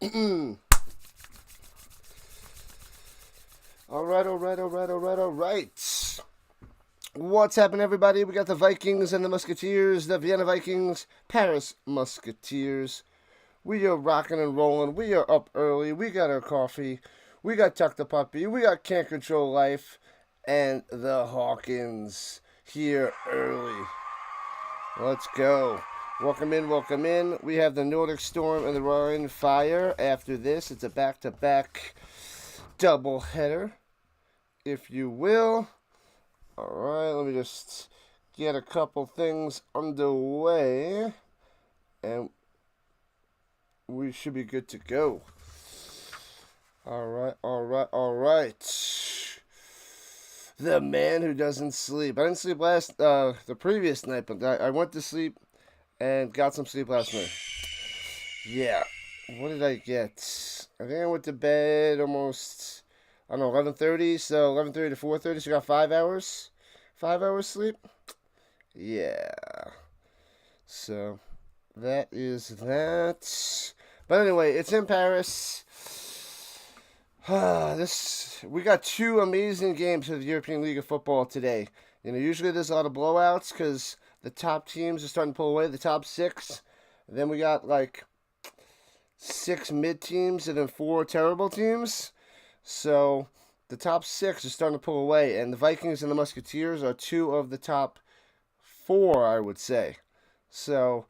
All right. What's happening, everybody? We got the Vikings and the Musketeers, the Vienna Vikings, Paris Musketeers. We are rocking and rolling. We are up early. We got our coffee. We got Tuck the Puppy. We got Can't Control Life. And the Hawkins here early. Let's go. Welcome in. We have the Nordic Storm and the Rhino Fire. After this, it's a back-to-back double header, if you will. Alright, let me just get a couple things underway, and we should be good to go. Alright. The man who doesn't sleep. I didn't sleep the previous night, but I went to sleep and got some sleep last night. Yeah. What did I get? I think I went to bed almost, 11:30. So 11:30 to 4:30. So I got 5 hours. 5 hours sleep. Yeah. So that is that. But anyway, it's in Paris. We got two amazing games for the European League of Football today. Usually there's a lot of blowouts because the top teams are starting to pull away, the top six. And then we got like 6 mid teams and then 4 terrible teams. So the top 6 are starting to pull away, and the Vikings and the Musketeers are 2 of the top 4, I would say. So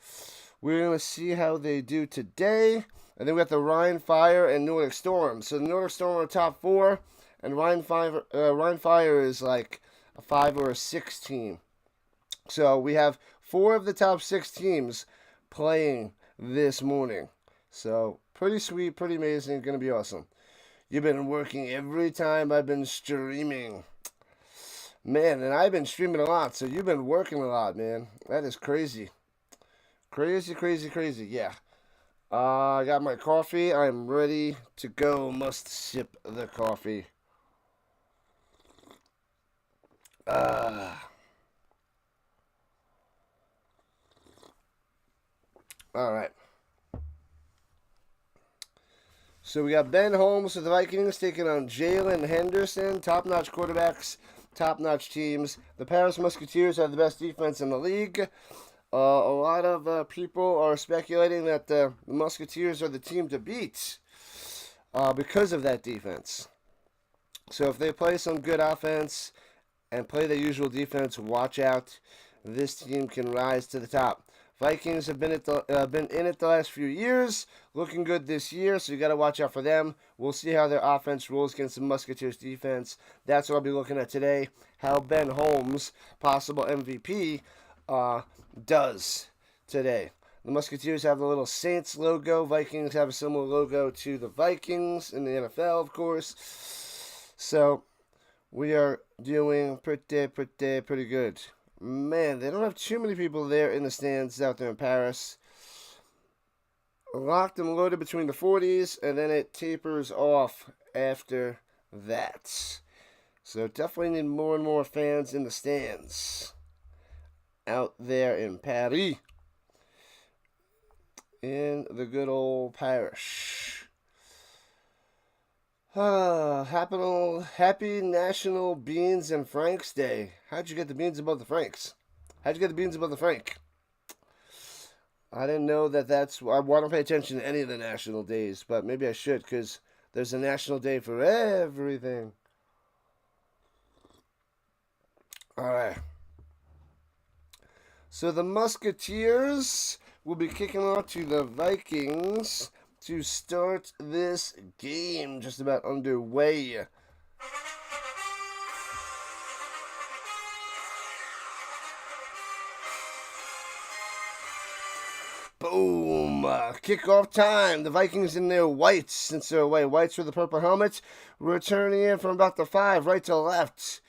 we're going to see how they do today. And then we got the Rhine Fire and Nordic Storm. So the Nordic Storm are top 4, and Rhine Fire is like a 5 or a 6 team. So we have 4 of the top 6 teams playing this morning. So pretty sweet, pretty amazing, going to be awesome. You've been working every time I've been streaming. Man, and I've been streaming a lot, so you've been working a lot, man. That is crazy. Crazy, yeah. I got my coffee. I'm ready to go. Must sip the coffee. Alright. So we got Ben Holmes with the Vikings taking on Jalen Henderson. Top-notch quarterbacks, top-notch teams. The Paris Musketeers have the best defense in the league. A lot of people are speculating that the Musketeers are the team to beat because of that defense. So if they play some good offense and play the usual defense, watch out. This team can rise to the top. Vikings have been in it the last few years, looking good this year, so you got to watch out for them. We'll see how their offense rolls against the Musketeers defense. That's what I'll be looking at today. How Ben Holmes, possible MVP, does today. The Musketeers have the little Saints logo. Vikings have a similar logo to the Vikings in the NFL, of course. So we are doing pretty good. Man, they don't have too many people there in the stands out there in Paris. Locked and loaded between the 40s, and then it tapers off after that. So definitely need more and more fans in the stands out there in Paris. In the good old Paris. Happy National Beans and Franks Day. How'd you get the beans above the Franks? How'd you get the beans above the Frank? I didn't know that's... I don't pay attention to any of the national days, but maybe I should, because there's a national day for everything. Alright. So the Musketeers will be kicking off to the Vikings to start this game, just about underway. Boom! Kickoff time. The Vikings in their whites, since they're away. Whites with the purple helmets, returning in from about the 5, right to left.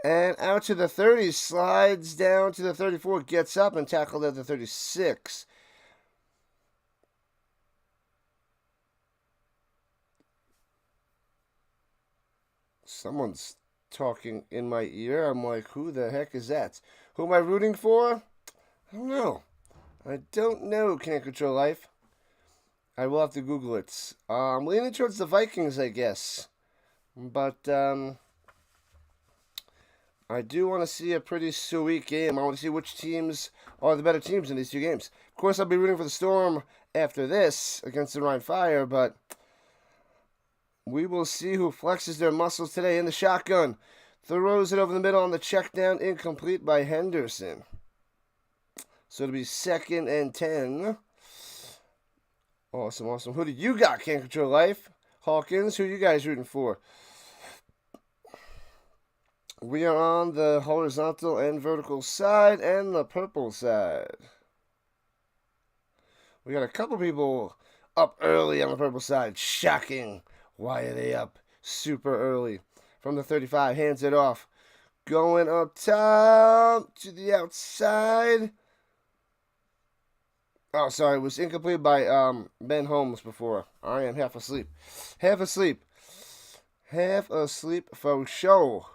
And out to the 30, slides down to the 34, gets up and tackled at the 36. Someone's talking in my ear. I'm like, who the heck is that? Who am I rooting for? I don't know. Can't Control Life. I will have to Google it. I'm leaning towards the Vikings, I guess. But I do want to see a pretty sweet game. I want to see which teams are the better teams in these two games. Of course, I'll be rooting for the Storm after this against the Rhine Fire, but we will see who flexes their muscles today in the shotgun. Throws it over the middle on the check down, incomplete by Henderson. So it'll be 2nd and 10. Awesome, awesome. Who do you got? Can't control life. Hawkins, who are you guys rooting for? We are on the horizontal and vertical side and the purple side. We got a couple people up early on the purple side. Shocking. Why are they up super early? From the 35, hands it off. Going up top to the outside. Oh, sorry, it was incomplete by Ben Holmes before. I am half asleep. Half asleep. Half asleep for sure.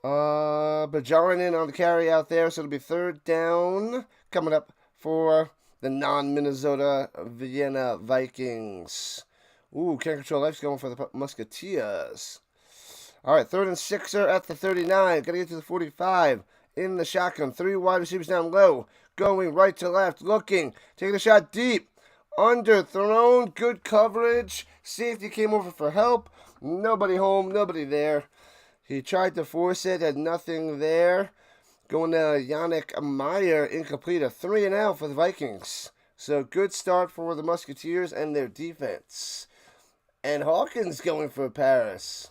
Bajarin on the carry out there, so it'll be 3rd down. Coming up for the non-Minnesota Vienna Vikings. Ooh, can't control life's going for the Musketeers. All right, 3rd and 6er at the 39. Got to get to the 45. In the shotgun, 3 wide receivers down low. Going right to left, looking. Taking a shot deep. Underthrown, good coverage. Safety came over for help. Nobody home, nobody there. He tried to force it, had nothing there. Going to Yannick Meyer, incomplete, a 3 and out for the Vikings. So good start for the Musketeers and their defense. And Hawkins going for Paris.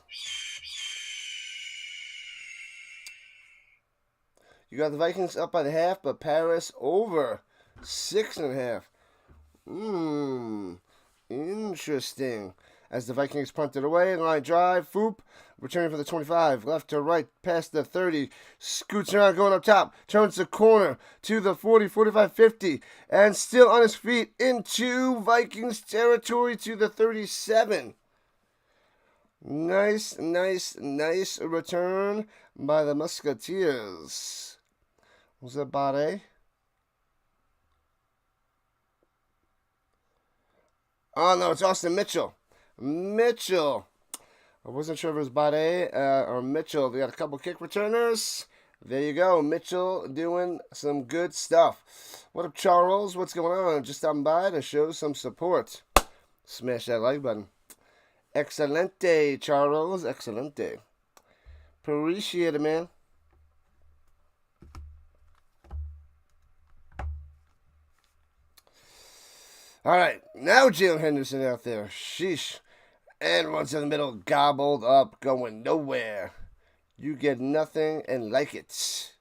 You got the Vikings up by the half, but Paris over 6.5. Interesting. As the Vikings punted away, line drive, Foop, returning for the 25, left to right, past the 30, scoots around, going up top, turns the corner to the 40, 45, 50, and still on his feet into Vikings territory to the 37. Nice return by the Musketeers. Was that Bade? Oh, no, it's Austin Mitchell. Mitchell. I wasn't sure if it was Bade or Mitchell. They got a couple kick returners. There you go. Mitchell doing some good stuff. What up, Charles? What's going on? Just stopping by to show some support. Smash that like button. Excelente, Charles. Excelente. Appreciate it, man. All right, now Jalen Henderson out there. Sheesh. And runs in the middle, gobbled up, going nowhere. You get nothing and like it.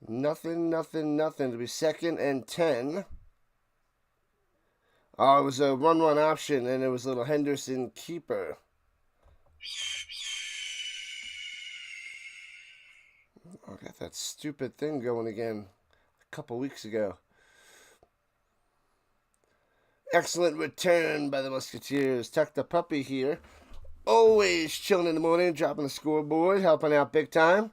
Nothing. To be 2nd and 10. Oh, it was a run option, and it was a little Henderson keeper. I got that stupid thing going again a couple weeks ago. Excellent return by the Musketeers. Tuck the puppy here. Always chilling in the morning, dropping the scoreboard, helping out big time.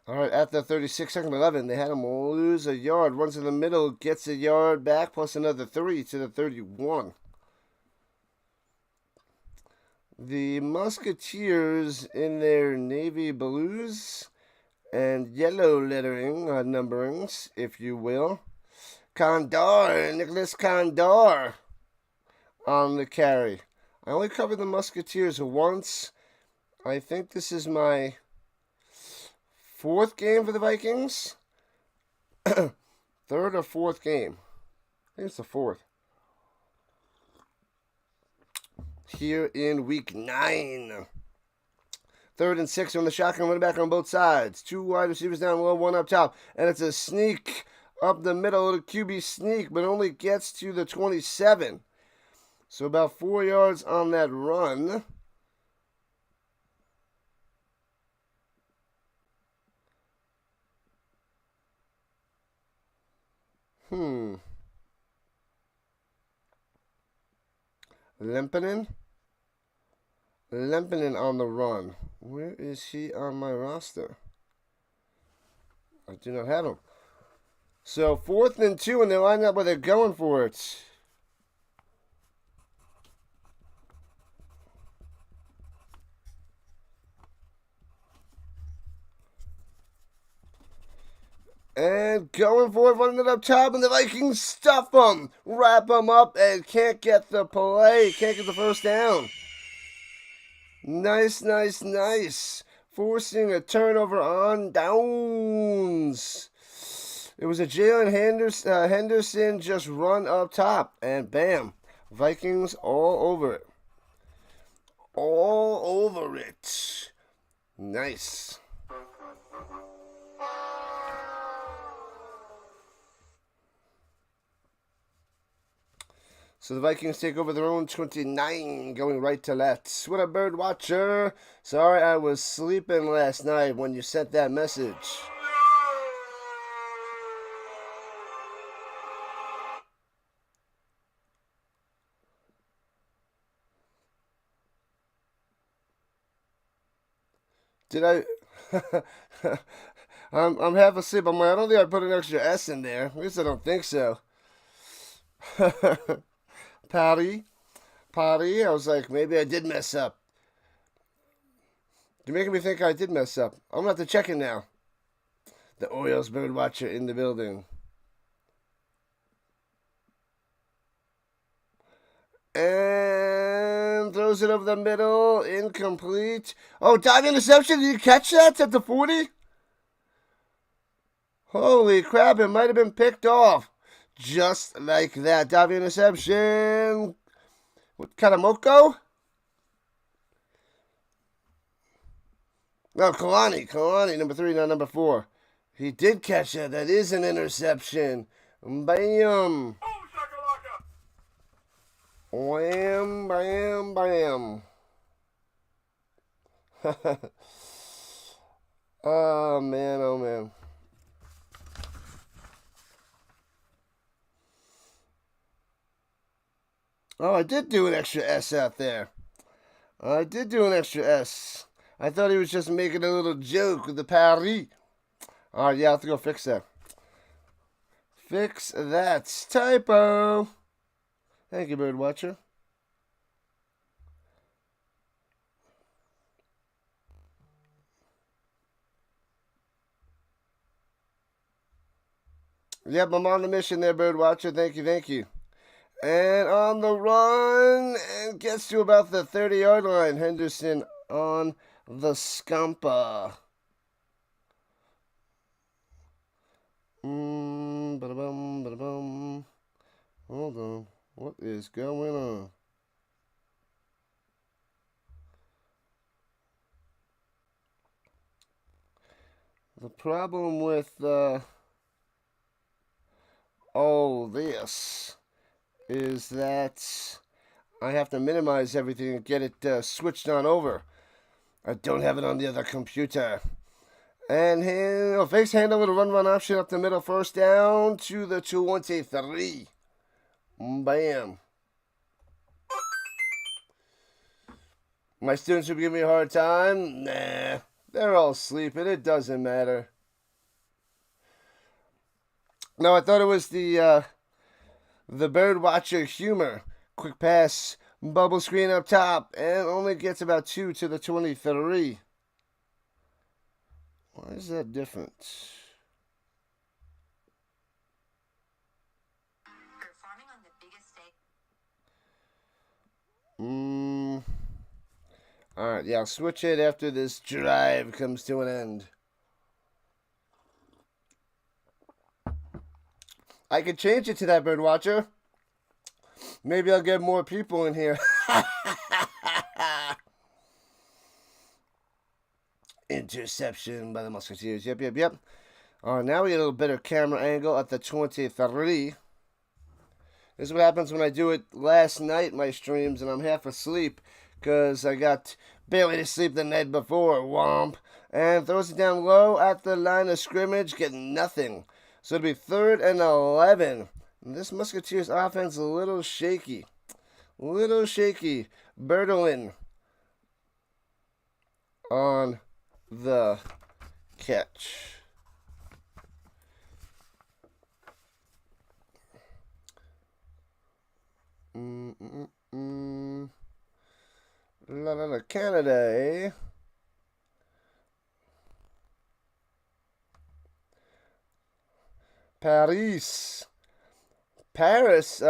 All right, at the 36, 2nd, 11, they had him lose a yard. Runs in the middle, gets a yard back, plus another 3 to the 31. The Musketeers in their navy blues and yellow lettering, numberings, if you will. Nicholas Condor on the carry. I only covered the Musketeers once. I think this is my 4th game for the Vikings. 3rd or 4th game. I think it's the 4th. Here in week 9. 3rd and 6 on the shotgun, running back on both sides. 2 wide receivers down low, 1 up top. And it's a sneak up the middle of the QB sneak, but only gets to the 27. So about 4 yards on that run. Lempinen on the run. Where is he on my roster? I do not have him. So 4th and 2, and they're lining up where they're going for it. And going for it, running it up top, and the Vikings stuff them, wrap them up, and can't get the play, can't get the first down. Nice, nice, nice. Forcing a turnover on downs. It was a Jalen Henderson just run up top, and bam, Vikings all over it. All over it. Nice. So the Vikings take over their own 29, going right to left. What a bird watcher. Sorry I was sleeping last night when you sent that message. Did I? I'm half asleep. I'm like, I don't think I put an extra S in there. At least I don't think so. Patty. I was like, maybe I did mess up. You're making me think I did mess up. I'm going to have to check it now. The Orioles bird watcher in the building. And throws it over the middle. Incomplete. Oh, dive interception. Did you catch that at the 40? Holy crap. It might have been picked off. Just like that. Dive interception. What kind of Moko? No, Kalani, number 3, not number 4. He did catch that. That is an interception. Bam. Wham, bam, bam. Oh, man, oh, man. Oh, I did do an extra S out there. I did do an extra S. I thought he was just making a little joke with the Paris. Alright, yeah, I'll have to go fix that. Fix that typo. Thank you, Birdwatcher. Yep, I'm on the mission there, Birdwatcher. Thank you. And on the run, and gets to about the 30-yard line. Henderson on the scampa. Ba-da-bum. Hold on. What is going on? The problem with all this is that I have to minimize everything and get it switched on over. I don't have it on the other computer. And face handle with a run option up the middle, first down to the 23. Bam. My students would give me a hard time. Nah, they're all sleeping. It doesn't matter. No, I thought it was the Birdwatcher humor. Quick pass, bubble screen up top, and only gets about 2 to the 23. Why is that different? Performing on the biggest stage. Alright, yeah, I'll switch it after this drive comes to an end. I could change it to that, Birdwatcher. Maybe I'll get more people in here. Interception by the Musketeers. Yep. Now we get a little better camera angle at the 23. This is what happens when I do it last night, my streams, and I'm half asleep because I got barely to sleep the night before. Womp. And throws it down low at the line of scrimmage, getting nothing. So it'll be 3rd and 11. And this Musketeers offense is a little shaky. Bertolin on the catch. Canada, eh? Paris. Paris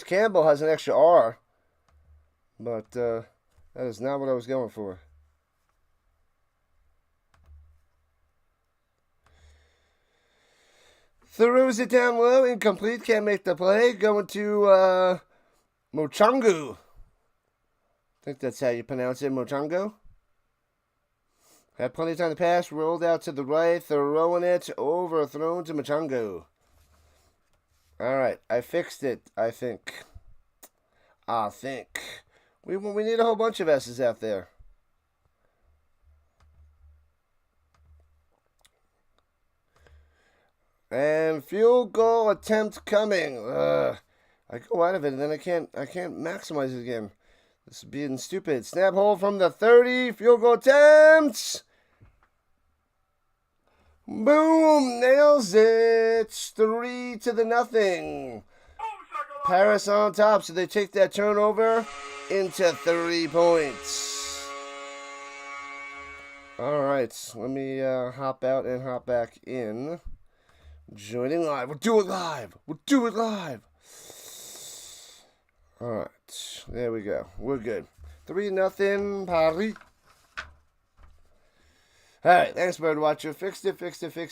Campbell has an extra R, but that is not what I was going for. Throws it down low, incomplete, can't make the play. Going to Mochungu. I think that's how you pronounce it, Mochungu. Had plenty of time to pass, rolled out to the right, throwing it, overthrown to Mochungu. Alright, I fixed it, I think. We need a whole bunch of S's out there. And field goal attempt coming. I go out of it and then I can't maximize it again. This is being stupid. Snap hole from the 30. Field goal attempt. Boom! Nails it. 3-0. Paris on top, so they take that turnover into 3 points. Alright, let me hop out and hop back in. Joining live. We'll do it live. Alright, there we go. We're good. 3-0, Paris. Alright, thanks, Birdwatcher. Fixed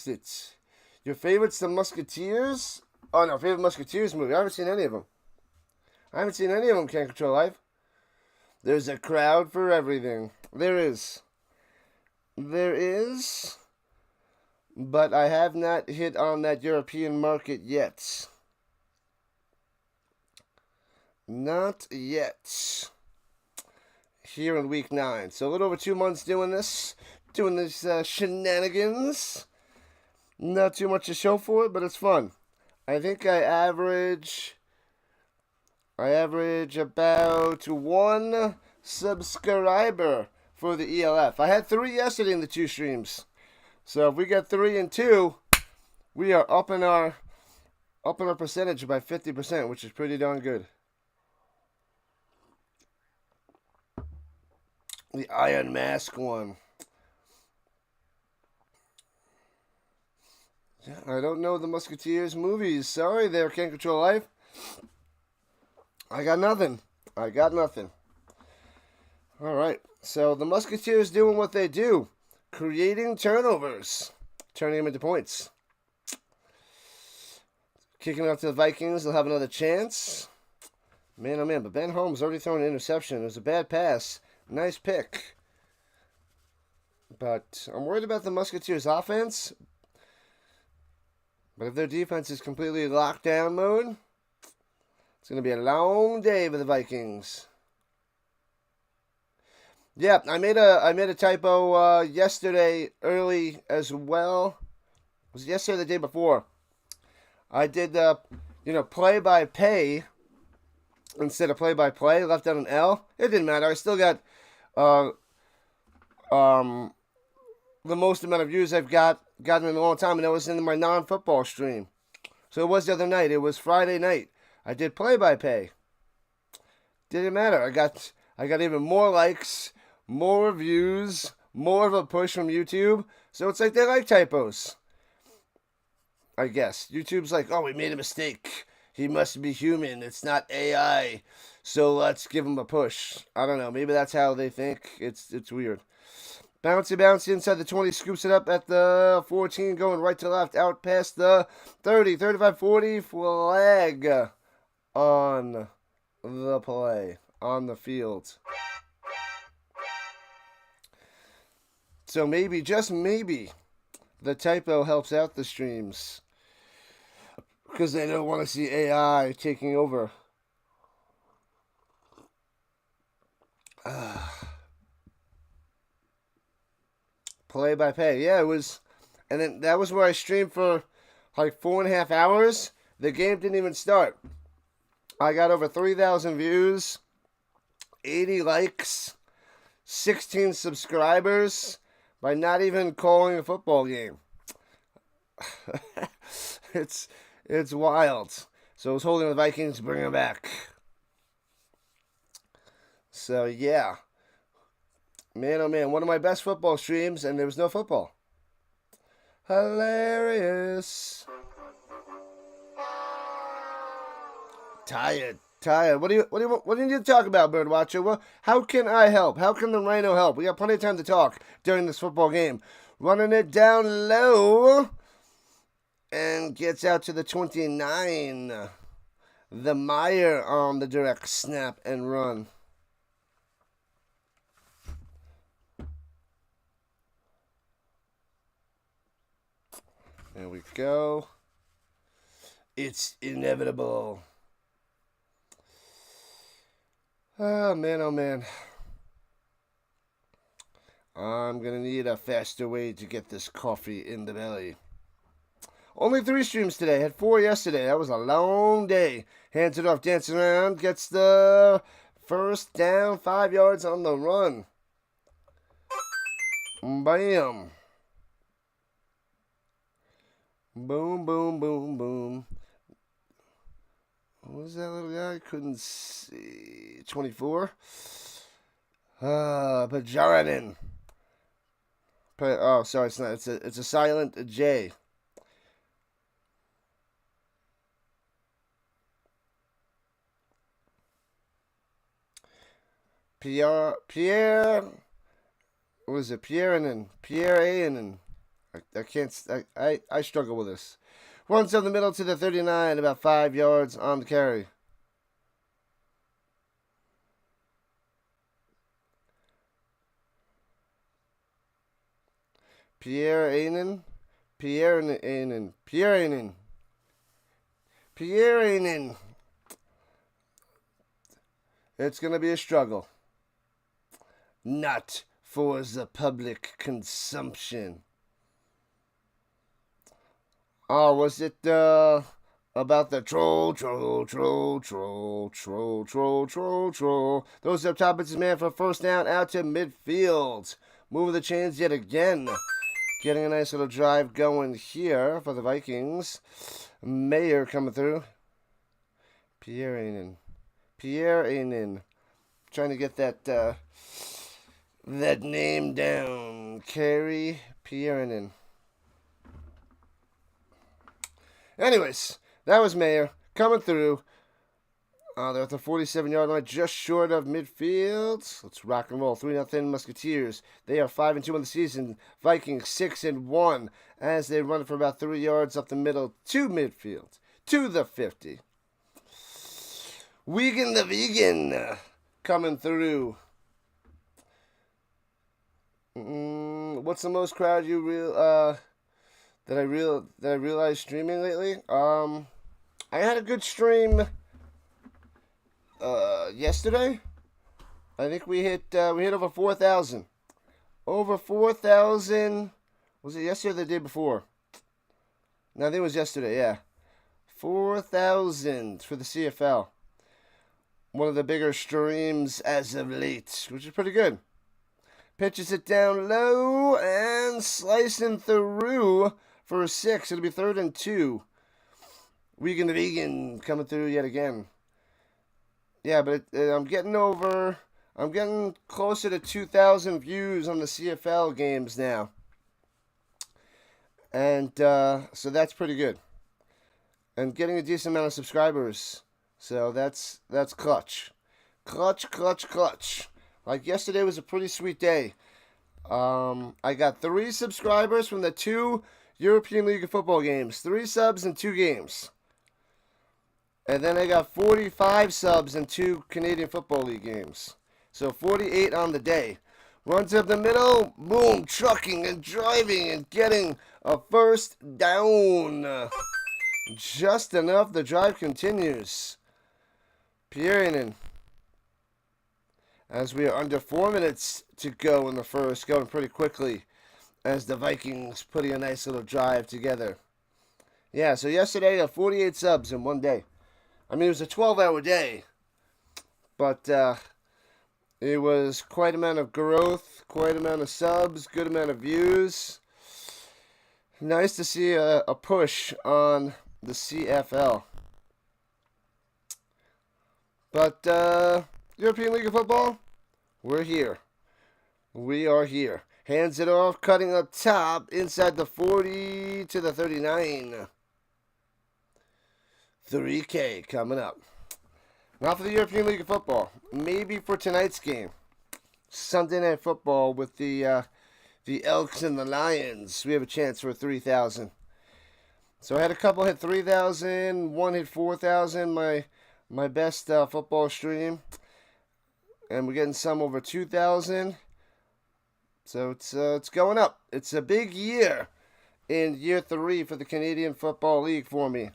it. Your favorites, the Musketeers? Oh, no, favorite Musketeers movie. I haven't seen any of them. Can't Control Life. There's a crowd for everything. There is. But I have not hit on that European market yet. Not yet. Here in week 9. So a little over 2 months doing this shenanigans. Not too much to show for it, but it's fun. I think I average about 1 subscriber for the ELF. I had 3 yesterday in the 2 streams. So if we get 3 and 2, we are up in our percentage by 50%, which is pretty darn good. The Iron Mask one. Yeah, I don't know the Musketeers movies. Sorry there, Can't Control Life. I got nothing. Alright, so the Musketeers doing what they do. Creating turnovers. Turning them into points. Kicking out to the Vikings. They'll have another chance. Man, oh man, but Ben Holmes already thrown an interception. It was a bad pass. Nice pick. But I'm worried about the Musketeers' offense. But if their defense is completely lockdown mode, it's going to be a long day for the Vikings. Yeah, I made a typo yesterday early as well. Was it yesterday or the day before? I did play-by-pay instead of play-by-play. Left out an L. It didn't matter. I still got the most amount of views I've gotten in a long time, and that was in my non-football stream. So it was the other night. It was Friday night. I did play-by-pay. Didn't matter. I got even more likes, more reviews, more of a push from YouTube. So it's like they like typos. I guess. YouTube's like, oh, we made a mistake. He must be human. It's not AI. So let's give him a push. I don't know. Maybe that's how they think. It's weird. Bouncy inside the 20. Scoops it up at the 14. Going right to left. Out past the 30. 35, 40. Flag on the play. On the field. So maybe, just maybe, the typo helps out the streams. Because they don't want to see AI taking over. Play by pay. Yeah, it was. And then that was where I streamed for like 4.5 hours. The game didn't even start. I got over 3,000 views, 80 likes, 16 subscribers by not even calling a football game. It's wild. So I was holding the Vikings to bring them back. So, yeah. Man, oh man, one of my best football streams, and there was no football. Hilarious. Tired. What do you need to talk about, Birdwatcher? Well, how can I help? How can the Rhino help? We got plenty of time to talk during this football game. Running it down low, and gets out to the 29. The Meyer on the direct snap and run. There we go. It's inevitable. Oh, man, oh, man. I'm going to need a faster way to get this coffee in the belly. Only 3 streams today. Had 4 yesterday. That was a long day. Hands it off, dancing around. Gets the first down, 5 yards on the run. Bam. Boom, boom, boom, boom. What was that little guy? Couldn't see. 24. Pajaranin. Oh, sorry, it's not. It's a silent J. Pierre. What is it? Pierre Ainen. I can't. I struggle with this. Runs up the middle to the 39, about 5 yards on the carry. Pierre Ainen. It's going to be a struggle. Not for the public consumption. Oh, was it about the troll? Those up top, it's his man for first down out to midfield. Moving the chains yet again. Getting a nice little drive going here for the Vikings. Mayer coming through. Pierre Ainen. Trying to get that name down. Carey Pierre Ainen. Anyways, that was Mayer coming through. They're at the 47-yard line, just short of midfield. Let's rock and roll. 3-0 Musketeers. They are 5-2 in the season. Vikings 6-1 as they run for about 3 yards up the middle to midfield, to the 50. Wigan the Vegan coming through. What's the most crowd that I realized streaming lately? I had a good stream yesterday. I think we hit over 4,000. Over 4,000. Was it yesterday or the day before? No, I think it was yesterday, yeah. 4,000 for the CFL. One of the bigger streams as of late, which is pretty good. Pitches it down low and slicing through for a 6. It'll be 3rd and 2. Wigan the Vegan coming through yet again. Yeah, but I'm getting closer to 2,000 views on the CFL games now. And so that's pretty good. And getting a decent amount of subscribers. So that's clutch. Clutch. Like yesterday was a pretty sweet day. I got 3 subscribers from the 2 European League of Football games. 3 subs in 2 games. And then I got 45 subs in 2 Canadian Football League games. So 48 on the day. Runs up the middle, boom, trucking and driving and getting a first down. Just enough, the drive continues. Pierinin. As we are under 4 minutes to go in the first, going pretty quickly as the Vikings putting a nice little drive together. Yeah, so yesterday I got 48 subs in one day. I mean, it was a 12-hour day, but it was quite amount of growth, quite amount of subs, good amount of views. Nice to see a push on the CFL. But European League of Football, we're here. We are here. Hands it off, cutting up top, inside the 40 to the 39. 3K coming up. Not for the European League of Football. Maybe for tonight's game. Sunday Night Football with the Elks and the Lions. We have a chance for 3,000. So I had a couple hit 3,000. One hit 4,000. My best football stream. And we're getting some over 2,000. So it's going up. It's a big year in year 3 for the Canadian Football League for me.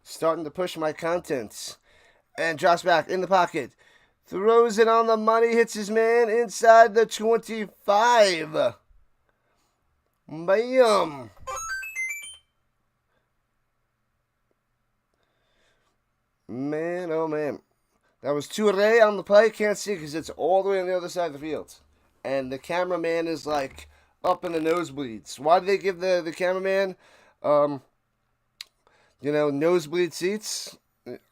Starting to push my contents. And drops back in the pocket. Throws it on the money. Hits his man inside the 25. Bam. Man, oh man. That was Toure on the play. Can't see because it's all the way on the other side of the field. And the cameraman is like up in the nosebleeds. Why do they give the cameraman, nosebleed seats?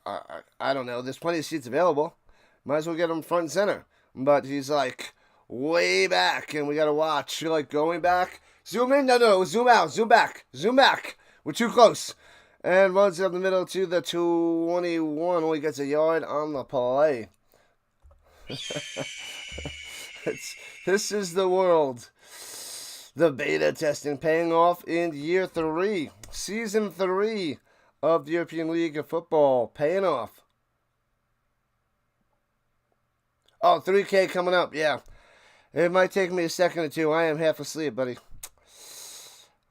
I don't know. There's plenty of seats available. Might as well get him front and center. But he's like way back, and we got to watch. You're like going back. Zoom in. No. Zoom out. Zoom back. Zoom back. We're too close. And runs up the middle to the 21. Only gets a yard on the play. This is the world. The beta testing paying off in year 3. Season 3 of the European League of Football. Paying off. Oh, 3K coming up. Yeah. It might take me a second or two. I am half asleep, buddy.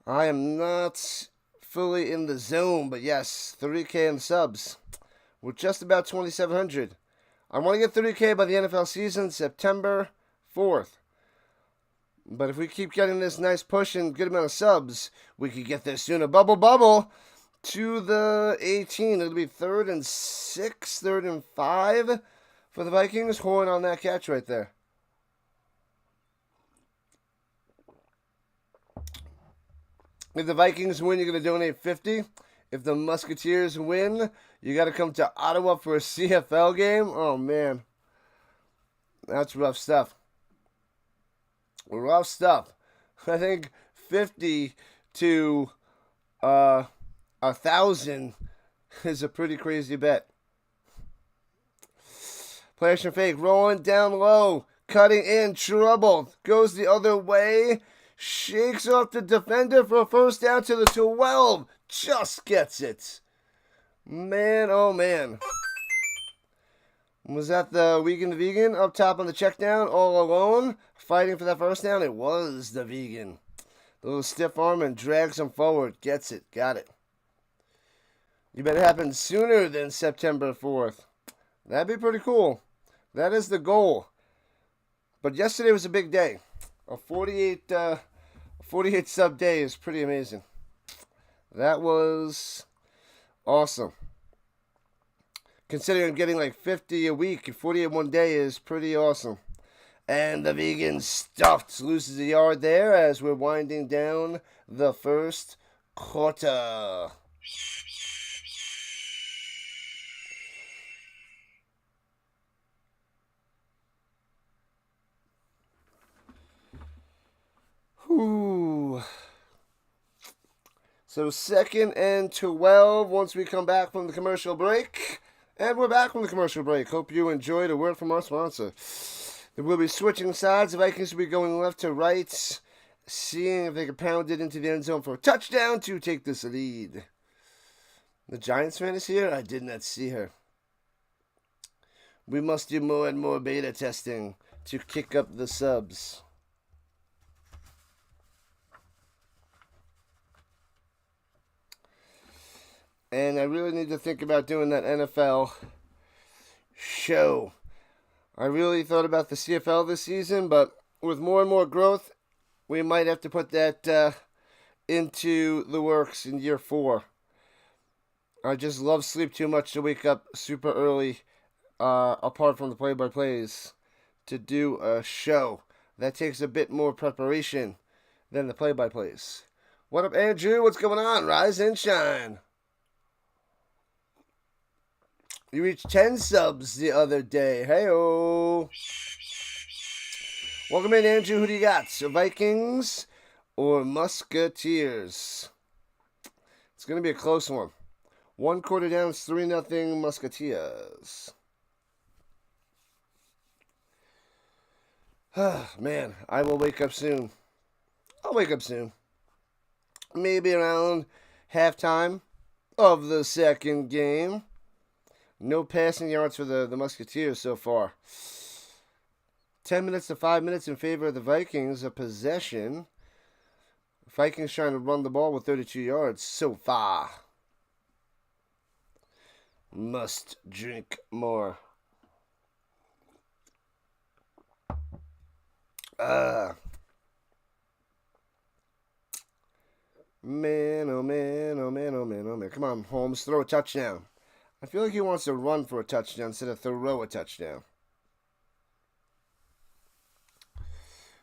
I am not fully in the zone, but yes, 3K in subs. We're just about 2,700. I want to get 3K by the NFL season, September 4th. But if we keep getting this nice push and good amount of subs, we could get there sooner. Bubble to the 18. It'll be 3rd and 6, 3rd and 5 for the Vikings. Horn on that catch right there. If the Vikings win, you're going to donate 50. If the Musketeers win, you got to come to Ottawa for a CFL game. Oh, man. That's rough stuff. Rough stuff. I think 50 to 1,000 is a pretty crazy bet. Play action fake. Rolling down low. Cutting in. Trouble. Goes the other way. Shakes off the defender for a first down to the 12. Just gets it. Man, oh man. Was that the vegan up top on the check down all alone? Fighting for that first down? It was the vegan. The little stiff arm and drags him forward. Gets it. Got it. You better happen sooner than September 4th. That'd be pretty cool. That is the goal. But yesterday was a big day. A 48 sub day is pretty amazing. That was awesome. Considering I'm getting like 50 a week, 48 one day is pretty awesome. And the vegan stuffed loses a yard there as we're winding down the first quarter. Whew. So 2nd and 12 once we come back from the commercial break. And we're back from the commercial break. Hope you enjoyed a word from our sponsor. We'll be switching sides. The Vikings will be going left to right, seeing if they can pound it into the end zone for a touchdown to take this lead. The Giants fan is here? I did not see her. We must do more and more beta testing to kick up the subs. And I really need to think about doing that NFL show. I really thought about the CFL this season, but with more and more growth, we might have to put that into the works in year 4. I just love sleep too much to wake up super early, apart from the play-by-plays, to do a show. That takes a bit more preparation than the play-by-plays. What up, Andrew? What's going on? Rise and shine. You reached 10 subs the other day. Hey-oh. Welcome in, Andrew. Who do you got? Vikings or Musketeers? It's going to be a close one. 1 quarter down, it's 3-0 Musketeers. Man, I will wake up soon. I'll wake up soon. Maybe around halftime of the second game. No passing yards for the Musketeers so far. 10 minutes to 5 minutes in favor of the Vikings. A possession. Vikings trying to run the ball with 32 yards so far. Must drink more. Man, oh man, oh man, oh man, oh man. Come on, Holmes, throw a touchdown. I feel like he wants to run for a touchdown instead of throw a touchdown.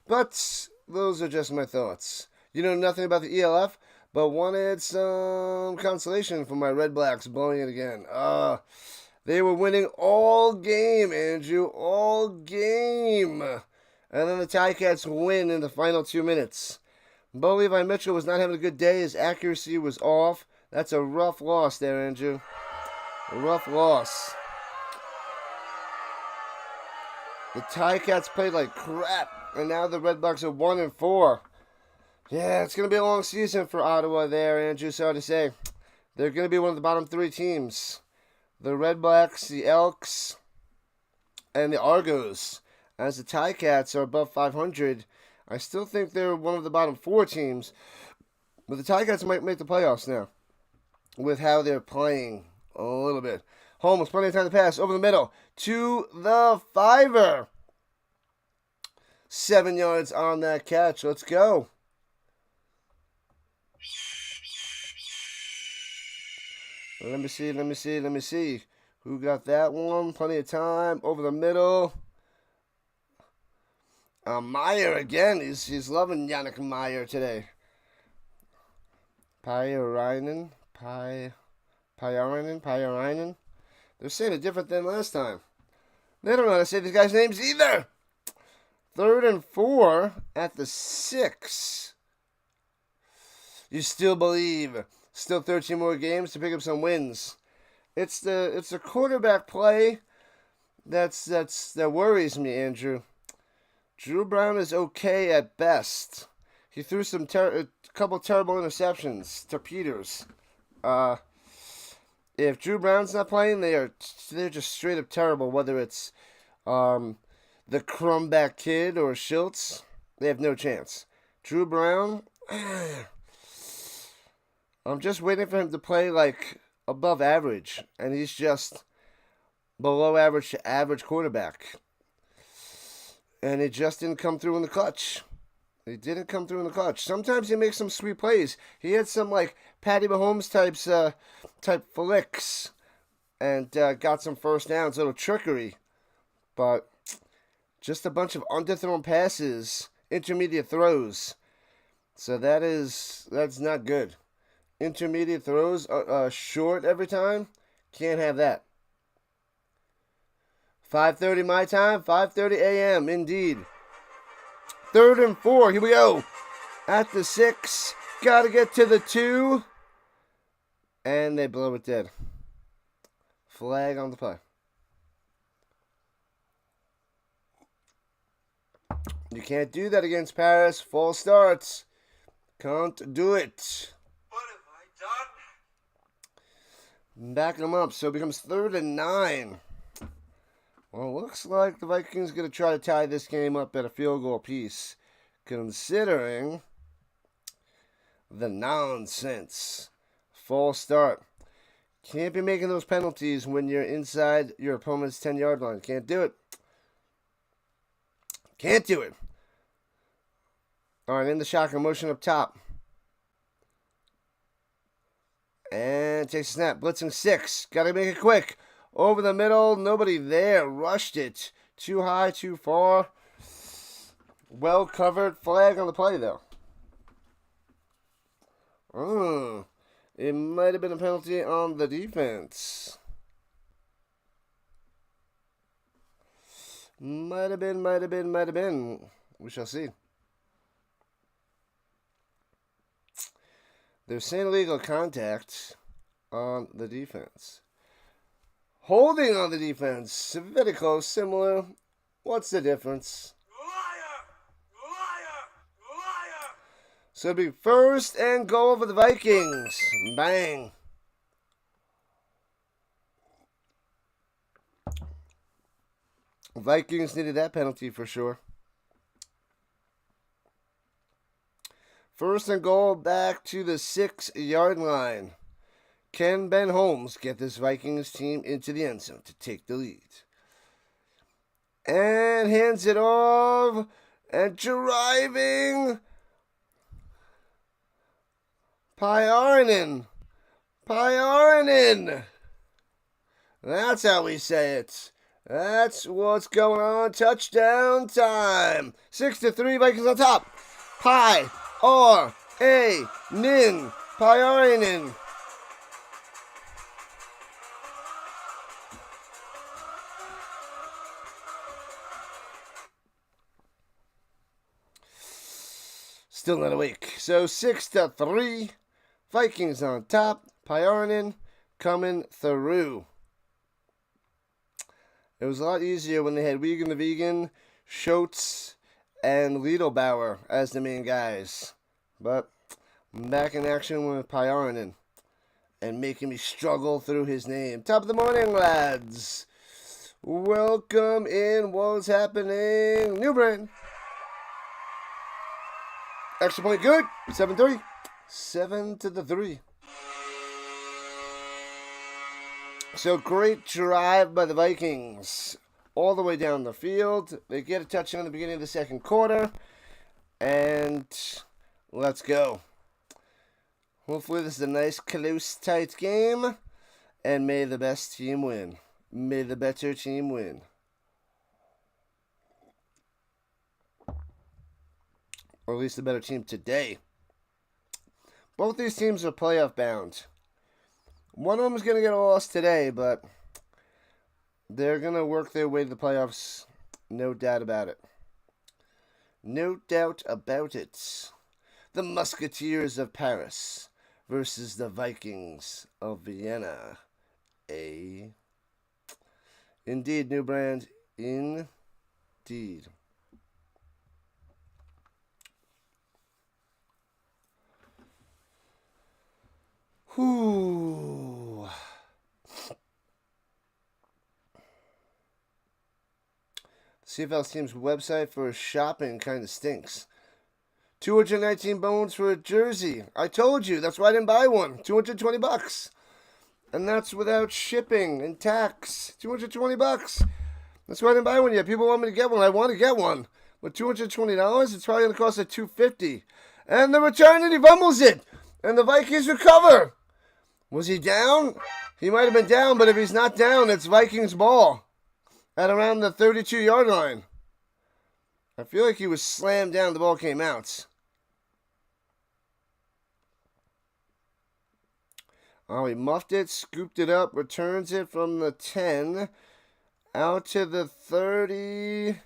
But those are just my thoughts. You know nothing about the ELF, but wanted some consolation for my Red Blacks blowing it again. They were winning all game, Andrew, all game. And then the Ticats win in the final 2 minutes. Bo Levi Mitchell was not having a good day. His accuracy was off. That's a rough loss there, Andrew. A rough loss. The Ticats played like crap, and now the Red Blacks are 1-4. Yeah, it's going to be a long season for Ottawa there, Andrew. Sorry to say. They're going to be one of the bottom 3 teams. The Red Blacks, the Elks, and the Argos. As the Ticats are above 500, I still think they're one of the bottom 4 teams. But the Ticats might make the playoffs now with how they're playing a little bit. Holmes, plenty of time to pass. Over the middle to the 5er. 7 yards on that catch. Let's go. Let me see. Who got that one? Plenty of time. Over the middle. Meyer again. He's loving Yannick Meyer today. Pyarainen. They're saying it different than last time. They don't know how to say these guys' names either. 3rd and 4 at the 6. You still believe. Still 13 more games to pick up some wins. It's the quarterback play that worries me, Andrew. Drew Brown is okay at best. He threw a couple terrible interceptions to Peters. If Drew Brown's not playing, they're just straight up terrible. Whether it's the Crumback kid or Schultz, they have no chance. Drew Brown, I'm just waiting for him to play like above average, and he's just below average to average quarterback. And it just didn't come through in the clutch. It didn't come through in the clutch. Sometimes he makes some sweet plays. He had some like Patty Mahomes type flicks, and got some first downs, a little trickery, but just a bunch of underthrown passes, intermediate throws. So that's not good. Intermediate throws, short every time. Can't have that. 5:30 my time, 5:30 a.m. indeed. 3rd and 4, here we go. At the 6, got to get to the 2. And they blow it dead. Flag on the play. You can't do that against Paris. False starts. Can't do it. What have I done? Backing them up, so it becomes 3rd and 9. Well, looks like the Vikings going to try to tie this game up at a field goal apiece, considering the nonsense. False start. Can't be making those penalties when you're inside your opponent's 10-yard line. Can't do it. Can't do it. All right, in the shotgun motion up top. And takes a snap. Blitzing 6. Got to make it quick. Over the middle. Nobody there. Rushed it. Too high, too far. Well covered. Flag on the play, though. It might have been a penalty on the defense. Might have been, might have been, might have been. We shall see. There's illegal contact on the defense. Holding on the defense. Very close, similar. What's the difference? Liar! Liar! Liar! So it'll be first and goal for the Vikings. Bang. Vikings needed that penalty for sure. First and goal back to the 6-yard line. Can Ben Holmes get this Vikings team into the end zone to take the lead? And hands it off. And driving. Pyarinen. That's how we say it. That's what's going on. Touchdown time. 6-3, Vikings on top. Pyarinen. Still not awake. So 6-3, Vikings on top. Pyarinen coming through. It was a lot easier when they had Wiegand the Vegan, Schultz, and Liedelbauer as the main guys. But I'm back in action with Pyarinen and making me struggle through his name. Top of the morning, lads. Welcome in. What's happening? New brand. Extra point good. 7-3. 7-3. So great drive by the Vikings. All the way down the field. They get a touchdown in the beginning of the second quarter. And let's go. Hopefully this is a nice, close, tight game. And may the best team win. May the better team win. Or at least the better team today. Both these teams are playoff bound. One of them is going to get a loss today, but they're going to work their way to the playoffs. No doubt about it. No doubt about it. The Musketeers of Paris versus the Vikings of Vienna. Indeed, new brand. Indeed. Whew. The CFL team's website for shopping kind of stinks. 219 bones for a jersey. I told you, that's why I didn't buy one. $220. And that's without shipping and tax. $220. That's why I didn't buy one yet. People want me to get one. I want to get one. But $220, it's probably going to cost at $250. And the return, and he fumbles it. And the Vikings recover. Was he down? He might have been down, but if he's not down, it's Vikings ball at around the 32-yard line. I feel like he was slammed down. The ball came out. Oh, he muffed it, scooped it up, returns it from the 10 out to the 30.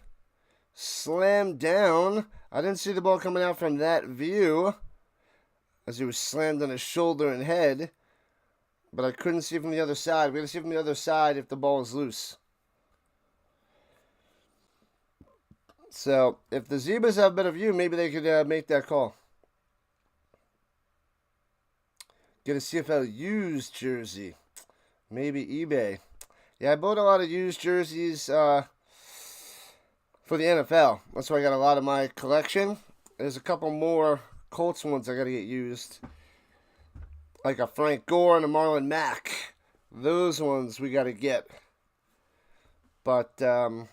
Slammed down. I didn't see the ball coming out from that view as he was slammed on his shoulder and head. But I couldn't see from the other side. We're going to see from the other side if the ball is loose. So, if the Zebras have a better view, maybe they could make that call. Get a CFL used jersey. Maybe eBay. Yeah, I bought a lot of used jerseys for the NFL. That's why I got a lot of my collection. There's a couple more Colts ones I got to get used. Like a Frank Gore and a Marlon Mack. Those ones we got to get. But, I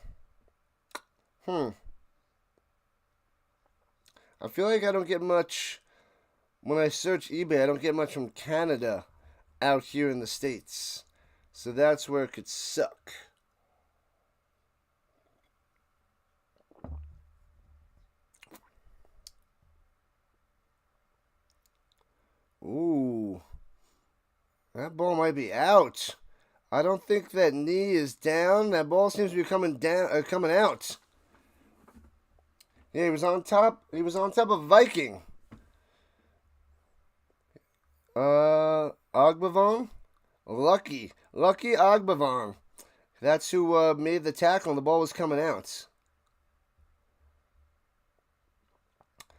feel like I don't get much, when I search eBay, I don't get much from Canada out here in the States. So that's where it could suck. Ooh. That ball might be out. I don't think that knee is down. That ball seems to be coming down, coming out. Yeah, he was on top. He was on top of Viking. Ogbavon? Lucky Ogbavon. That's who made the tackle and the ball was coming out.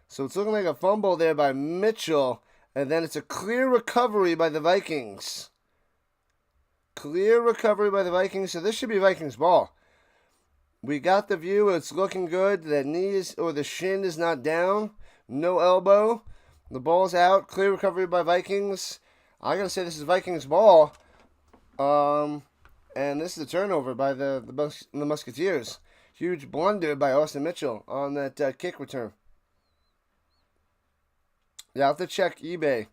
So it's looking like a fumble there by Mitchell. And then it's a clear recovery by the Vikings. Clear recovery by the Vikings. So this should be Vikings ball. We got the view. It's looking good. The knees or the shin is not down. No elbow. The ball's out. Clear recovery by Vikings. I gotta say this is Vikings ball. And this is a turnover by the Musketeers. Huge blunder by Austin Mitchell on that kick return. Yeah, I'll have to check eBay.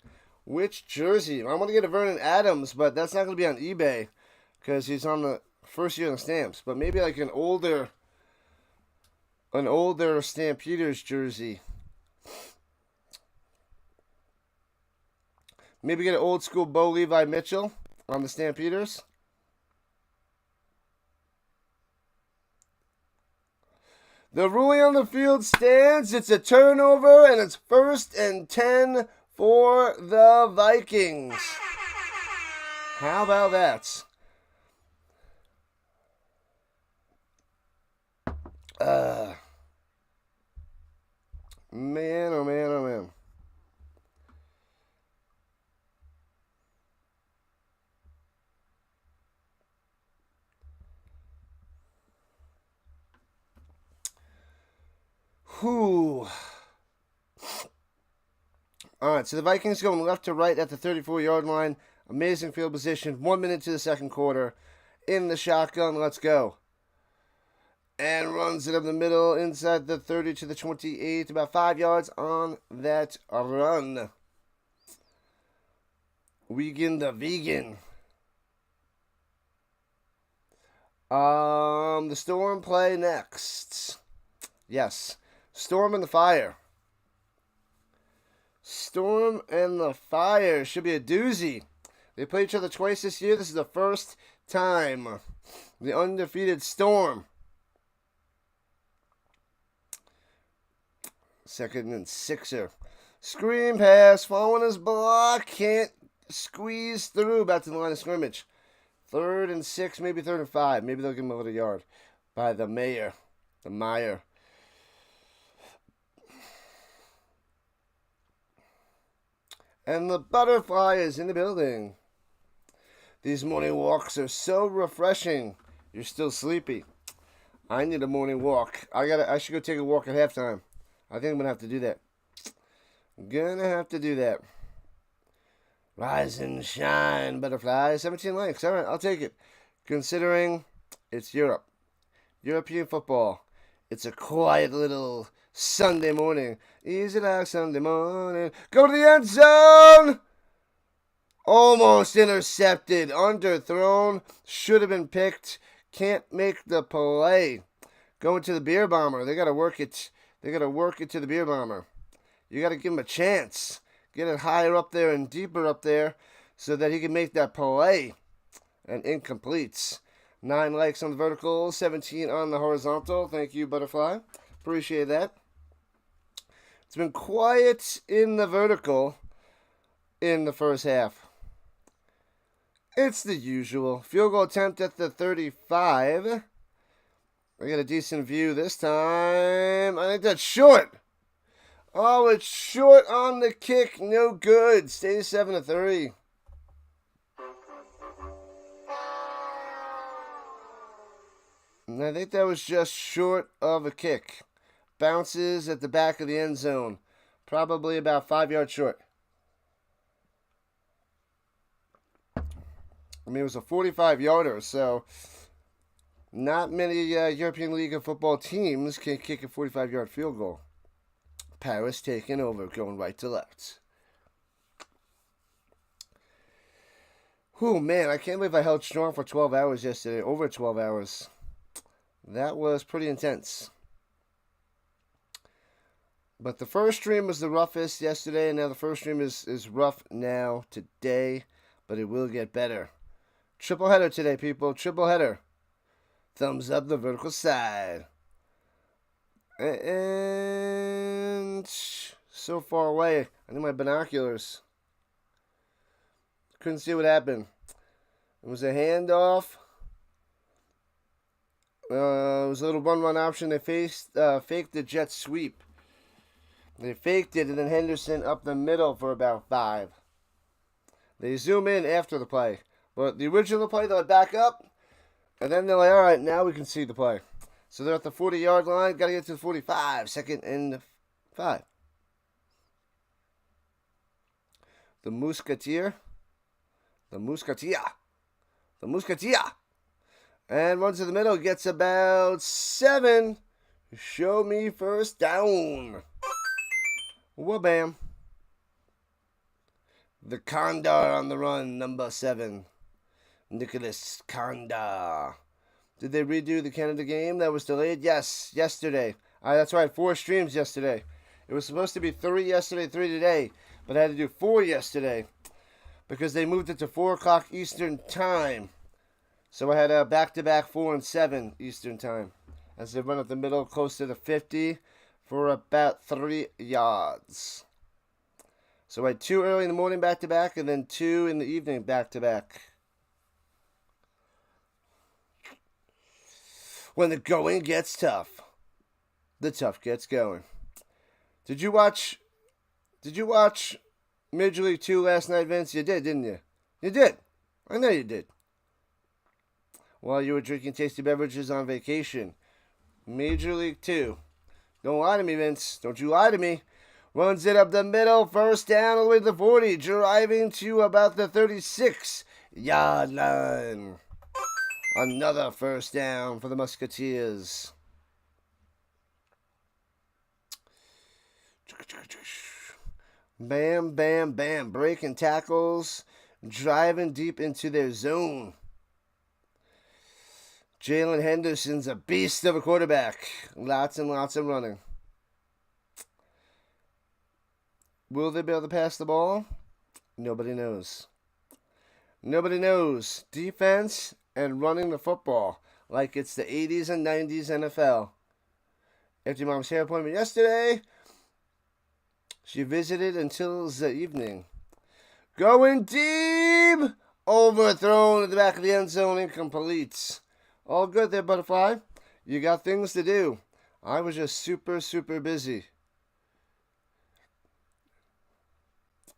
Which jersey? I want to get a Vernon Adams, but that's not going to be on eBay because he's on the first year of the stamps. But maybe like an older Stampeders jersey. Maybe get an old school Bo Levi Mitchell on the Stampeders. The ruling on the field stands. It's a turnover, and it's 1st and 10 for the Vikings. How about that? Man, oh man, oh man. Whew. All right, so the Vikings going left to right at the 34-yard line. Amazing field position. 1 minute to the second quarter. In the shotgun, let's go. And runs it up the middle inside the 30 to the 28. About 5 yards on that run. Wigan the Vegan. The Storm play next. Yes. Storm and the Fire. Storm and the Fire should be a doozy. They played each other twice this year. This is the first time. The undefeated Storm. 2nd and 6er. Screen pass. Following his block. Can't squeeze through. Back to the line of scrimmage. 3rd and 6. Maybe 3rd and 5. Maybe they'll give him a little yard. By the Meyer. The Meyer. And the butterfly is in the building. These morning walks are so refreshing. You're still sleepy. I need a morning walk. I should go take a walk at halftime. I think I'm gonna have to do that. Rise and shine, butterfly. 17 likes. All right, I'll take it. Considering it's Europe. European football. It's a quiet little Sunday morning. Easy like Sunday morning. Go to the end zone. Almost intercepted. Underthrown. Should have been picked. Can't make the play. Going to the beer bomber. They got to work it. They got to work it to the beer bomber. You got to give him a chance. Get it higher up there and deeper up there so that he can make that play. And incompletes. 9 likes on the vertical, 17 on the horizontal. Thank you, Butterfly. Appreciate that. It's been quiet in the vertical in the first half. It's the usual. Field goal attempt at the 35. We got a decent view this time. I think that's short. Oh, it's short on the kick. No good. Stays 7-3. And I think that was just short of a kick. Bounces at the back of the end zone. Probably about 5 yards short. I mean, it was a 45-yarder, so not many European League of Football teams can kick a 45-yard field goal. Paris taking over, going right to left. Whew, man, I can't believe I held strong for 12 hours yesterday. Over 12 hours. That was pretty intense. But the first stream was the roughest yesterday, and now the first stream is rough now, today. But it will get better. Triple header today, people. Triple header. Thumbs up the vertical side. And so far away. I need my binoculars. Couldn't see what happened. It was a handoff. It was a little run option. They faked the jet sweep. They faked it, and then Henderson up the middle for about 5. They zoom in after the play. But the original play, they'll back up, and then they're like, all right, now we can see the play. So they're at the 40-yard line. Got to get to the 45. 2nd and 5. The Musketeer. And runs to the middle. Gets about 7. Show me first down. Wha-bam. The Condor on the run, number 7. Nicholas Condor. Did they redo the Canada game that was delayed? Yes, yesterday. That's right, 4 streams yesterday. It was supposed to be 3 yesterday, 3 today, but I had to do 4 yesterday because they moved it to 4 o'clock Eastern Time. So I had a back-to-back 4 and 7 Eastern Time as they run up the middle close to the 50 for about 3 yards. So I had 2 early in the morning back-to-back and then 2 in the evening back-to-back. When the going gets tough, the tough gets going. Did you watch Major League 2 last night, Vince? You did, didn't you? You did. I know you did. While you were drinking tasty beverages on vacation. Major League 2. Don't lie to me, Vince. Don't you lie to me. Runs it up the middle. First down all the way to the 40. Driving to about the 36-yard line. Another first down for the Musketeers. Bam, bam, bam. Breaking tackles. Driving deep into their zone. Jalen Henderson's a beast of a quarterback. Lots and lots of running. Will they be able to pass the ball? Nobody knows. Nobody knows. Defense and running the football like it's the 80s and 90s NFL. After your mom's hair appointment yesterday, she visited until the evening. Going deep! Overthrown at the back of the end zone, incomplete. All good there, Butterfly. You got things to do. I was just super, super busy.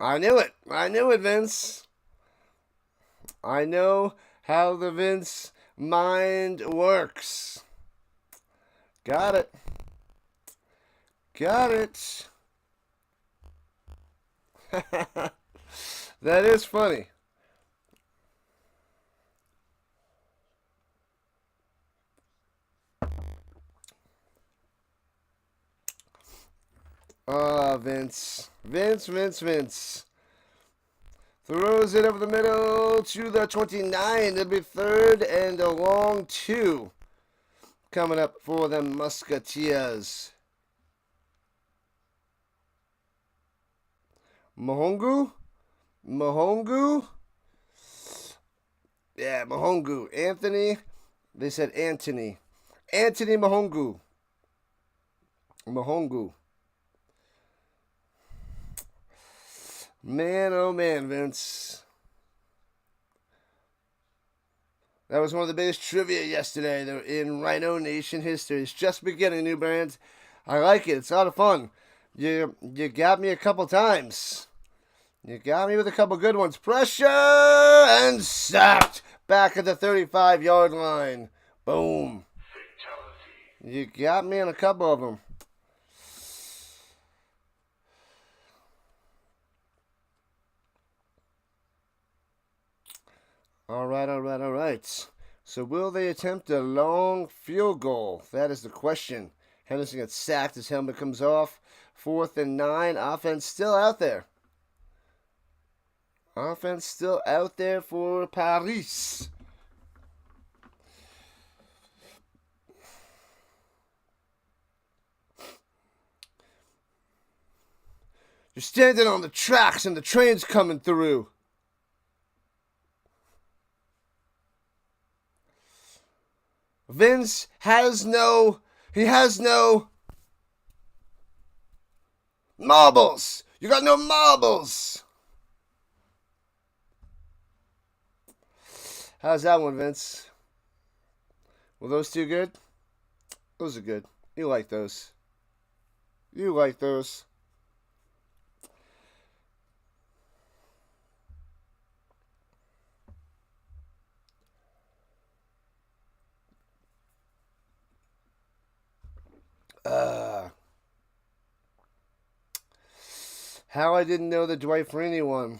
I knew it. I knew it, Vince. I know how the Vince mind works. Got it. Got it. That is funny. Vince. Vince. Throws it over the middle to the 29. It'll be 3rd and a long 2. Coming up for the Musketeers. Mahongu? Yeah, Mahongu. Anthony. They said Anthony. Anthony Mahongu. Man, oh man, Vince. That was one of the biggest trivia yesterday in Rhino Nation history. It's just beginning, new brand. I like it. It's a lot of fun. You got me a couple times. You got me with a couple good ones. Pressure and sacked back at the 35-yard line. Boom. You got me in a couple of them. All right. So will they attempt a long field goal? That is the question. Henderson gets sacked. His helmet comes off. 4th and 9. Offense still out there. Offense still out there for Paris. You're standing on the tracks and the train's coming through. Vince has no marbles. You got no marbles. How's that one, Vince? Were those two good? Those are good. You like those. You like those. How I didn't know the Dwight Freeney one.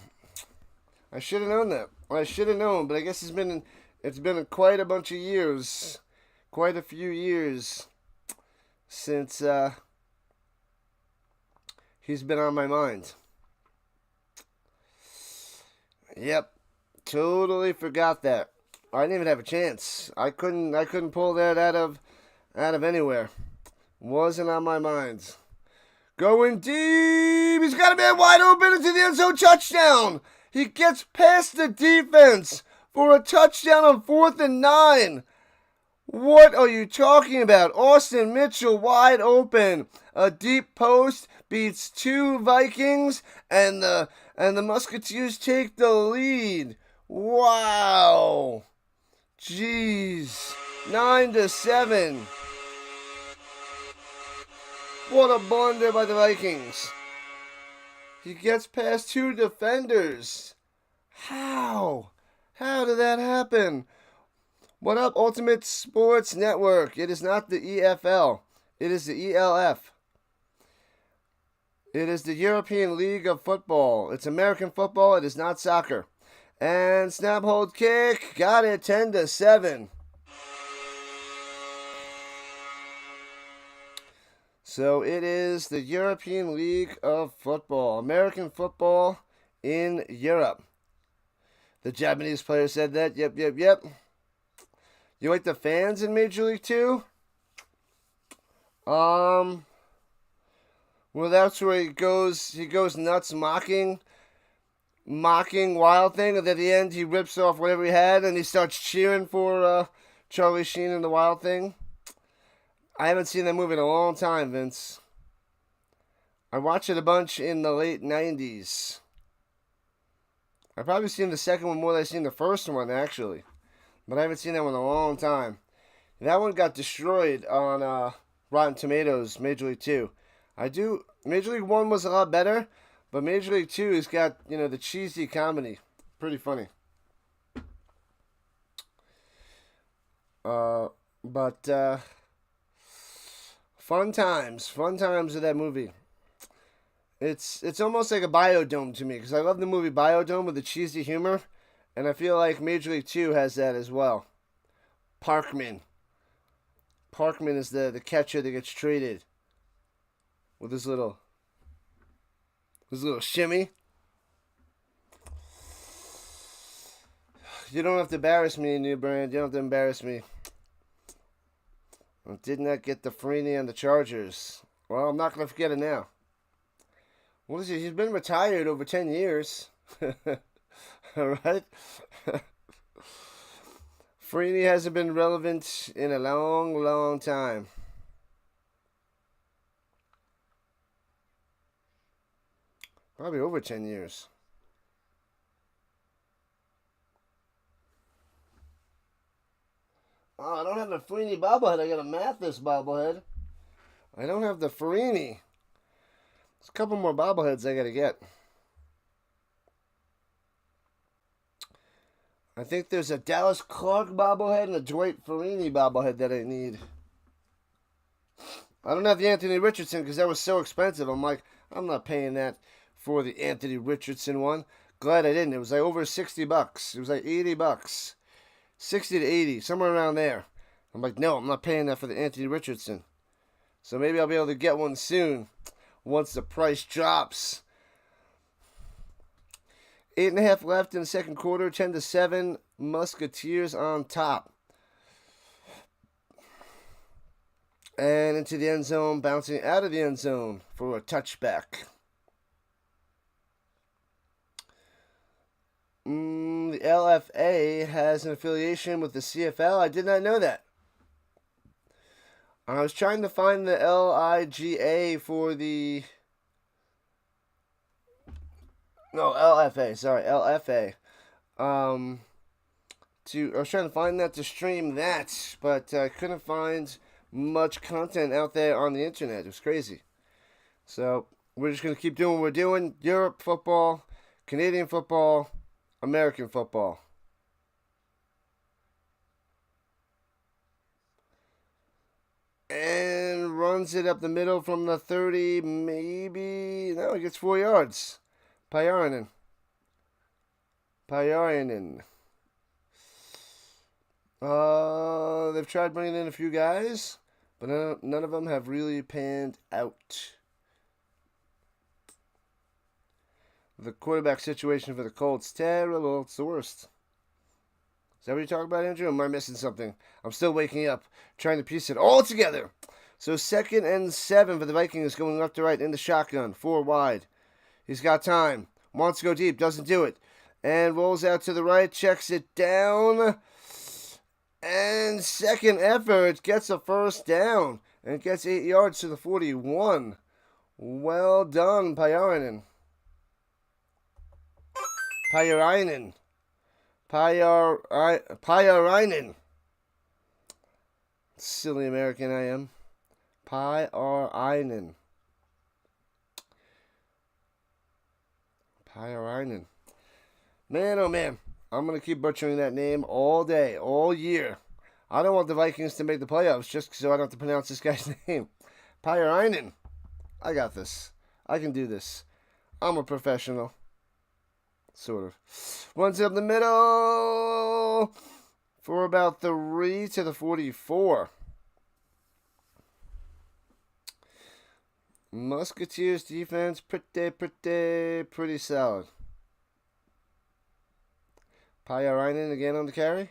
I should have known that. I should have known, but I guess it's been quite a bunch of years, quite a few years since he's been on my mind. Yep, totally forgot that. I didn't even have a chance. I couldn't pull that out of anywhere. Wasn't on my mind. Going deep. He's got a man wide open into the end zone. Touchdown. He gets past the defense for a touchdown on 4th and 9. What are you talking about? Austin Mitchell wide open. A deep post beats 2 Vikings, and the Musketeers take the lead. Wow. Jeez. 9-7. What a blunder by the Vikings. He gets past 2 defenders. How? How did that happen? What up, Ultimate Sports Network? It is not the EFL. It is the ELF. It is the European League of Football. It's American football. It is not soccer. And snap, hold, kick. Got it. 10-7. So it is the European League of Football. American football in Europe. The Japanese player said that. Yep. You like the fans in Major League 2? Well, that's where he goes nuts mocking Wild Thing, and at the end he rips off whatever he had and he starts cheering for Charlie Sheen and the Wild Thing. I haven't seen that movie in a long time, Vince. I watched it a bunch in the late 90s. I've probably seen the second one more than I've seen the first one, actually. But I haven't seen that one in a long time. That one got destroyed on Rotten Tomatoes, Major League 2. Major League 1 was a lot better, but Major League 2 has got, the cheesy comedy. Pretty funny. Fun times of that movie. It's almost like a Biodome to me, because I love the movie Biodome with the cheesy humor, and I feel like Major League 2 has that as well. Parkman is the catcher that gets traded with his little shimmy. You don't have to embarrass me, New Brand. You don't have to embarrass me. I did not get the Freeney on the Chargers. Well, I'm not going to forget it now. What is he? He's been retired over 10 years. All right? Freeney hasn't been relevant in a long, long time. Probably over 10 years. Oh, I don't have the Freeney bobblehead. I got a Mathis bobblehead. I don't have the Freeney. There's a couple more bobbleheads I got to get. I think there's a Dallas Clark bobblehead and a Dwight Freeney bobblehead that I need. I don't have the Anthony Richardson because that was so expensive. I'm like, I'm not paying that for the Anthony Richardson one. Glad I didn't. It was like over $60. It was like $80. 60 to 80, somewhere around there. I'm like, no, I'm not paying that for the Anthony Richardson. So maybe I'll be able to get one soon once the price drops. 8.5 left in the second quarter, 10-7, Musketeers on top. And into the end zone, bouncing out of the end zone for a touchback. The LFA has an affiliation with the CFL. I did not know that. I was trying to find the LIGA for the... No, LFA. Sorry, LFA. I was trying to find that to stream that, but I couldn't find much content out there on the internet. It was crazy. So we're just going to keep doing what we're doing. Europe football, Canadian football, American football. And runs it up the middle from the 30, maybe. No, he gets 4 yards. Pajarinen. They've tried bringing in a few guys, but none of them have really panned out. The quarterback situation for the Colts, terrible. It's the worst. Is that what you're talking about, Andrew? Or am I missing something? I'm still waking up, trying to piece it all together. So 2nd and 7 for the Vikings, going left to right in the shotgun, 4 wide. He's got time. Wants to go deep, doesn't do it. And rolls out to the right, checks it down. And second effort, gets a first down. And gets 8 yards to the 41. Well done, Pajarinen. Pajarinen. Silly American I am. Pajarinen. Man, oh man. I'm going to keep butchering that name all day, all year. I don't want the Vikings to make the playoffs just so I don't have to pronounce this guy's name. Pajarinen. I got this. I can do this. I'm a professional. Sort of. Runs it up the middle for about 3 to the 44. Musketeers defense, pretty solid. Pajarinen again on the carry.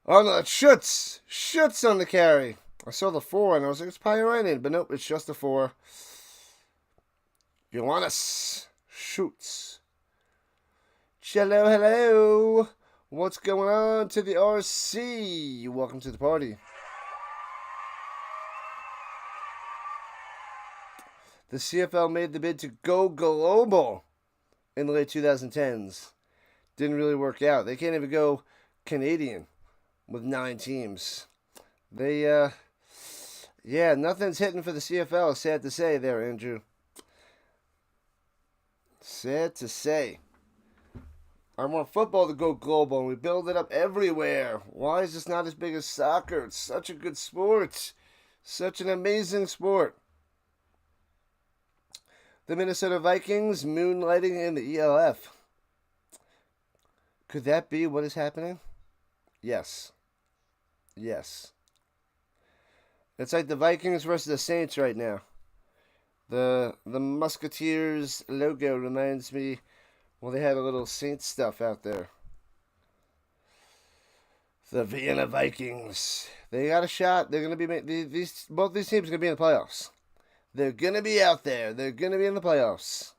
Oh no, it's Schutz. Schutz on the carry. I saw the 4 and I was like, it's Pajarinen, but nope, it's just a 4. Johannes Schutz. Hello. What's going on to the RC? Welcome to the party. The CFL made the bid to go global in the late 2010s. Didn't really work out. They can't even go Canadian with 9 teams. Nothing's hitting for the CFL. Sad to say there, Andrew. Sad to say. I want football to go global, and we build it up everywhere. Why is this not as big as soccer? It's such a good sport. Such an amazing sport. The Minnesota Vikings moonlighting in the ELF. Could that be what is happening? Yes. It's like the Vikings versus the Saints right now. The Musketeers logo reminds me, well, they had a little Saints stuff out there. The Vienna Vikings. They got a shot. They're going to be both these teams are going to be in the playoffs. They're going to be out there. They're going to be in the playoffs.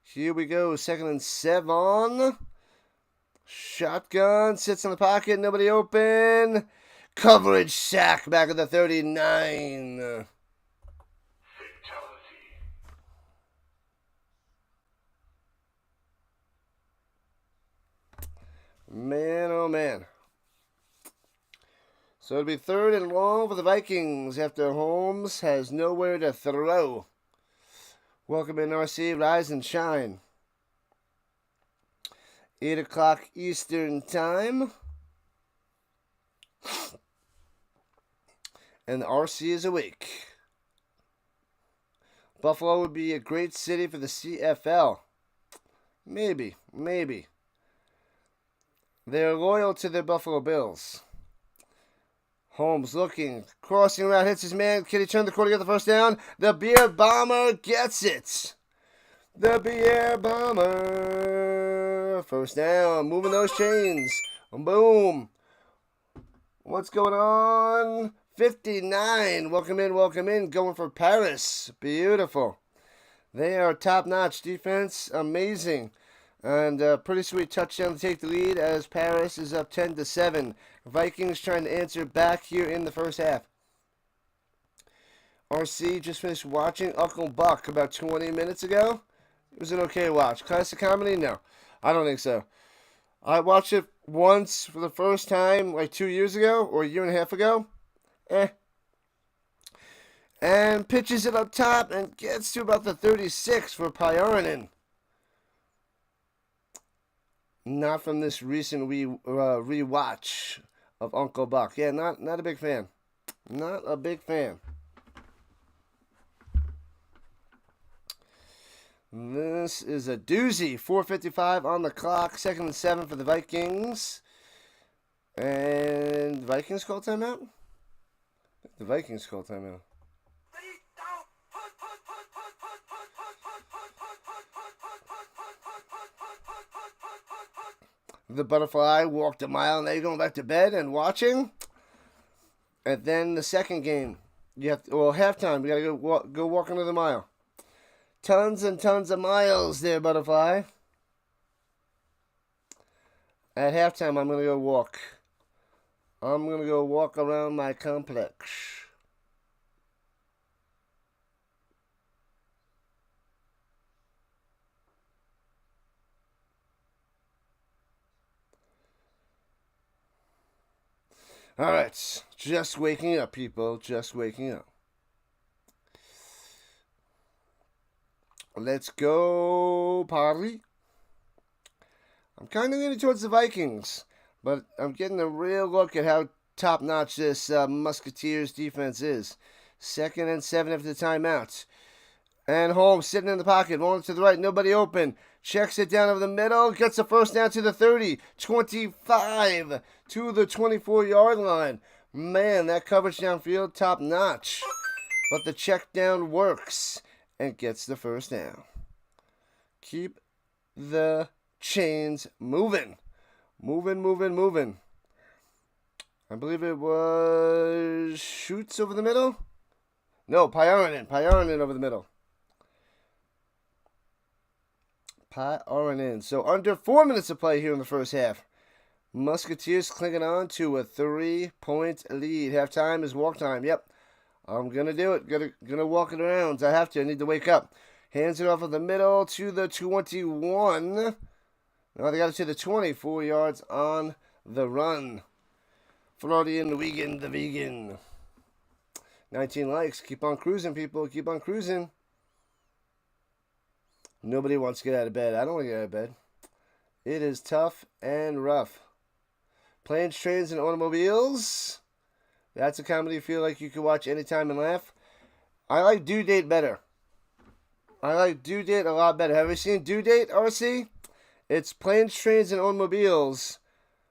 Here we go. 2nd and 7. Shotgun. Sits in the pocket. Nobody open. Coverage sack back at the 39. Man, oh man. So it'll be 3rd and long for the Vikings after Holmes has nowhere to throw. Welcome in, RC. Rise and shine. 8 o'clock Eastern Time. And the RC is awake. Buffalo would be a great city for the CFL. Maybe. They're loyal to their Buffalo Bills. Holmes looking, crossing around, hits his man. Can he turn the corner to get the first down? The Beer Bomber gets it. The Beer Bomber. First down, moving those chains. Boom. What's going on? 59. Welcome in. Going for Paris. Beautiful. They are top-notch defense. Amazing. And a pretty sweet touchdown to take the lead as Paris is up 10-7. Vikings trying to answer back here in the first half. RC just finished watching Uncle Buck about 20 minutes ago. It was an okay watch. Classic comedy? No, I don't think so. I watched it once for the first time like 2 years ago or a year and a half ago. And pitches it up top and gets to about the 36 for Pyarinen. Not from this recent rewatch of Uncle Buck. Yeah, not a big fan. Not a big fan. This is a doozy. 4:55 on the clock. 2nd and 7 for the Vikings. And the Vikings call timeout? The Vikings call timeout. The butterfly walked a mile, and now you're going back to bed and watching. And then the second game, you have to, well, halftime. We gotta go walk another mile. Tons and tons of miles there, butterfly. At halftime, I'm gonna go walk. I'm gonna go walk around my complex. All right, just waking up, people. Just waking up. Let's go, Paris. I'm kind of leaning towards the Vikings, but I'm getting a real look at how top-notch this Musketeers defense is. 2nd and 7 after the timeout. And Holmes sitting in the pocket, rolling to the right, nobody open. Checks it down over the middle, gets the first down to the 30, 25 to the 24-yard line. Man, that coverage downfield, top-notch. But the check down works and gets the first down. Keep the chains moving. Moving. I believe it was Schutz over the middle. No, Pyarinen over the middle. Pyarinen. So under 4 minutes to play here in the first half. Musketeers clinging on to a 3-point lead. Halftime is walk time. Yep. I'm going to do it. Gonna walk it around. I have to. I need to wake up. Hands it off of the middle to the 21. Now they got it to the 24 yards on the run. Floridian Wiegand, the vegan. 19 likes. Keep on cruising, people. Keep on cruising. Nobody wants to get out of bed. I don't want to get out of bed. It is tough and rough. Planes, trains, and automobiles. That's a comedy you feel like you can watch anytime and laugh. I like Due Date better. I like Due Date a lot better. Have you seen Due Date, RC? It's Planes, Trains, and Automobiles,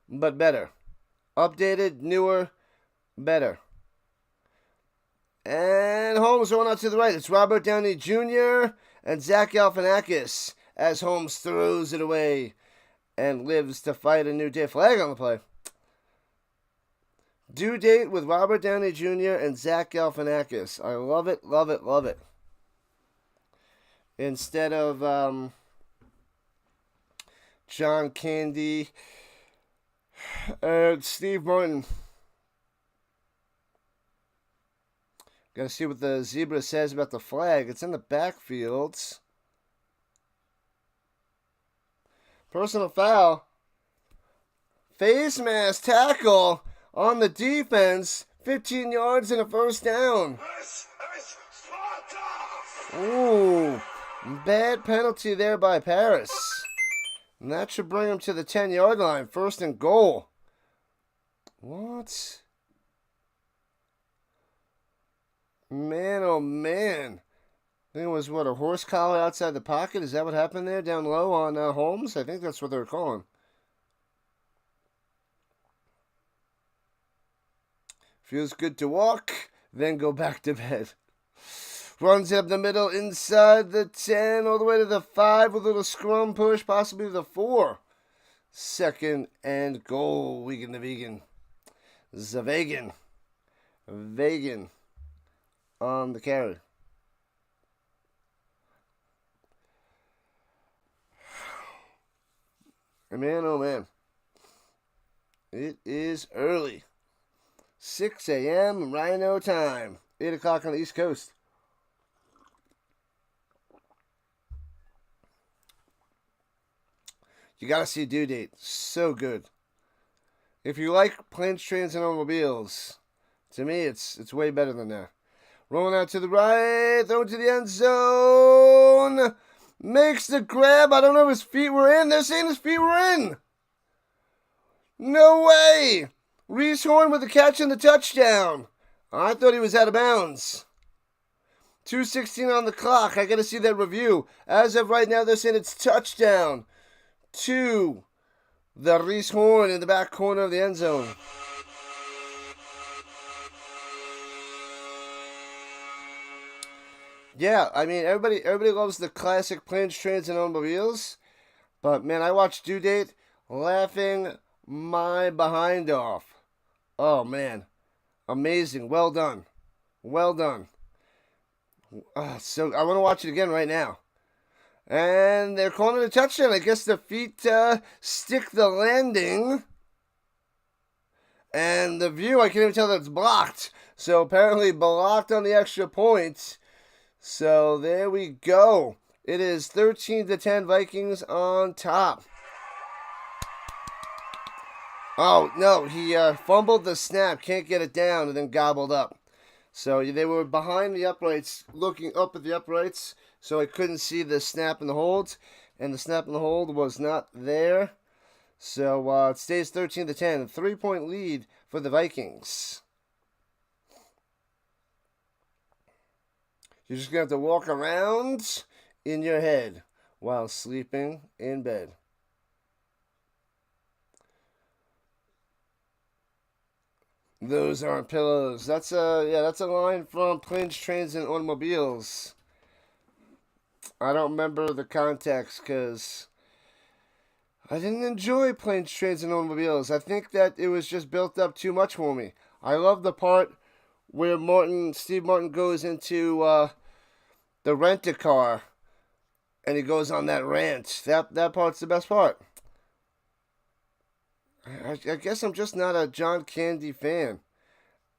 but better. Updated, newer, better. And Holmes going out to the right. It's Robert Downey Jr. and Zach Galifianakis as Holmes throws it away and lives to fight a new day. Flag on the play. Due Date with Robert Downey Jr. and Zach Galifianakis. I love it, love it, love it. Instead of John Candy and Steve Martin. Gotta see what the zebra says about the flag. It's in the backfields. Personal foul. Face mask tackle on the defense. 15 yards and a first down. Ooh, bad penalty there by Paris. And that should bring him to the 10-yard line. 1st and goal. What? Man, oh man. I think it was, what, a horse collar outside the pocket? Is that what happened there down low on Holmes? I think that's what they were calling. Feels good to walk, then go back to bed. Runs up the middle, inside the 10, all the way to the 5 with a little scrum push, possibly the 4. 2nd and goal, Wiegand the vegan. Zavagan. Vegan on the carry. Man, oh man. It is early. 6 a.m. Rhino time. 8 o'clock on the East Coast. You gotta see Due Date. So good. If you like planes, trains, and automobiles, to me, it's way better than that. Rolling out to the right, throw it to the end zone. Makes the grab. I don't know if his feet were in. They're saying his feet were in. No way. Reese Horn with the catch and the touchdown. I thought he was out of bounds. 2:16 on the clock. I got to see that review. As of right now, they're saying it's touchdown to the Reese Horn in the back corner of the end zone. Yeah, I mean, everybody loves the classic planes, trains, and automobiles. But, man, I watched Due Date laughing my behind off. Oh, man. Amazing. Well done. Well done. So I want to watch it again right now. And they're calling it a touchdown. I guess the feet stick the landing. And the view, I can't even tell that it's blocked. So apparently blocked on the extra point. So there we go. It is 13-10 Vikings on top. Oh, no, he fumbled the snap, can't get it down, and then gobbled up. So they were behind the uprights, looking up at the uprights, so I couldn't see the snap and the hold, and the snap and the hold was not there. So it stays 13-10, a 3-point lead for the Vikings. You're just going to have to walk around in your head while sleeping in bed. Those aren't pillows. That's a line from Planes, Trains, and Automobiles. I don't remember the context because I didn't enjoy Planes, Trains, and Automobiles. I think that it was just built up too much for me. I love the part where Steve Martin goes into the rent-a-car and he goes on that rant. That part's the best part. I guess I'm just not a John Candy fan.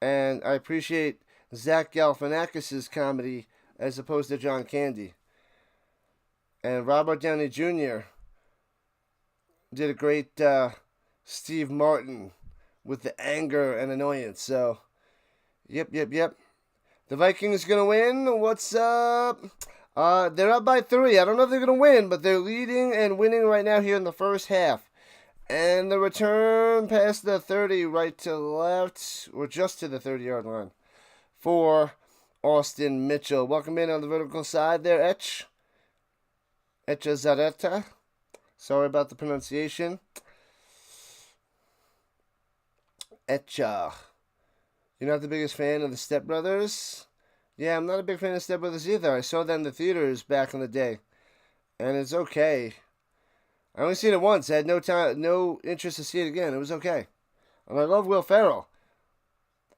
And I appreciate Zach Galifianakis' comedy as opposed to John Candy. And Robert Downey Jr. did a great Steve Martin with the anger and annoyance. So, yep. The Vikings going to win. What's up? They're up by 3. I don't know if they're going to win, but they're leading and winning right now here in the first half. And the return past the 30, right to left, or just to the 30-yard line for Austin Mitchell. Welcome in on the vertical side there, Echazareta. Sorry about the pronunciation. Echa. You're not the biggest fan of the Step Brothers? Yeah, I'm not a big fan of Step Brothers either. I saw them in the theaters back in the day. And it's okay. I only seen it once. I had no interest to see it again. It was okay. And I love Will Ferrell.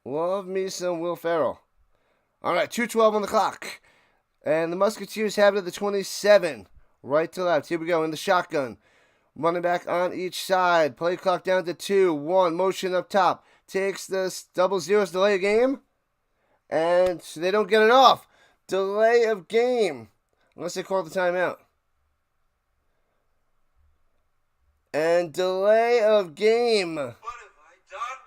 Love me some Will Ferrell. All right, 2:12 on the clock. And the Musketeers have it at the 27. Right to left. Here we go in the shotgun. Running back on each side. Play clock down to 2. 1. Motion up top. Takes the double zeros. Delay of game. And they don't get it off. Delay of game. Unless they call the timeout. And delay of game. What have I done?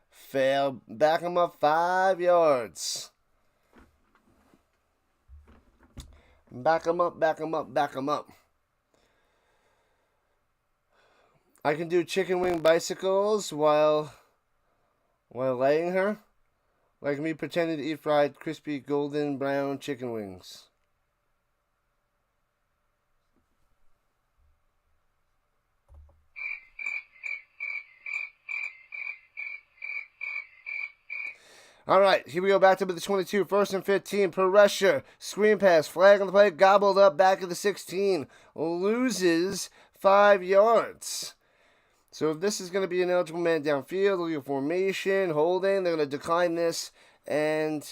Fail. Back him up 5 yards. Back him up. I can do chicken wing bicycles while laying her. Like me pretending to eat fried, crispy, golden brown chicken wings. All right, here we go back to the 22. 1st and 15. Pressure. Screen pass. Flag on the play. Gobbled up back at the 16. Loses 5 yards. So if this is going to be an eligible man downfield, look at formation, holding. They're going to decline this. And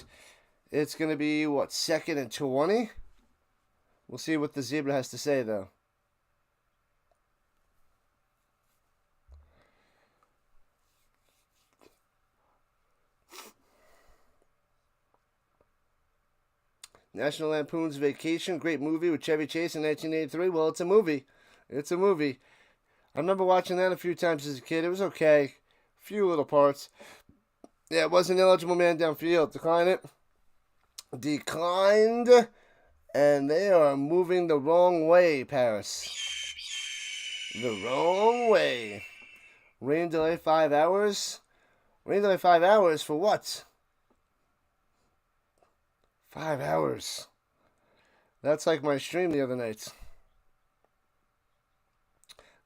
it's going to be, 2nd and 20? We'll see what the zebra has to say, though. National Lampoon's Vacation, great movie with Chevy Chase in 1983. Well, it's a movie. It's a movie. I remember watching that a few times as a kid. It was okay. Few little parts. Yeah, it was an eligible man downfield. Decline it. Declined. And they are moving the wrong way, Paris. The wrong way. Rain delay 5 hours. Rain delay 5 hours for what? 5 hours. That's like my stream the other night.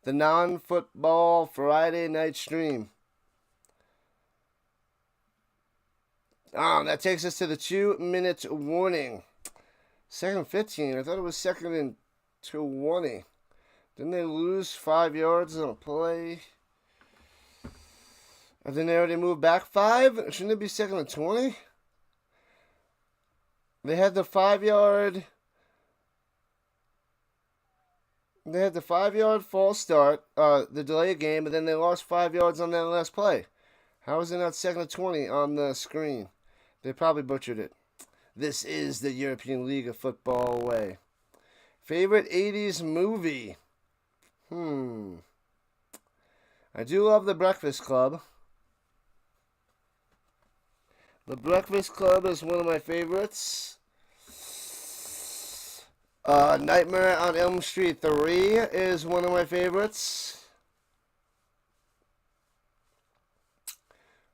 The non-football Friday night stream. That takes us to the 2-minute warning. 2nd 15. I thought it was 2nd and 20. Didn't they lose 5 yards on a play? And then they already moved back 5? Shouldn't it be 2nd and 20? They had the 5-yard... They had the 5-yard false start, the delay game, and then they lost 5 yards on that last play. How is it not 2nd and 20 on the screen? They probably butchered it. This is the European League of Football way. Favorite 80s movie? I do love The Breakfast Club. The Breakfast Club is one of my favorites. Nightmare on Elm Street 3 is one of my favorites.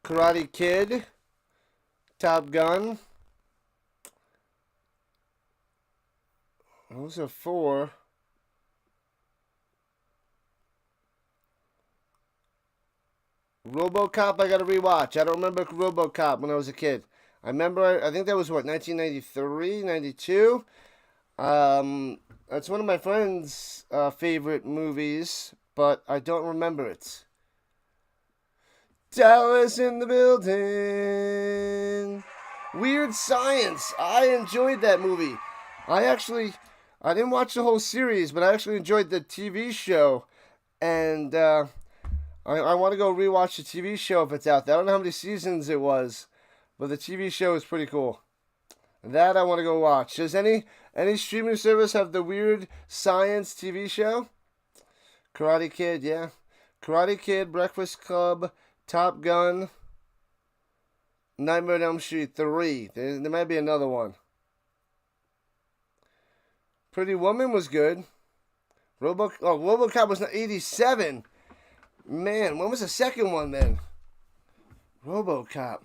Karate Kid. Top Gun. Those are 4. RoboCop I gotta rewatch. I don't remember RoboCop when I was a kid. I think that was what, 1993, 92? That's one of my friend's favorite movies, but I don't remember it. Dallas in the building. Weird Science. I enjoyed that movie. I didn't watch the whole series, but I actually enjoyed the TV show. And I want to go rewatch the TV show if it's out there. I don't know how many seasons it was, but the TV show is pretty cool. That I want to go watch. Does any streaming service have the Weird Science TV show? Karate Kid, yeah. Karate Kid, Breakfast Club, Top Gun, Nightmare on Elm Street 3. There might be another one. Pretty Woman was good. RoboCop was 87. Man, when was the second one then? RoboCop.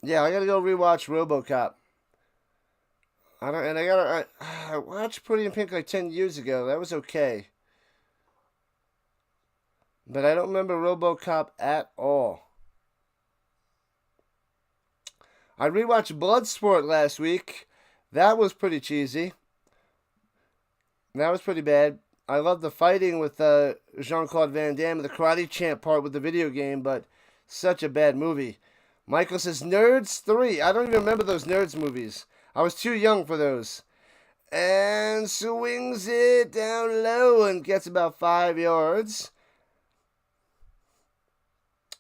Yeah, I gotta go rewatch RoboCop. I watched Pretty in Pink like 10 years ago. That was okay. But I don't remember RoboCop at all. I rewatched Bloodsport last week. That was pretty cheesy. That was pretty bad. I love the fighting with Jean-Claude Van Damme and the Karate Champ part with the video game, but such a bad movie. Michael says, Nerds 3. I don't even remember those Nerds movies. I was too young for those. And swings it down low and gets about 5 yards.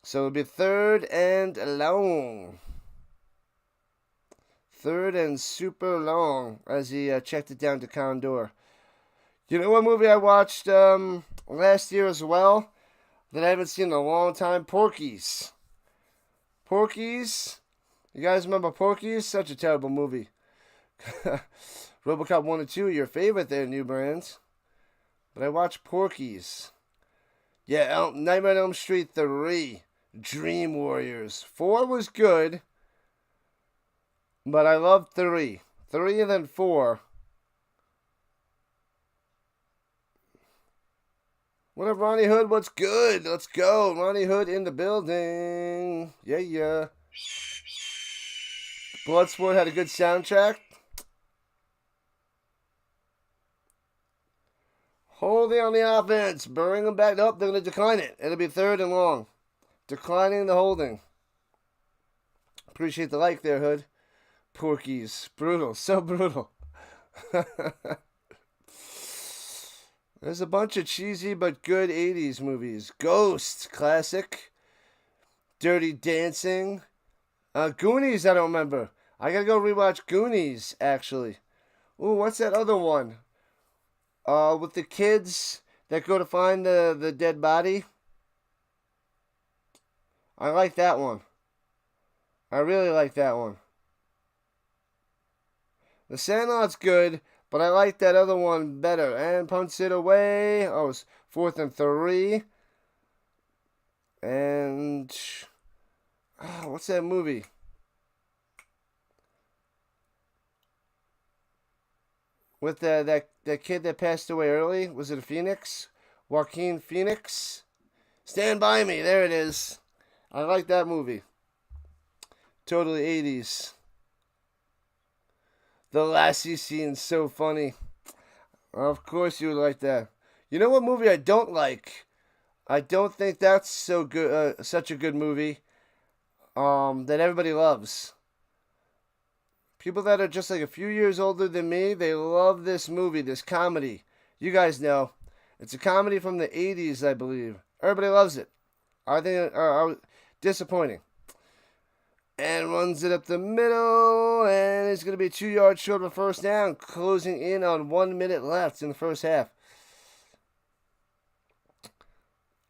So it'll be 3rd and long. 3rd and super long as he checked it down to Condor. You know what movie I watched last year as well that I haven't seen in a long time? Porky's. Porky's. You guys remember Porky's? Such a terrible movie. RoboCop 1 and 2 are your favorite there, New Brands. But I watched Porky's. Yeah, Nightmare on Elm Street 3. Dream Warriors. 4 was good. But I loved 3. 3 and then 4. What up, Ronnie Hood? What's good? Let's go. Ronnie Hood in the building. Yeah. Bloodsport had a good soundtrack. Holding on the offense. Bring them back up. They're going to decline it. It'll be 3rd and long. Declining the holding. Appreciate the like there, Hood. Porky's. Brutal. So brutal. There's a bunch of cheesy but good 80s movies. Ghost, classic. Dirty Dancing. Goonies, I don't remember. I gotta go rewatch Goonies, actually. Ooh, what's that other one? With the kids that go to find the dead body. I like that one. I really like that one. The Sandlot's good, but I like that other one better. And punts it away. Oh, it's 4th and 3. And what's that movie? With that kid that passed away early? Was it a Phoenix? Joaquin Phoenix? Stand By Me. There it is. I like that movie. Totally 80s. The Lassie scene's so funny. Of course you would like that. You know what movie I don't like? I don't think that's so good. Such a good movie. That everybody loves. People that are just like a few years older than me, they love this movie, this comedy. You guys know. It's a comedy from the 80s, I believe. Everybody loves it. Are disappointing. And runs it up the middle, and it's going to be 2 yards short of a first down, closing in on 1 minute left in the first half.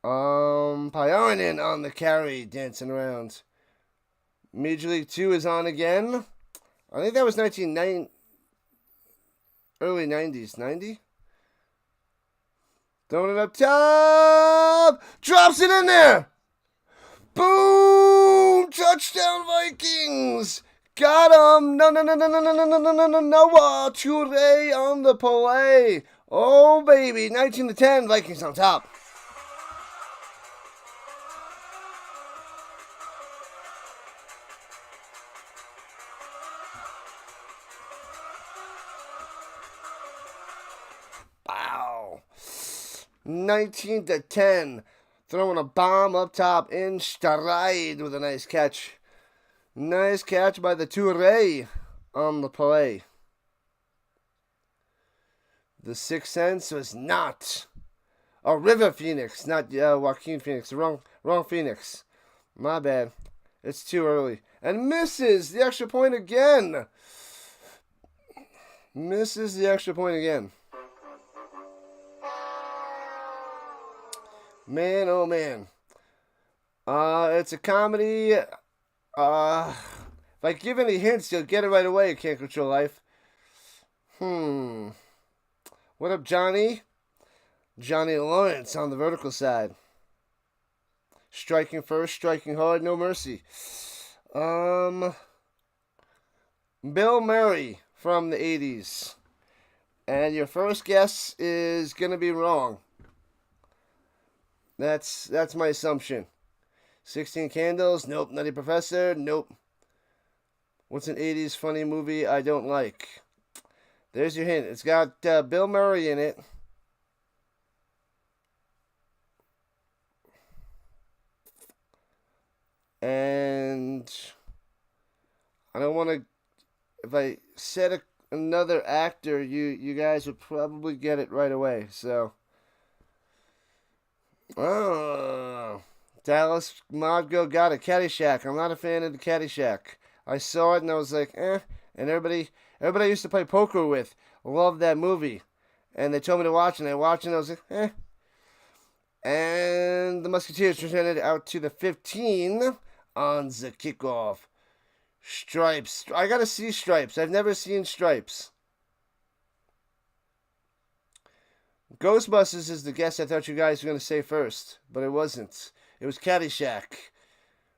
Pajarinen on the carry, dancing around. Major League 2 is on again. I think that was early 90s. 90? Throwing it up top! Drops it in there! Boom! Touchdown Vikings! Got him! No, Noah Toure on the play. Oh, baby. 19-10, Vikings on top. Wow. 19-10. Throwing a bomb up top in stride with a nice catch. Nice catch by the Toure on the play. The 6th Sense was not a River Phoenix, not Joaquin Phoenix. Wrong Phoenix. My bad. It's too early. And misses the extra point again. Misses the extra point again. Man, oh man. It's a comedy. If I give any hints, you'll get it right away. You Can't Control Life. What up, Johnny? Johnny Lawrence on the vertical side. Striking first, striking hard, no mercy. Bill Murray from the 80s. And your first guess is going to be wrong. That's my assumption. 16 Candles? Nope. Nutty Professor? Nope. What's an 80s funny movie I don't like? There's your hint. It's got Bill Murray in it. And I don't want to... If I said another actor, you guys would probably get it right away. So... Dallas Modgo got it. Caddyshack. I'm not a fan of the Caddyshack. I saw it and I was like, eh. And everybody I used to play poker with loved that movie. And they told me to watch it, and I watched it and I was like, eh. And the Musketeers presented out to the 15 on the kickoff. Stripes. I gotta see Stripes. I've never seen Stripes. Ghostbusters is the guess I thought you guys were going to say first, but it wasn't. It was Caddyshack.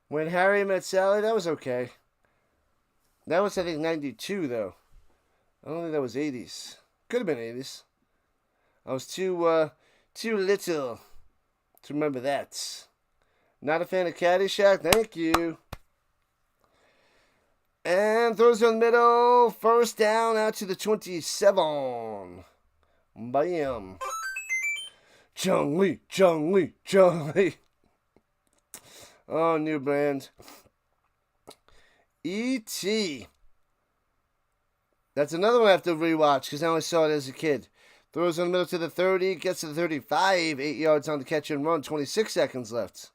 When Harry Met Sally, that was okay. That was, I think, 92, though. I don't think that was 80s. Could have been 80s. I was too little to remember that. Not a fan of Caddyshack? Thank you. And throws it in the middle. First down out to the 27. Bam. Chung Lee. Oh, new brand. E.T. That's another one I have to rewatch because I only saw it as a kid. Throws in the middle to the 30, gets to the 35, 8 yards on the catch and run, 26 seconds left.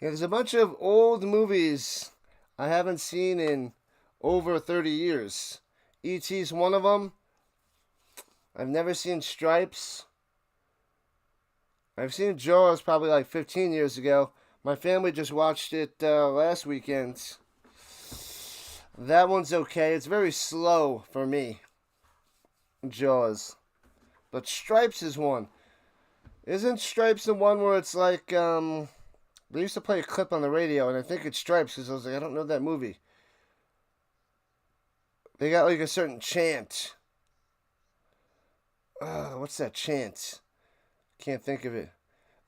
Yeah, there's a bunch of old movies I haven't seen in over 30 years. E.T.'s one of them. I've never seen Stripes. I've seen Jaws probably like 15 years ago. My family just watched it last weekend. That one's okay. It's very slow for me. Jaws. But Stripes is one. Isn't Stripes the one where it's like, they used to play a clip on the radio, and I think it's Stripes, because I was like, I don't know that movie. They got like a certain chant. What's that chant? Can't think of it.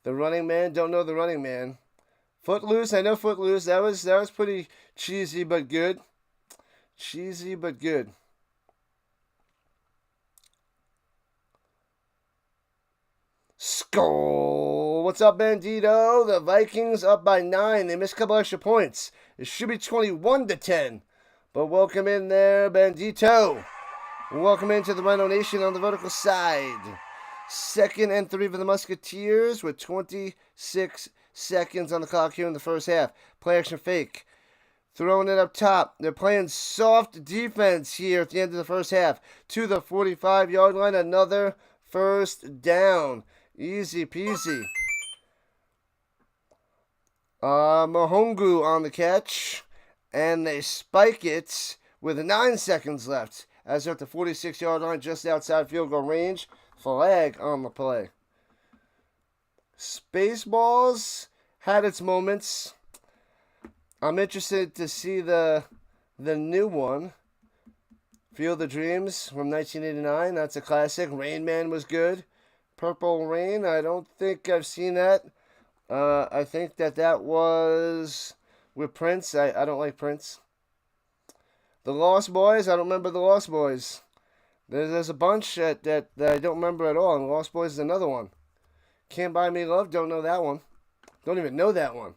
The Running Man, don't know The Running Man. Footloose, I know Footloose. That was pretty cheesy but good. Cheesy but good. Skull. What's up, Bandito? The Vikings up by 9. They missed a couple extra points. It should be 21-10. But welcome in there, Bandito. Welcome into the Rhino Nation on the vertical side. 2nd and 3 for the Musketeers with 26 seconds on the clock here in the first half. Play action fake. Throwing it up top. They're playing soft defense here at the end of the first half. To the 45-yard line. Another first down. Easy peasy. Mohongu on the catch. And they spike it with 9 seconds left. As they're at the 46-yard line, just outside field goal range. Flag on the play. Spaceballs had its moments. I'm interested to see the new one. Field of Dreams from 1989. That's a classic. Rain Man was good. Purple Rain, I don't think I've seen that. I think that was with Prince. I don't like Prince. The Lost Boys, I don't remember the Lost Boys. There's a bunch that I don't remember at all, and Lost Boys is another one. Can't Buy Me Love, don't know that one. Don't even know that one.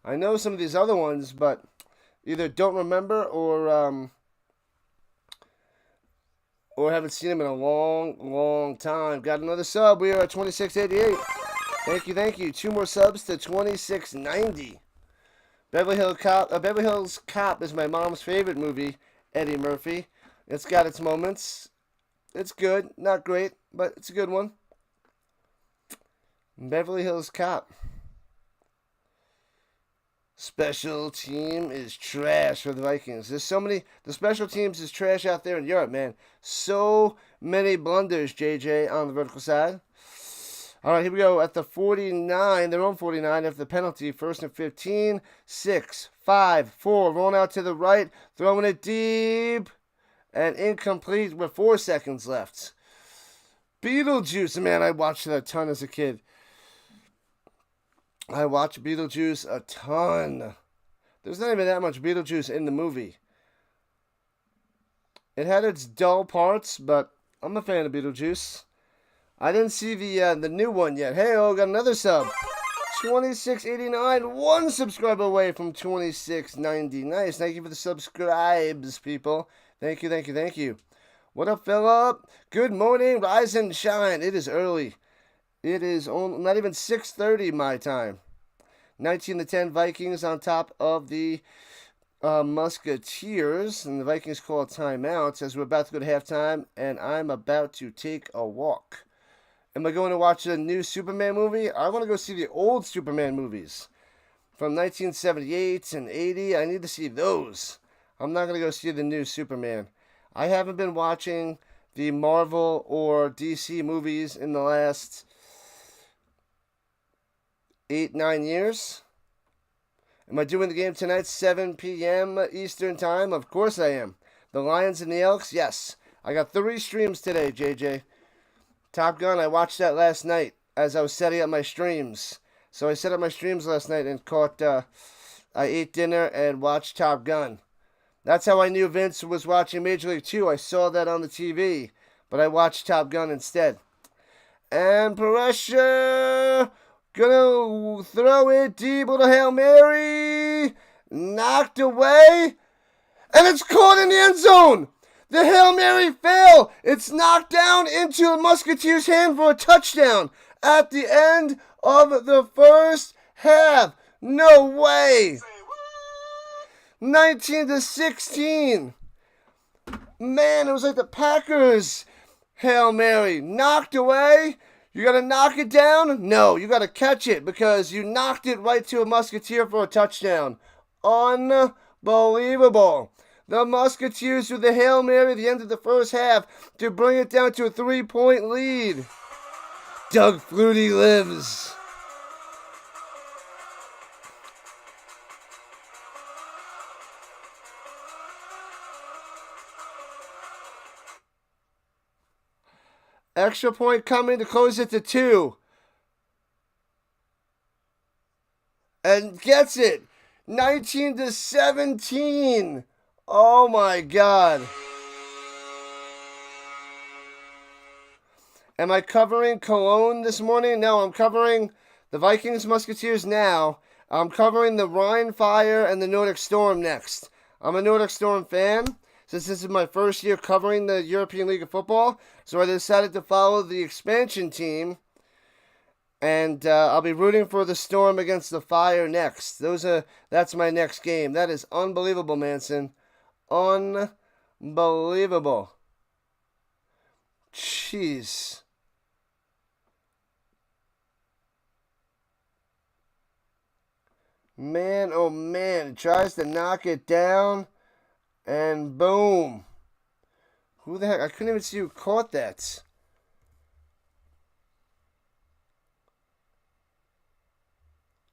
I know some of these other ones, but either don't remember or haven't seen them in a long, long time. Got another sub. We are at 2688. Thank you. 2 more subs to 2690. Beverly Hills Cop is my mom's favorite movie, Eddie Murphy. It's got its moments. It's good. Not great, but it's a good one. Beverly Hills Cop. Special team is trash for the Vikings. There's so many. The special teams is trash out there in Europe, man. So many blunders, JJ, on the vertical side. All right, here we go. At the 49, their own 49 after the penalty. 1st and 15. 6, 5, 4. Rolling out to the right. Throwing it deep. And incomplete with 4 seconds left. Beetlejuice, man, I watched that a ton as a kid. I watched Beetlejuice a ton. There's not even that much Beetlejuice in the movie. It had its dull parts, but I'm a fan of Beetlejuice. I didn't see the new one yet. Hey, got another sub. 2689, 1 subscriber away from 2690. Nice. Thank you for the subscribes, people. Thank you. What up, Philip? Good morning. Rise and shine. It is early. It is not even 6:30 my time. 19-10 Vikings on top of the Musketeers. And the Vikings call timeouts as we're about to go to halftime. And I'm about to take a walk. Am I going to watch a new Superman movie? I want to go see the old Superman movies. From 1978 and 80. I need to see those. I'm not going to go see the new Superman. I haven't been watching the Marvel or DC movies in the last 8-9 years. Am I doing the game tonight, 7 p.m. Eastern Time? Of course I am. The Lions and the Elks? Yes. I got 3 streams today, JJ. Top Gun, I watched that last night as I was setting up my streams. So I set up my streams last night and I ate dinner and watched Top Gun. That's how I knew Vince was watching Major League 2. I saw that on the TV, but I watched Top Gun instead. And pressure! Gonna throw it deep with a Hail Mary. Knocked away. And it's caught in the end zone. The Hail Mary fell. It's knocked down into the Musketeers' hand for a touchdown at the end of the first half. No way! Say what? 19-16. Man, it was like the Packers. Hail Mary. Knocked away. You got to knock it down? No, you got to catch it because you knocked it right to a Musketeer for a touchdown. Unbelievable. The Musketeers with the Hail Mary at the end of the first half to bring it down to a 3-point lead. Doug Flutie lives. Extra point coming to close it to 2. And gets it. 19-17. Oh my God. Am I covering Cologne this morning? No, I'm covering the Vikings Musketeers now. I'm covering the Rhine Fire and the Nordic Storm next. I'm a Nordic Storm fan since this is my first year covering the European League of Football. So I decided to follow the expansion team. And I'll be rooting for the Storm against the Fire next. That's my next game. That is unbelievable, Manson. Unbelievable. Jeez. Man, oh man. It tries to knock it down. And boom. Who the heck? I couldn't even see who caught that.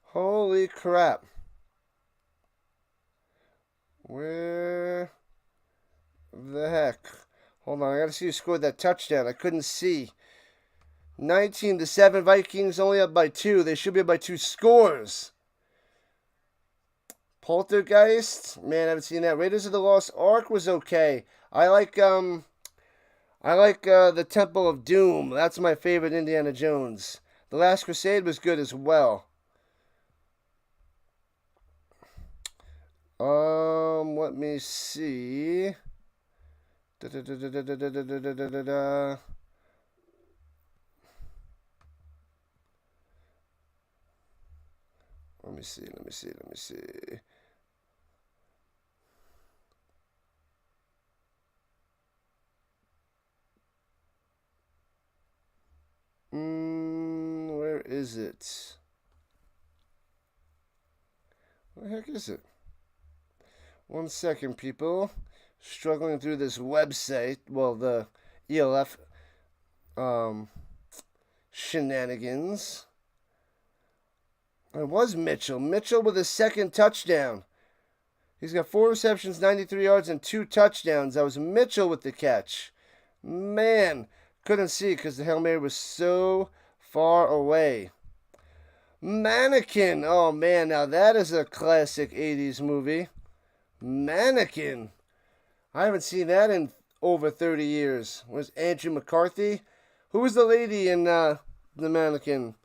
Holy crap. Where the heck? Hold on, I gotta see who scored that touchdown. I couldn't see. 19-7, Vikings only up by 2. They should be up by 2 scores. Poltergeist? Man, I haven't seen that. Raiders of the Lost Ark was okay. I like the Temple of Doom. That's my favorite Indiana Jones. The Last Crusade was good as well. Let me see. Let me see. Where is it? Where the heck is it? 1 second, people. Struggling through this website. Well, the ELF shenanigans. It was Mitchell. Mitchell with his second touchdown. He's got 4 receptions, 93 yards, and 2 touchdowns. That was Mitchell with the catch. Man, couldn't see because the Hail Mary was so far away. Mannequin. Oh, man, now that is a classic 80s movie. Mannequin. I haven't seen that in over 30 years. Was Andrew McCarthy? Who was the lady in the Mannequin?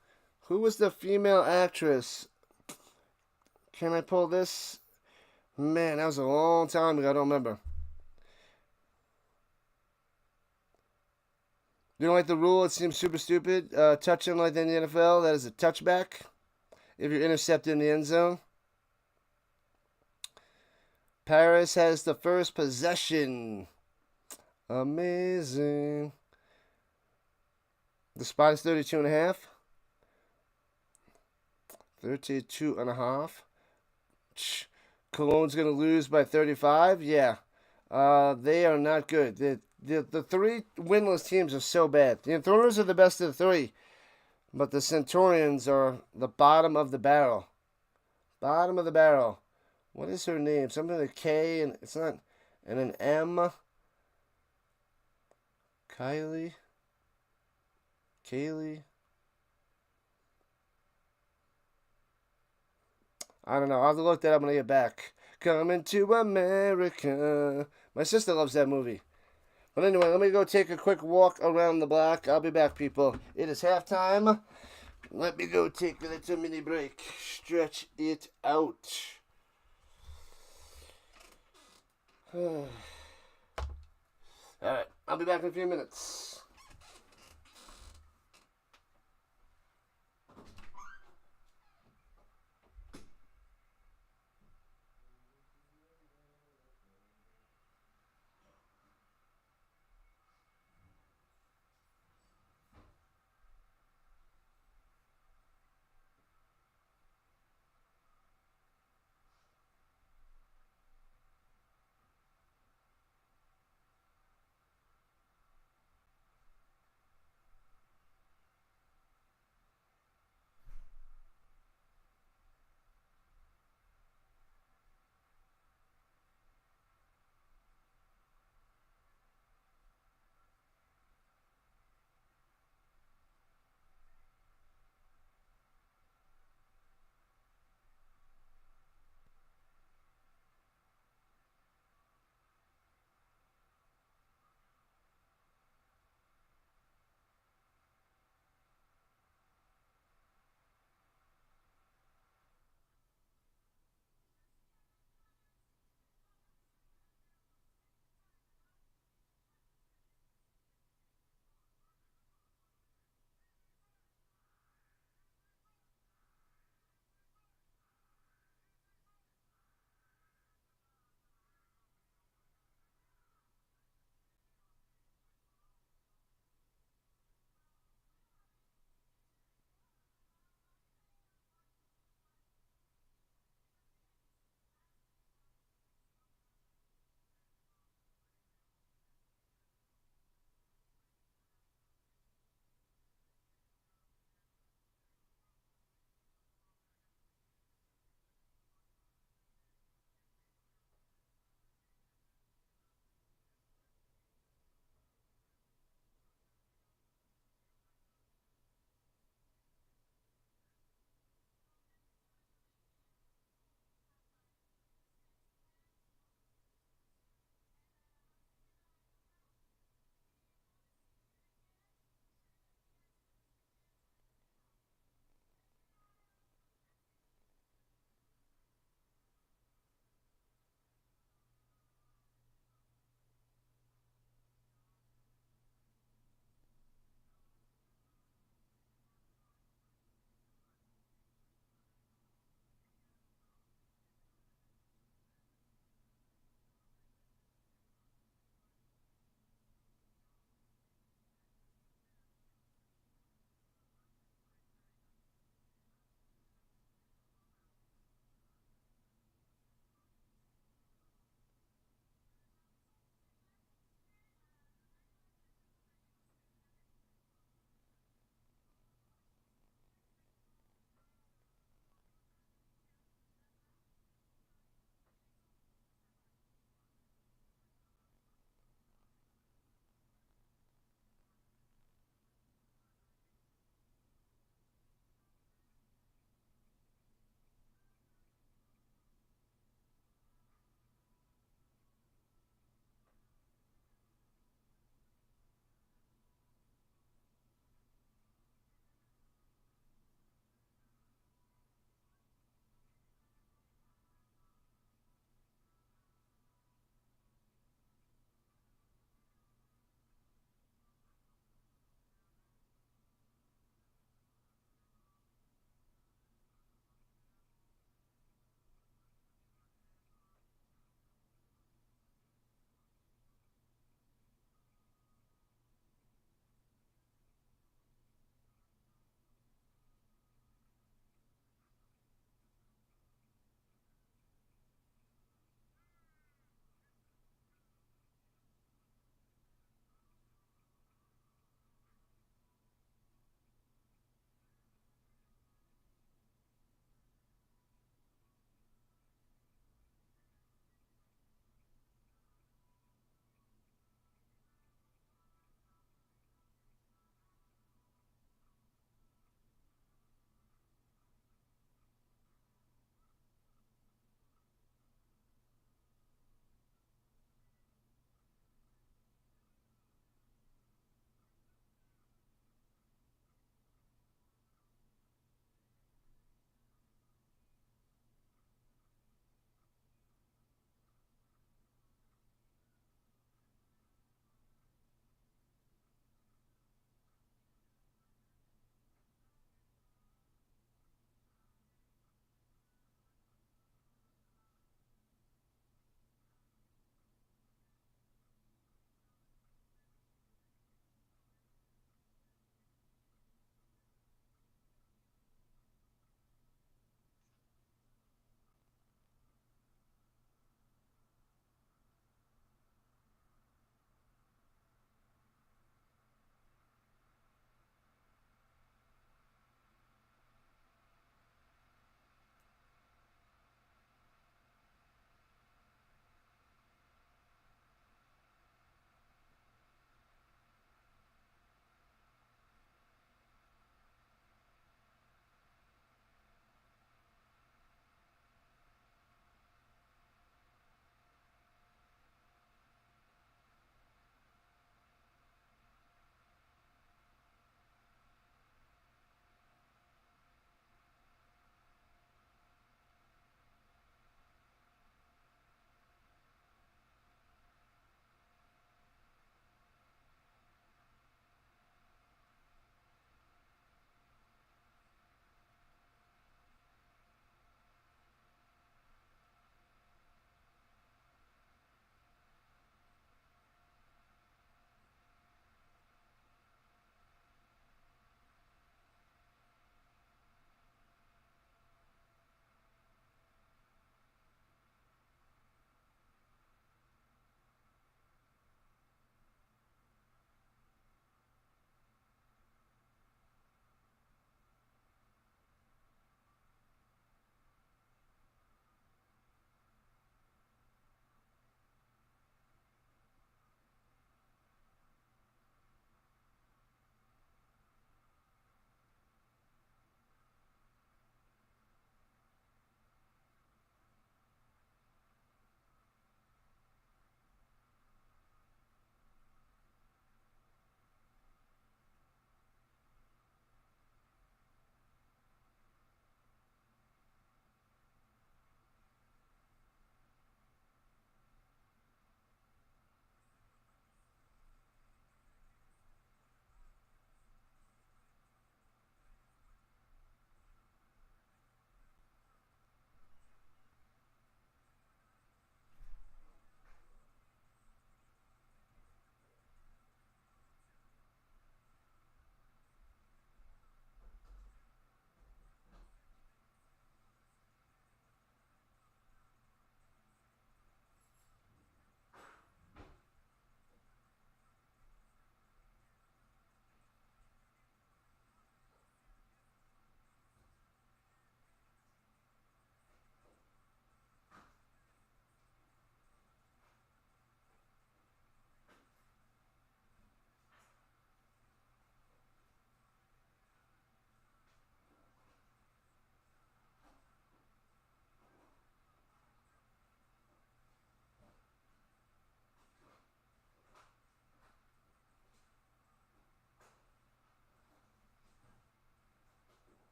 Who was the female actress? Can I pull this? Man, that was a long time ago. I don't remember. You don't like the rule? It seems super stupid. Touching like in the NFL, that is a touchback. If you're intercepted in the end zone. Paris has the first possession. Amazing. The spot is 32.5. 32.5. Cologne's going to lose by 35. Yeah. They are not good. The 3 winless teams are so bad. The Enthroners are the best of the 3. But the Centurions are the bottom of the barrel. Bottom of the barrel. What is her name? Something with a K and it's not, and an M. Kaylee. I don't know. I'll have to look that up when I get back. Coming to America. My sister loves that movie. But anyway, let me go take a quick walk around the block. I'll be back, people. It is halftime. Let me go take a little mini break. Stretch it out. Alright, I'll be back in a few minutes.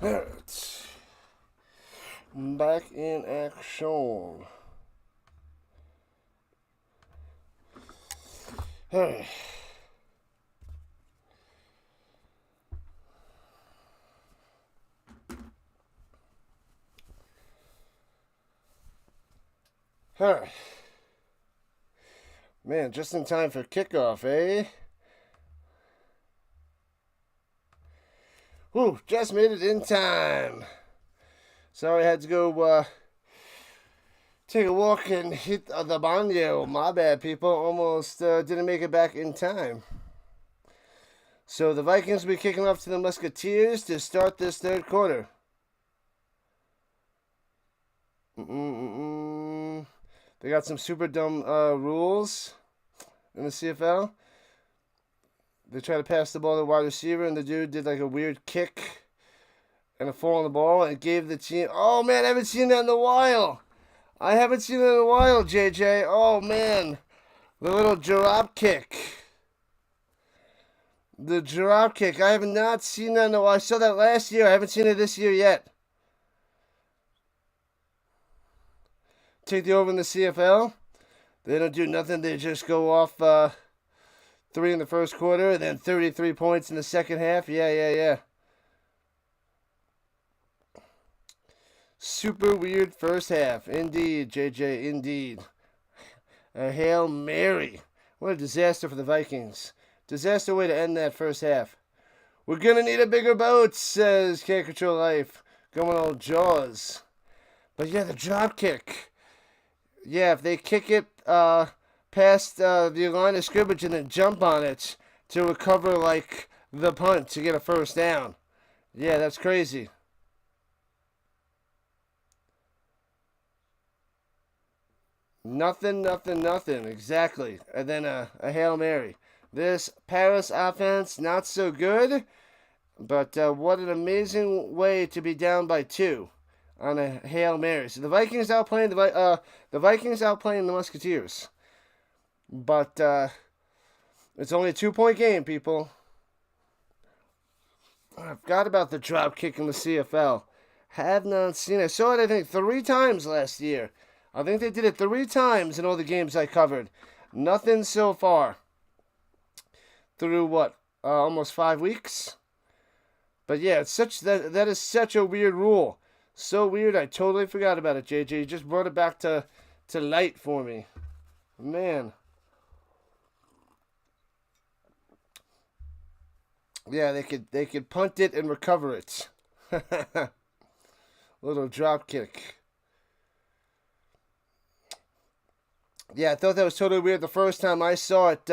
Alright. Back in action. Alright. Alright. Man, just in time for kickoff, eh? Whew, just made it in time. Sorry I had to go take a walk and hit the baño. My bad, people. Almost didn't make it back in time. So the Vikings will be kicking off to the Musketeers to start this third quarter. They got some super dumb rules in the CFL. They try to pass the ball to the wide receiver, and the dude did like a weird kick and a fall on the ball and gave the team. Oh man, I haven't seen that in a while. I haven't seen it in a while, JJ. Oh man, the little drop kick. The drop kick. I have not seen that in a while. I saw that last year. I haven't seen it this year yet. Take the over in the CFL. They don't do nothing. They just go off 3 in the first quarter, and then 33 points in the second half. Yeah. Super weird first half. Indeed, JJ, indeed. A Hail Mary. What a disaster for the Vikings. Disaster way to end that first half. We're going to need a bigger boat, says Can't Control Life. Going all Jaws. But yeah, the drop kick. Yeah, if they kick it past the line of scrimmage and then jump on it to recover like the punt to get a first down. Yeah, that's crazy. Nothing. Exactly. And then a Hail Mary. This Paris offense, not so good. But what an amazing way to be down by 2 on a Hail Mary. So the Vikings outplaying the Musketeers. But it's only a 2-point game, people. I forgot about the drop kick in the CFL. Have not seen it. I saw it, I think, 3 times last year. I think they did it 3 times in all the games I covered. Nothing so far. Through what? Almost 5 weeks? But yeah, it's that is such a weird rule. So weird, I totally forgot about it, JJ. You just brought it back to light for me. Man. Yeah, they could punt it and recover it. Little drop kick. Yeah, I thought that was totally weird the first time I saw it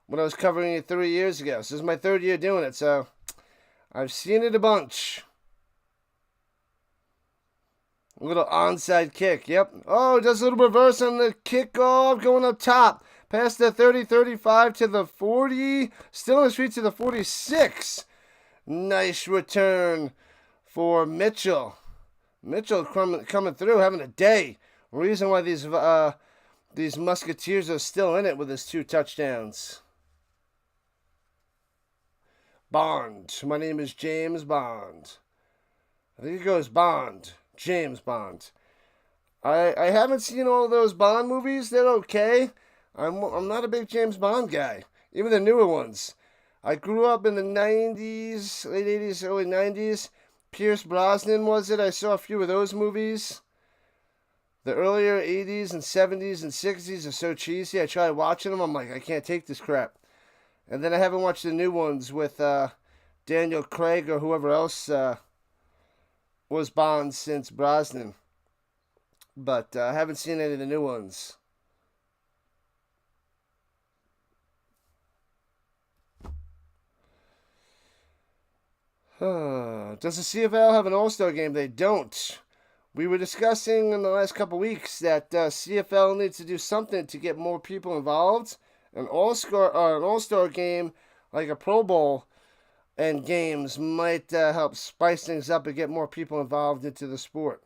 when I was covering it 3 years ago. So this is my 3rd year doing it, so I've seen it a bunch. A little onside kick, yep. Oh, does a little reverse on the kickoff, going up top. Past the 30, 35 to the 40. Still in the street to the 46. Nice return for Mitchell. Mitchell coming through, having a day. Reason why these Musketeers are still in it with his 2 touchdowns. Bond. My name is James Bond. I think it goes Bond. James Bond. I haven't seen all those Bond movies. They're okay. I'm not a big James Bond guy. Even the newer ones. I grew up in the 90s, late 80s, early 90s. Pierce Brosnan was it. I saw a few of those movies. The earlier 80s and 70s and 60s are so cheesy. I tried watching them. I'm like, I can't take this crap. And then I haven't watched the new ones with Daniel Craig or whoever else was Bond since Brosnan. But I haven't seen any of the new ones. Does the CFL have an All-Star game? They don't. We were discussing in the last couple weeks that CFL needs to do something to get more people involved. An All-Star game, like a Pro Bowl and games, might help spice things up and get more people involved into the sport.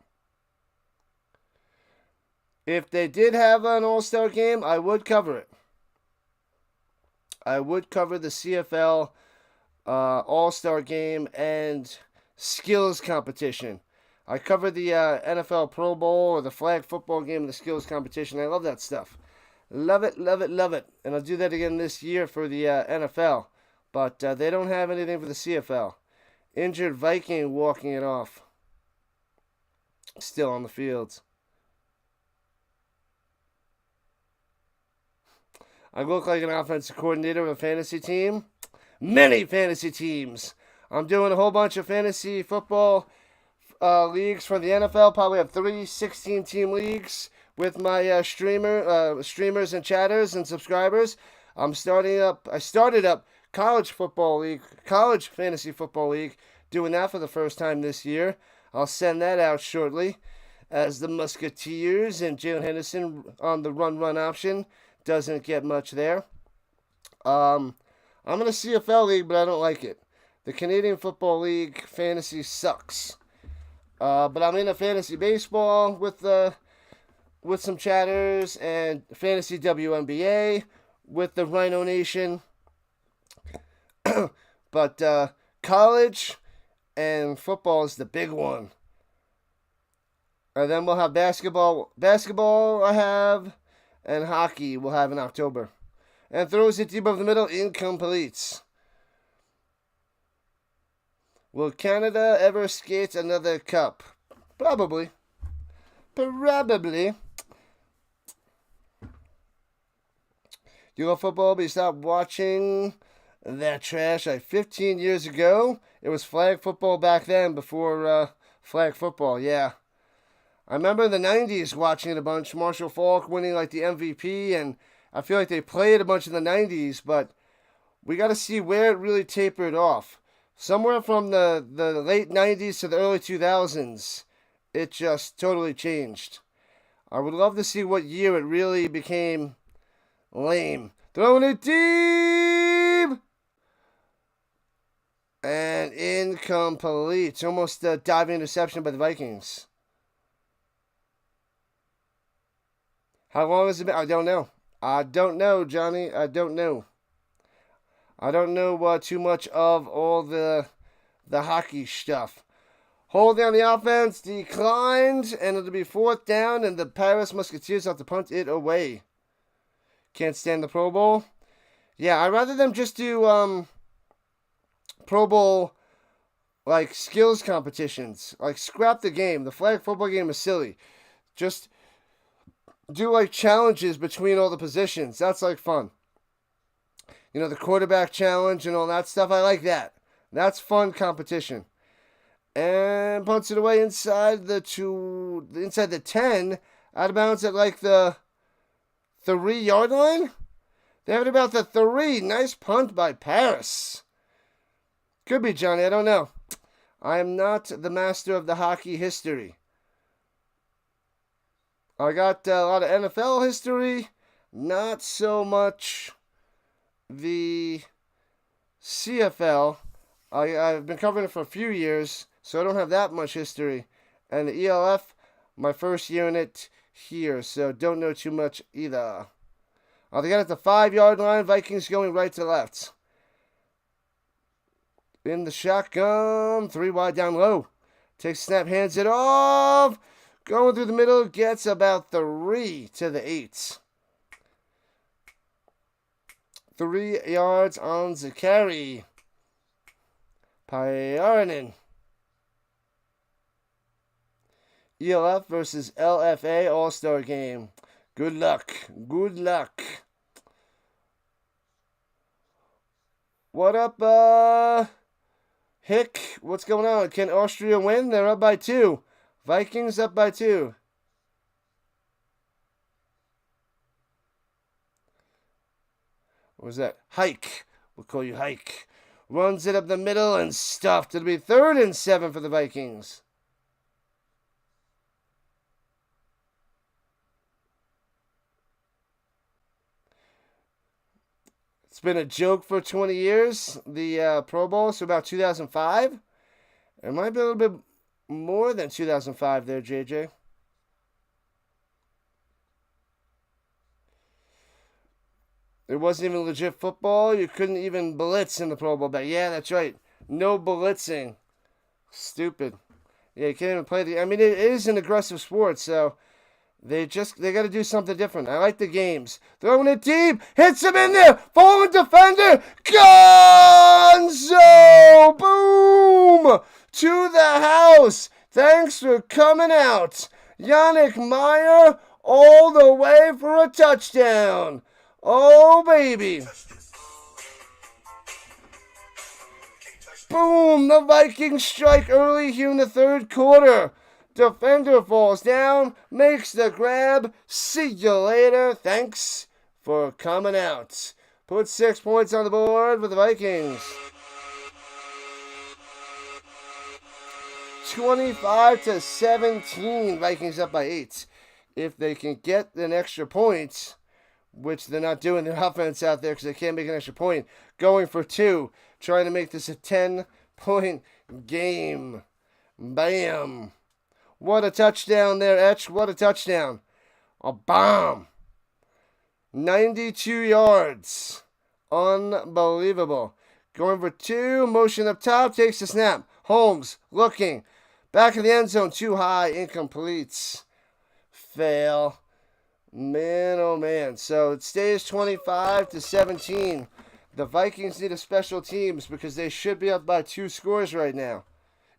If they did have an All-Star game, I would cover it. I would cover the CFL All-Star game and skills competition. I covered the NFL Pro Bowl or the flag football game, the skills competition. I love that stuff. Love it, love it, love it. And I'll do that again this year for the NFL. But they don't have anything for the CFL. Injured Viking walking it off. Still on the field. I look like an offensive coordinator of a fantasy team. Many fantasy teams. I'm doing a whole bunch of fantasy football leagues for the NFL. Probably have 3 16-team leagues with my streamers and chatters and subscribers. I started up college football league, college fantasy football league, doing that for the first time this year. I'll send that out shortly as the Musketeers and Jalen Henderson on the run option. Doesn't get much there. I'm in a CFL league, but I don't like it. The Canadian Football League fantasy sucks. But I'm in a fantasy baseball with some chatters and fantasy WNBA with the Rhino Nation. But college and football is the big one. And then we'll have basketball. Basketball I have, and hockey we'll have in October. And throws it deep over the middle, incomplete. Will Canada ever skate another cup? Probably. Probably. You love football, but you stopped watching that trash like 15 years ago. It was flag football back then before flag football, yeah. I remember in the 90s watching it a bunch. Marshall Faulk winning like the MVP, and I feel like they played a bunch in the 90s, but we got to see where it really tapered off. Somewhere from the late 90s to the early 2000s, it just totally changed. I would love to see what year it really became lame. Throwing it deep! And incomplete. Almost a diving interception by the Vikings. How long has it been? I don't know. I don't know, Johnny. I don't know. I don't know too much of all the hockey stuff. Hold down the offense, declined, and it'll be 4th down, and the Paris Musketeers have to punt it away. Can't stand the Pro Bowl. Yeah, I'd rather them just do Pro Bowl like skills competitions. Like scrap the game. The flag football game is silly. Just do like challenges between all the positions. That's like fun. You know, the quarterback challenge and all that stuff. I like that. That's fun competition. And punts it away inside the 10, out of bounds at like the 3-yard line. They have it about the 3. Nice punt by Paris. Could be, Johnny. I don't know. I am not the master of the hockey history. I got a lot of NFL history. Not so much the CFL. I've been covering it for a few years, so I don't have that much history. And the ELF, my first year in it here, so don't know too much either. They got it at the 5-yard line. Vikings going right to left. In the shotgun, 3 wide down low. Takes snap, hands it off. Going through the middle, gets about 3 to the 8. 3 yards on the carry. Pyarinen. ELF versus LFA All-Star Game. Good luck. Good luck. What up, Hick? What's going on? Can Austria win? They're up by 2. Vikings up by 2. What was that? Hike. We'll call you Hike. Runs it up the middle and stuffed. It'll be 3rd and 7 for the Vikings. It's been a joke for 20 years, the Pro Bowl, so about 2005. It might be a little bit more than 2005 there, JJ. It wasn't even legit football. You couldn't even blitz in the Pro Bowl. But yeah, that's right. No blitzing. Stupid. Yeah, you can't even play the. I mean, it is an aggressive sport, so they got to do something different. I like the games. Throwing it deep, hits him in there, falling defender, Gonzo, boom, to the house. Thanks for coming out, Yannick Meyer, all the way for a touchdown. Oh baby. Boom! The Vikings strike early here in the third quarter. Defender falls down, makes the grab. See you later. Thanks for coming out. Put 6 points on the board for the Vikings. 25-17. Vikings up by 8. If they can get an extra point, which they're not doing their offense out there because they can't make an extra point, going for 2, trying to make this a 10-point game. Bam. What a touchdown there, Etch. What a touchdown. A bomb. 92 yards. Unbelievable. Going for 2. Motion up top. Takes the snap. Holmes looking. Back of the end zone. Too high. Incomplete. Fail. Man, oh man. So it stays 25-17. The Vikings need a special teams because they should be up by 2 scores right now.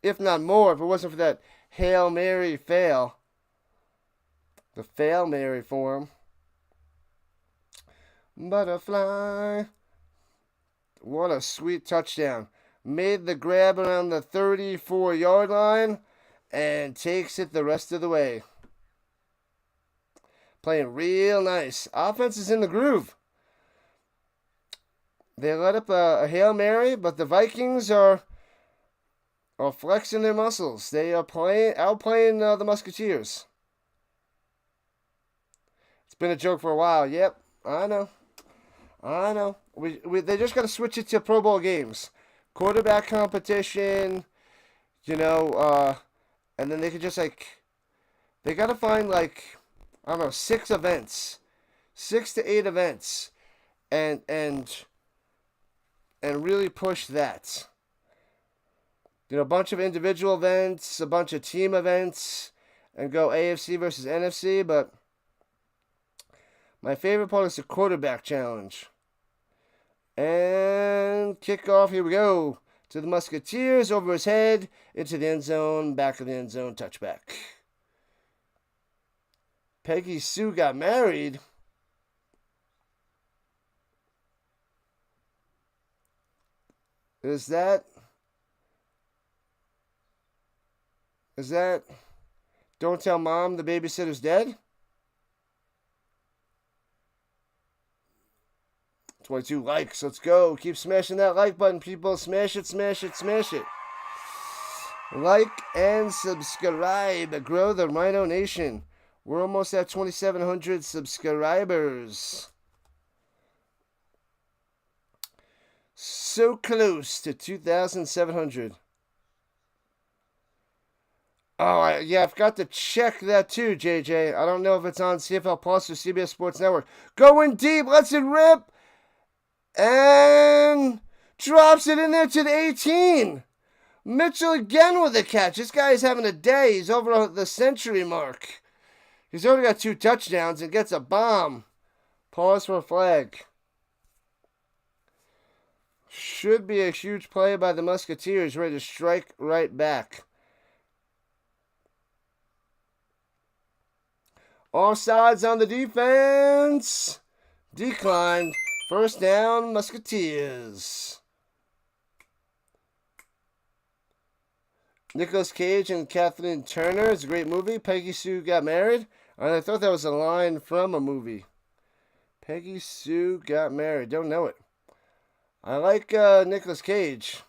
If not more, if it wasn't for that Hail Mary fail. The Fail Mary for him. Butterfly. What a sweet touchdown. Made the grab around the 34-yard line and takes it the rest of the way. Playing real nice. Offense is in the groove. They let up a Hail Mary, but the Vikings are flexing their muscles. They are outplaying the Musketeers. It's been a joke for a while. Yep, I know. They just got to switch it to Pro Bowl games. Quarterback competition, and then they could just, they got to find, 6 events. 6 to 8 events. And really push that. A bunch of individual events, a bunch of team events, and go AFC versus NFC, but my favorite part is the quarterback challenge. And kickoff, here we go. To the Musketeers, over his head, into the end zone, back of the end zone, touchback. Peggy Sue got married. Is that Don't Tell Mom the Babysitter's Dead? 22 likes. Let's go. Keep smashing that like button, people. Smash it, smash it, smash it. Like and subscribe. Grow the Rhino Nation. We're almost at 2,700 subscribers. So close to 2,700. Oh, yeah, I forgot to check that too, JJ. I don't know if it's on CFL Plus or CBS Sports Network. Going deep, lets it rip. And drops it in there to the 18. Mitchell again with a catch. This guy is having a day. He's over the century mark. He's already got 2 touchdowns and gets a bomb. Pause for a flag. Should be a huge play by the Musketeers, ready to strike right back. Offsides on the defense. Declined. First down, Musketeers. Nicolas Cage and Kathleen Turner. It's a great movie. Peggy Sue Got Married. And I thought that was a line from a movie. Peggy Sue Got Married. Don't know it. I like Nicolas Cage.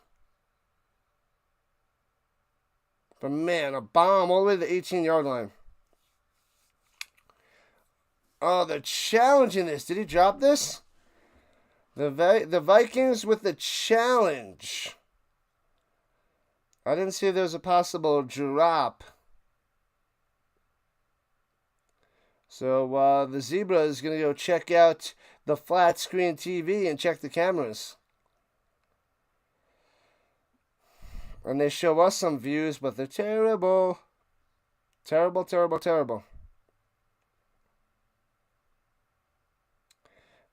But man, a bomb all the way to the 18-yard line. Oh, they're challenging this. Did he drop this? The Vikings with the challenge. I didn't see there was a possible drop. So the Zebra is going to go check out the flat screen TV and check the cameras. And they show us some views, but they're terrible. Terrible, terrible, terrible.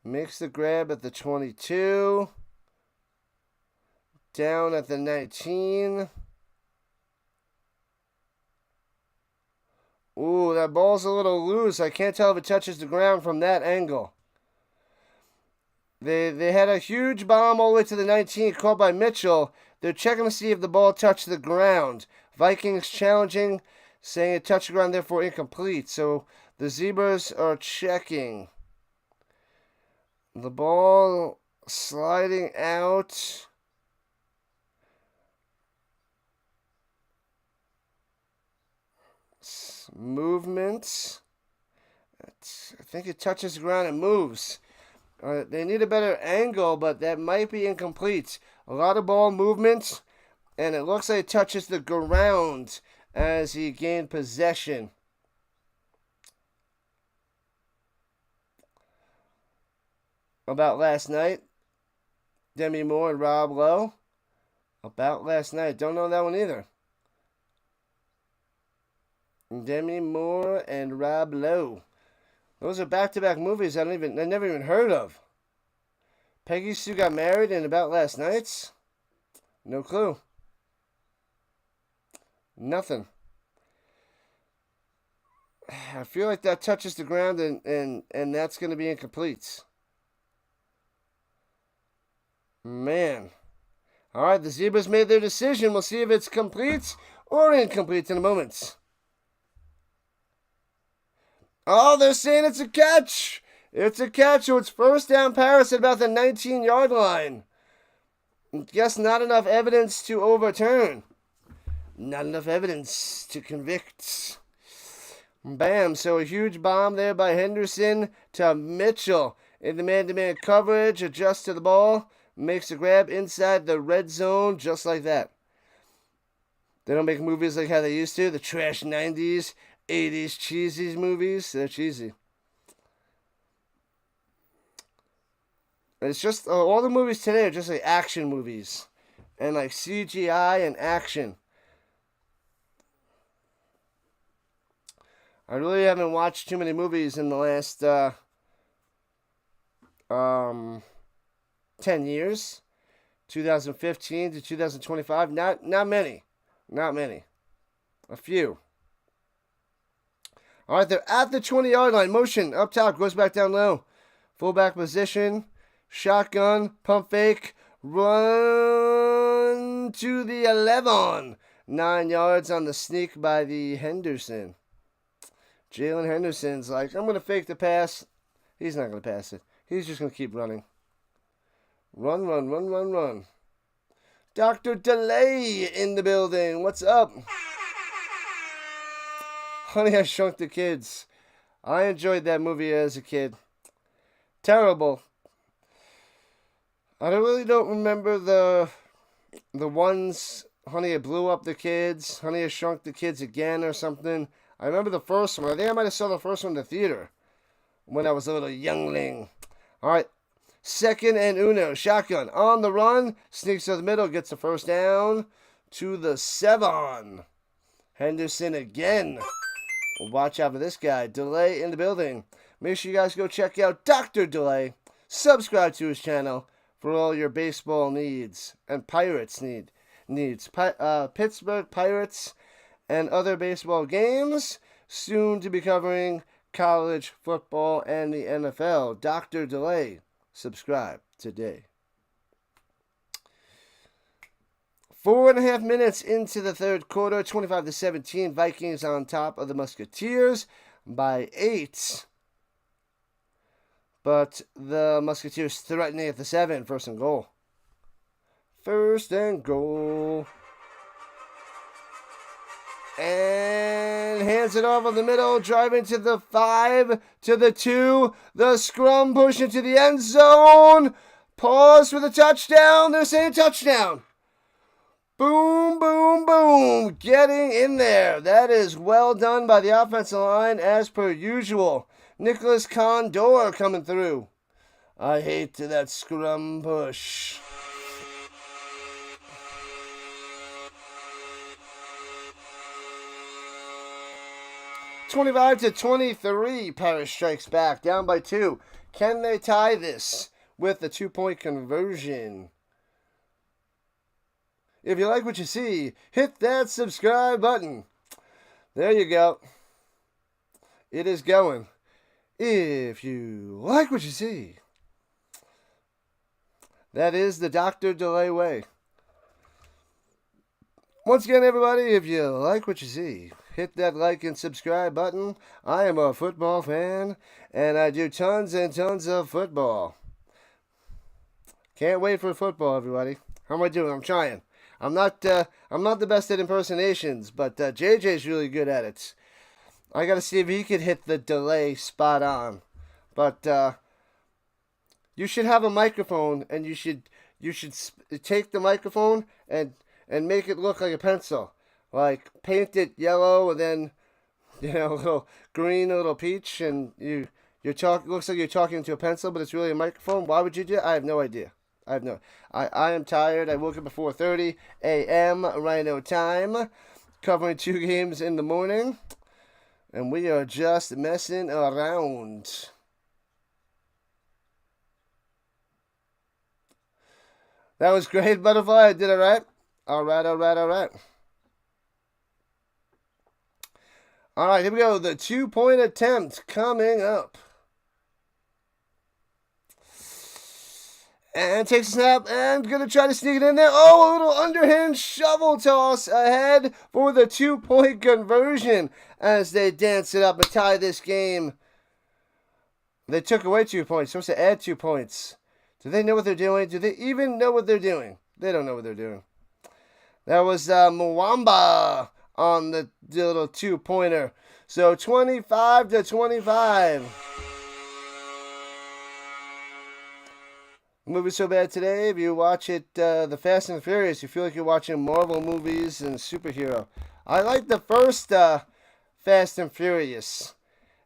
Makes the grab at the 22. Down at the 19. Ooh, that ball's a little loose. I can't tell if it touches the ground from that angle. They had a huge bomb all the way to the 19, caught by Mitchell. They're checking to see if the ball touched the ground. Vikings challenging, saying it touched the ground, therefore incomplete. So the Zebras are checking. The ball sliding out. Movement. I think it touches the ground and moves. They need a better angle, but that might be incomplete. A lot of ball movement, and it looks like it touches the ground as he gained possession. About last night, Demi Moore and Rob Lowe. About last night, don't know that one either. Demi Moore and Rob Lowe. Those are back-to-back movies I never even heard of. Peggy Sue Got Married and About Last Night? No clue. Nothing. I feel like that touches the ground and that's going to be incomplete. Man. All right, the Zebras made their decision. We'll see if it's complete or incomplete in a moment. Oh, they're saying it's a catch. It's a catch, so it's first down Paris at about the 19-yard line. Guess not enough evidence to overturn. Not enough evidence to convict. Bam, so a huge bomb there by Henderson to Mitchell. In the man-to-man coverage, adjusts to the ball, makes a grab inside the red zone, just like that. They don't make movies like how they used to, the trash 90s. 80s cheesy movies. They're cheesy. It's just all the movies today are just like action movies and like CGI and action. I really haven't watched too many movies in the last 10 years, 2015 to 2025. Not many. A few. All right, they're at the 20-yard line. Motion up top, goes back down low. Fullback position, shotgun, pump fake, run to the 11. 9 yards on the sneak by the Henderson. Jalen Henderson's like, I'm going to fake the pass. He's not going to pass it. He's just going to keep running. Run. Dr. Delay in the building. What's up? Honey, I Shrunk the Kids. I enjoyed that movie as a kid. Terrible. I really don't remember the ones, Honey, I Blew Up the Kids, Honey, I Shrunk the Kids Again or something. I remember the first one. I think I might have saw the first one in the theater when I was a little youngling. All right, second and uno. Shotgun on the run. Sneaks to the middle, gets the first down to the 7. Henderson again. Watch out for this guy. Delay in the building. Make sure you guys go check out Dr. Delay. Subscribe to his channel for all your baseball needs and Pirates needs. Pittsburgh Pirates and other baseball games. Soon to be covering college football and the NFL. Dr. Delay. Subscribe today. 4.5 minutes into the third quarter, 25-17, Vikings on top of the Musketeers by 8. But the Musketeers threatening at the 7, first and goal. First and goal. And hands it off in the middle, driving to the 5, to the 2, the scrum push into the end zone. Pause for the touchdown. They're saying touchdown. Boom, boom, boom. Getting in there. That is well done by the offensive line as per usual. Nicholas Condor coming through. I hate that scrum push. 25-23, Paris strikes back, down by 2. Can they tie this with the 2-point conversion? If you like what you see, hit that subscribe button. There you go. It is going. If you like what you see. That is the Dr. Delay way. Once again, everybody, if you like what you see, hit that like and subscribe button. I am a football fan, and I do tons and tons of football. Can't wait for football, everybody. How am I doing? I'm trying. I'm not the best at impersonations, but JJ's really good at it. I got to see if he could hit the delay spot on. But you should have a microphone, and you should take the microphone and make it look like a pencil. Like, paint it yellow and then, a little green, a little peach, and looks like you're talking to a pencil, but it's really a microphone. Why would you do it? I have no idea. I am tired. I woke up at 4:30 a.m. Rhino time, covering 2 games in the morning, and we are just messing around. That was great, Butterfly. I did it right. All right. All right, here we go. The 2-point attempt coming up. And takes a snap and going to try to sneak it in there. Oh, a little underhand shovel toss ahead for the 2-point conversion as they dance it up and tie this game. They took away 2 points. Supposed to add 2 points. Do they know what they're doing? Do they even know what they're doing? They don't know what they're doing. That was Mwamba on the little 2-pointer. So 25-25. Movie so bad today. If you watch it, the Fast and the Furious, you feel like you're watching Marvel movies and superhero. I like the first Fast and Furious.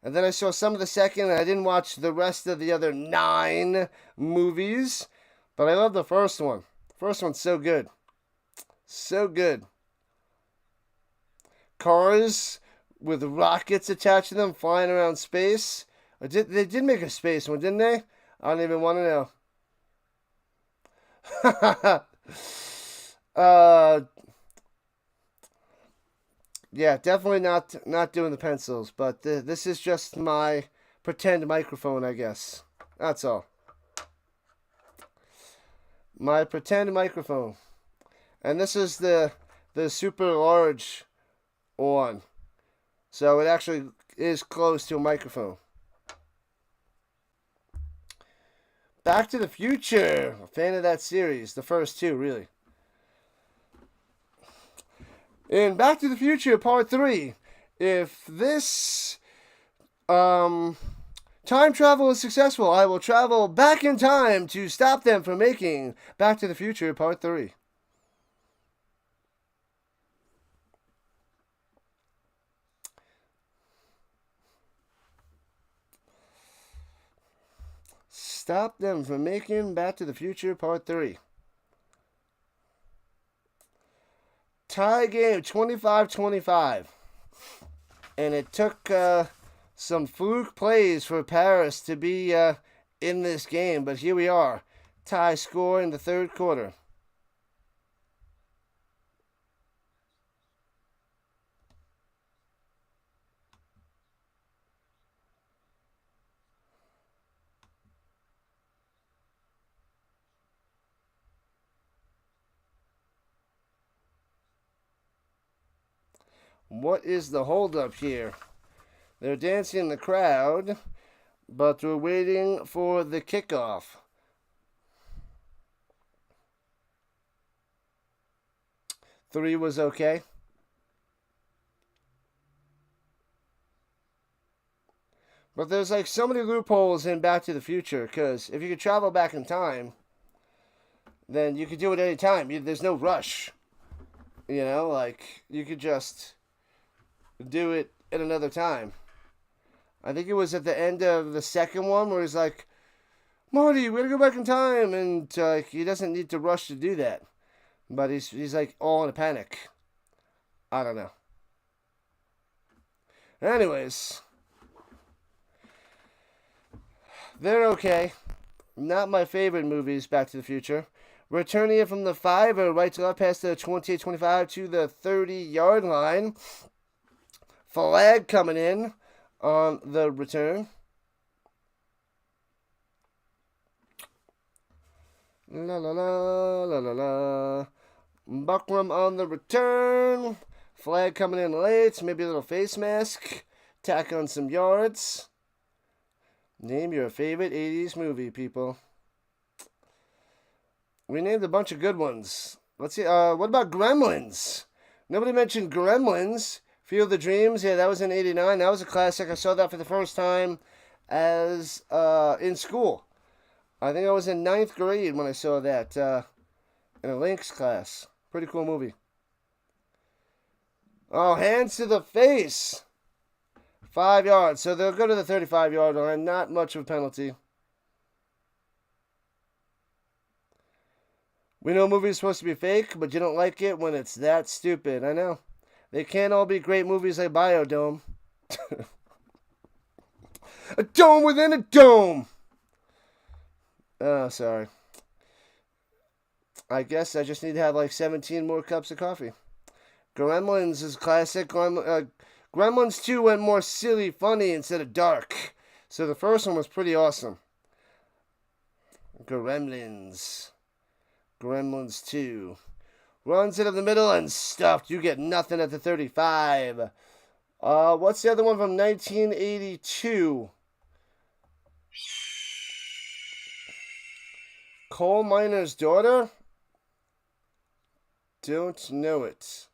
And then I saw some of the second, and I didn't watch the rest of the other 9 movies. But I love the first one. First one's so good. So good. Cars with rockets attached to them flying around space. They did make a space one, didn't they? I don't even want to know. Yeah, definitely not doing the pencils, but this is just my pretend microphone, I guess. That's all. My pretend microphone. And this is the super large one. So it actually is close to a microphone. Back to the Future. A fan of that series. The first 2, really. In Back to the Future Part 3, if this time travel is successful, I will travel back in time to stop them from making Back to the Future Part 3. Stop them from making Back to the Future Part 3. Tie game 25-25. And it took some fluke plays for Paris to be in this game. But here we are. Tie score in the 3rd quarter. What is the holdup here? They're dancing in the crowd, but we're waiting for the kickoff. Three was okay. But there's like so many loopholes in Back to the Future, because if you could travel back in time, then you could do it any time. There's no rush. Like, you could just do it at another time. I think it was at the end of the second one where he's like, Marty, we're gonna go back in time, and he doesn't need to rush to do that. But he's like all in a panic. I don't know. Anyways, they're okay. Not my favorite movies, Back to the Future. Returning it from the 5 or right to left past the 28-25 to the 30-yard line. Flag coming in on the return. La la la la la la. Buckram on the return. Flag coming in late. Maybe a little face mask. Tack on some yards. Name your favorite 80s movie, people. We named a bunch of good ones. Let's see. What about Gremlins? Nobody mentioned Gremlins. Field of Dreams. Yeah, that was in '89. That was a classic. I saw that for the first time as in school. I think I was in 9th grade when I saw that in a Lynx class. Pretty cool movie. Oh, hands to the face. 5 yards. So they'll go to the 35-yard line. Not much of a penalty. We know movies are supposed to be fake, but you don't like it when it's that stupid. I know. They can't all be great movies like Biodome. A dome within a dome. Oh, sorry. I guess I just need to have like 17 more cups of coffee. Gremlins is classic. Gremlins 2 went more silly, funny instead of dark. So the first one was pretty awesome. Gremlins 2. Runs it up the middle and stuffed. You get nothing at the 35. What's the other one from 1982? Coal Miner's Daughter? Don't know it.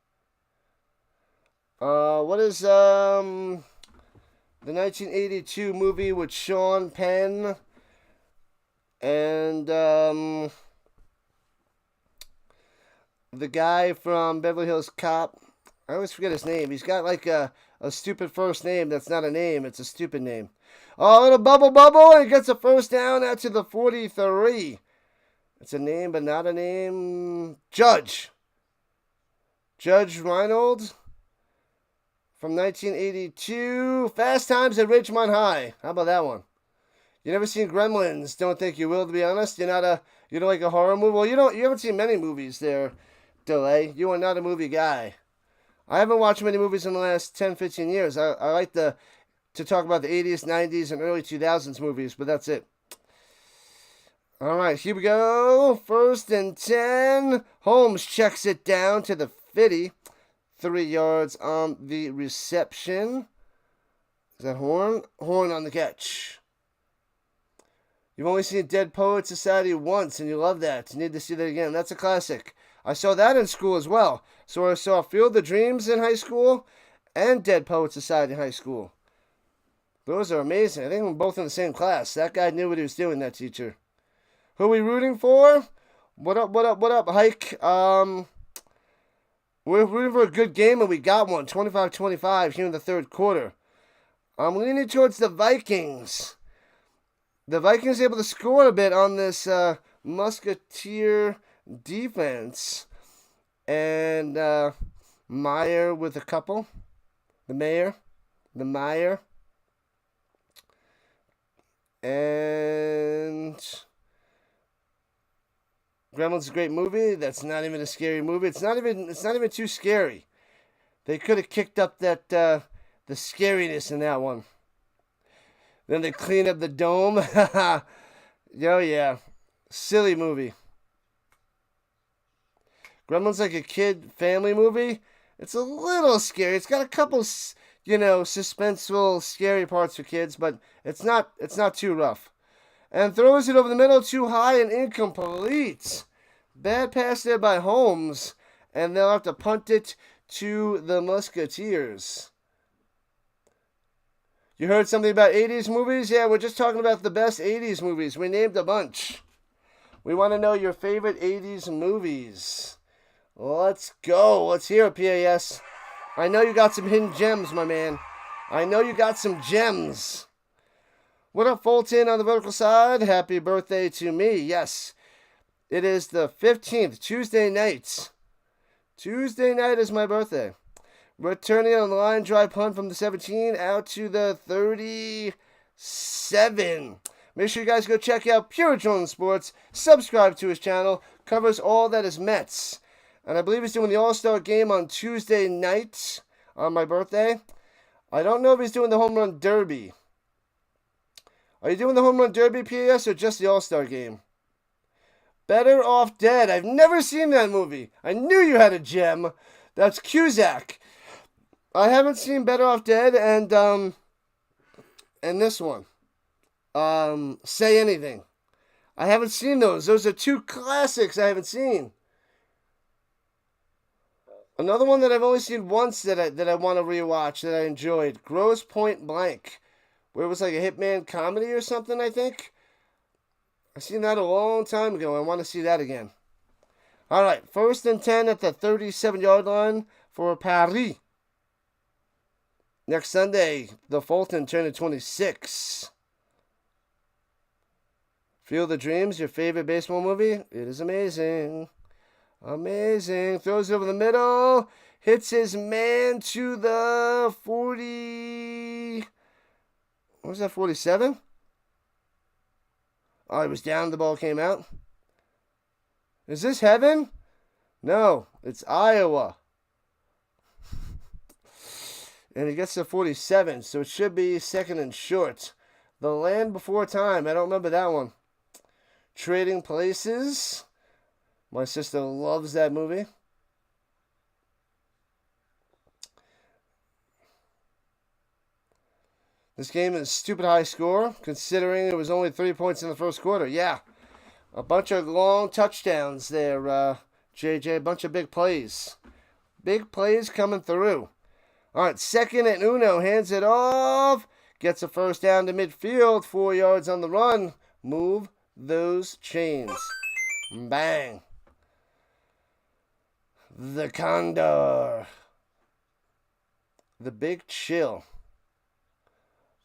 What is the 1982 movie with Sean Penn and the guy from Beverly Hills Cop? I always forget his name. He's got like a stupid first name that's not a name. It's a stupid name. Oh, little bubble, and he gets a first down out to the 43. It's a name, but not a name. Judge Reinhold from 1982. Fast Times at Ridgemont High. How about that one? You never seen Gremlins? Don't think you will, to be honest. You don't like a horror movie. Well, you haven't seen many movies there, Delay. You are not a movie guy. I haven't watched many movies in the last 10, 15 years. I like to talk about the 80s, 90s, and early 2000s movies, but that's it. All right, here we go. 1st and 10. Holmes checks it down to the 50. 3 yards on the reception. Is that Horn? Horn on the catch. You've only seen Dead Poets Society once, and you love that. You need to see that again. That's a classic. I saw that in school as well. So I saw Field of Dreams in high school and Dead Poets Society in high school. Those are amazing. I think we're both in the same class. That guy knew what he was doing, that teacher. Who are we rooting for? What up, Hike? We're rooting for a good game, and we got one. 25-25 here in the 3rd quarter. I'm leaning towards the Vikings. The Vikings able to score a bit on this Musketeer defense. And Meyer with a couple. The Meyer. And Gremlins is a great movie. That's not even a scary movie. It's not even too scary. They could have kicked up that the scariness in that one. Then they clean up the dome. Oh yeah. Silly movie. Gremlins like a kid family movie. It's a little scary. It's got a couple, suspenseful, scary parts for kids, but it's not too rough. And throws it over the middle, too high and incomplete. Bad pass there by Holmes, and they'll have to punt it to the Musketeers. You heard something about 80s movies? Yeah, we're just talking about the best 80s movies. We named a bunch. We want to know your favorite 80s movies. Let's go. Let's hear it, PAS. I know you got some hidden gems, my man. I know you got some gems. What up, Fulton on the vertical side? Happy birthday to me. Yes, it is the 15th, Tuesday night. Tuesday night is my birthday. Returning on the line drive punt from the 17 out to the 37. Make sure you guys go check out Pure Adrenaline Sports. Subscribe to his channel. Covers all that is Mets. And I believe he's doing the All-Star game on Tuesday night on my birthday. I don't know if he's doing the Home Run Derby. Are you doing the Home Run Derby, PAS, or just the All-Star game? Better Off Dead. I've never seen that movie. I knew you had a gem. That's Cusack. I haven't seen Better Off Dead and this one. Say Anything. I haven't seen those. Those are two classics I haven't seen. Another one that I've only seen once that I want to rewatch that I enjoyed. Grosse Point Blank. Where it was like a hitman comedy or something, I think. I seen that a long time ago. I want to see that again. All right, 1st and 10 at the 37-yard line for Paris. Next Sunday, the Fulton turn to 26. Field of Dreams, your favorite baseball movie? It is amazing. Amazing. Throws it over the middle. Hits his man to the 40... What was that, 47? Oh, he was down. The ball came out. Is this heaven? No, it's Iowa. And he gets to 47, so it should be 2nd and short. The Land Before Time. I don't remember that one. Trading Places. My sister loves that movie. This game is stupid high score, considering it was only 3 points in the first quarter. Yeah, a bunch of long touchdowns there, JJ. A bunch of big plays. Big plays coming through. All right, 2nd and Uno. Hands it off. Gets a first down to midfield. 4 yards on the run. Move those chains. Bang. The Condor. The Big Chill.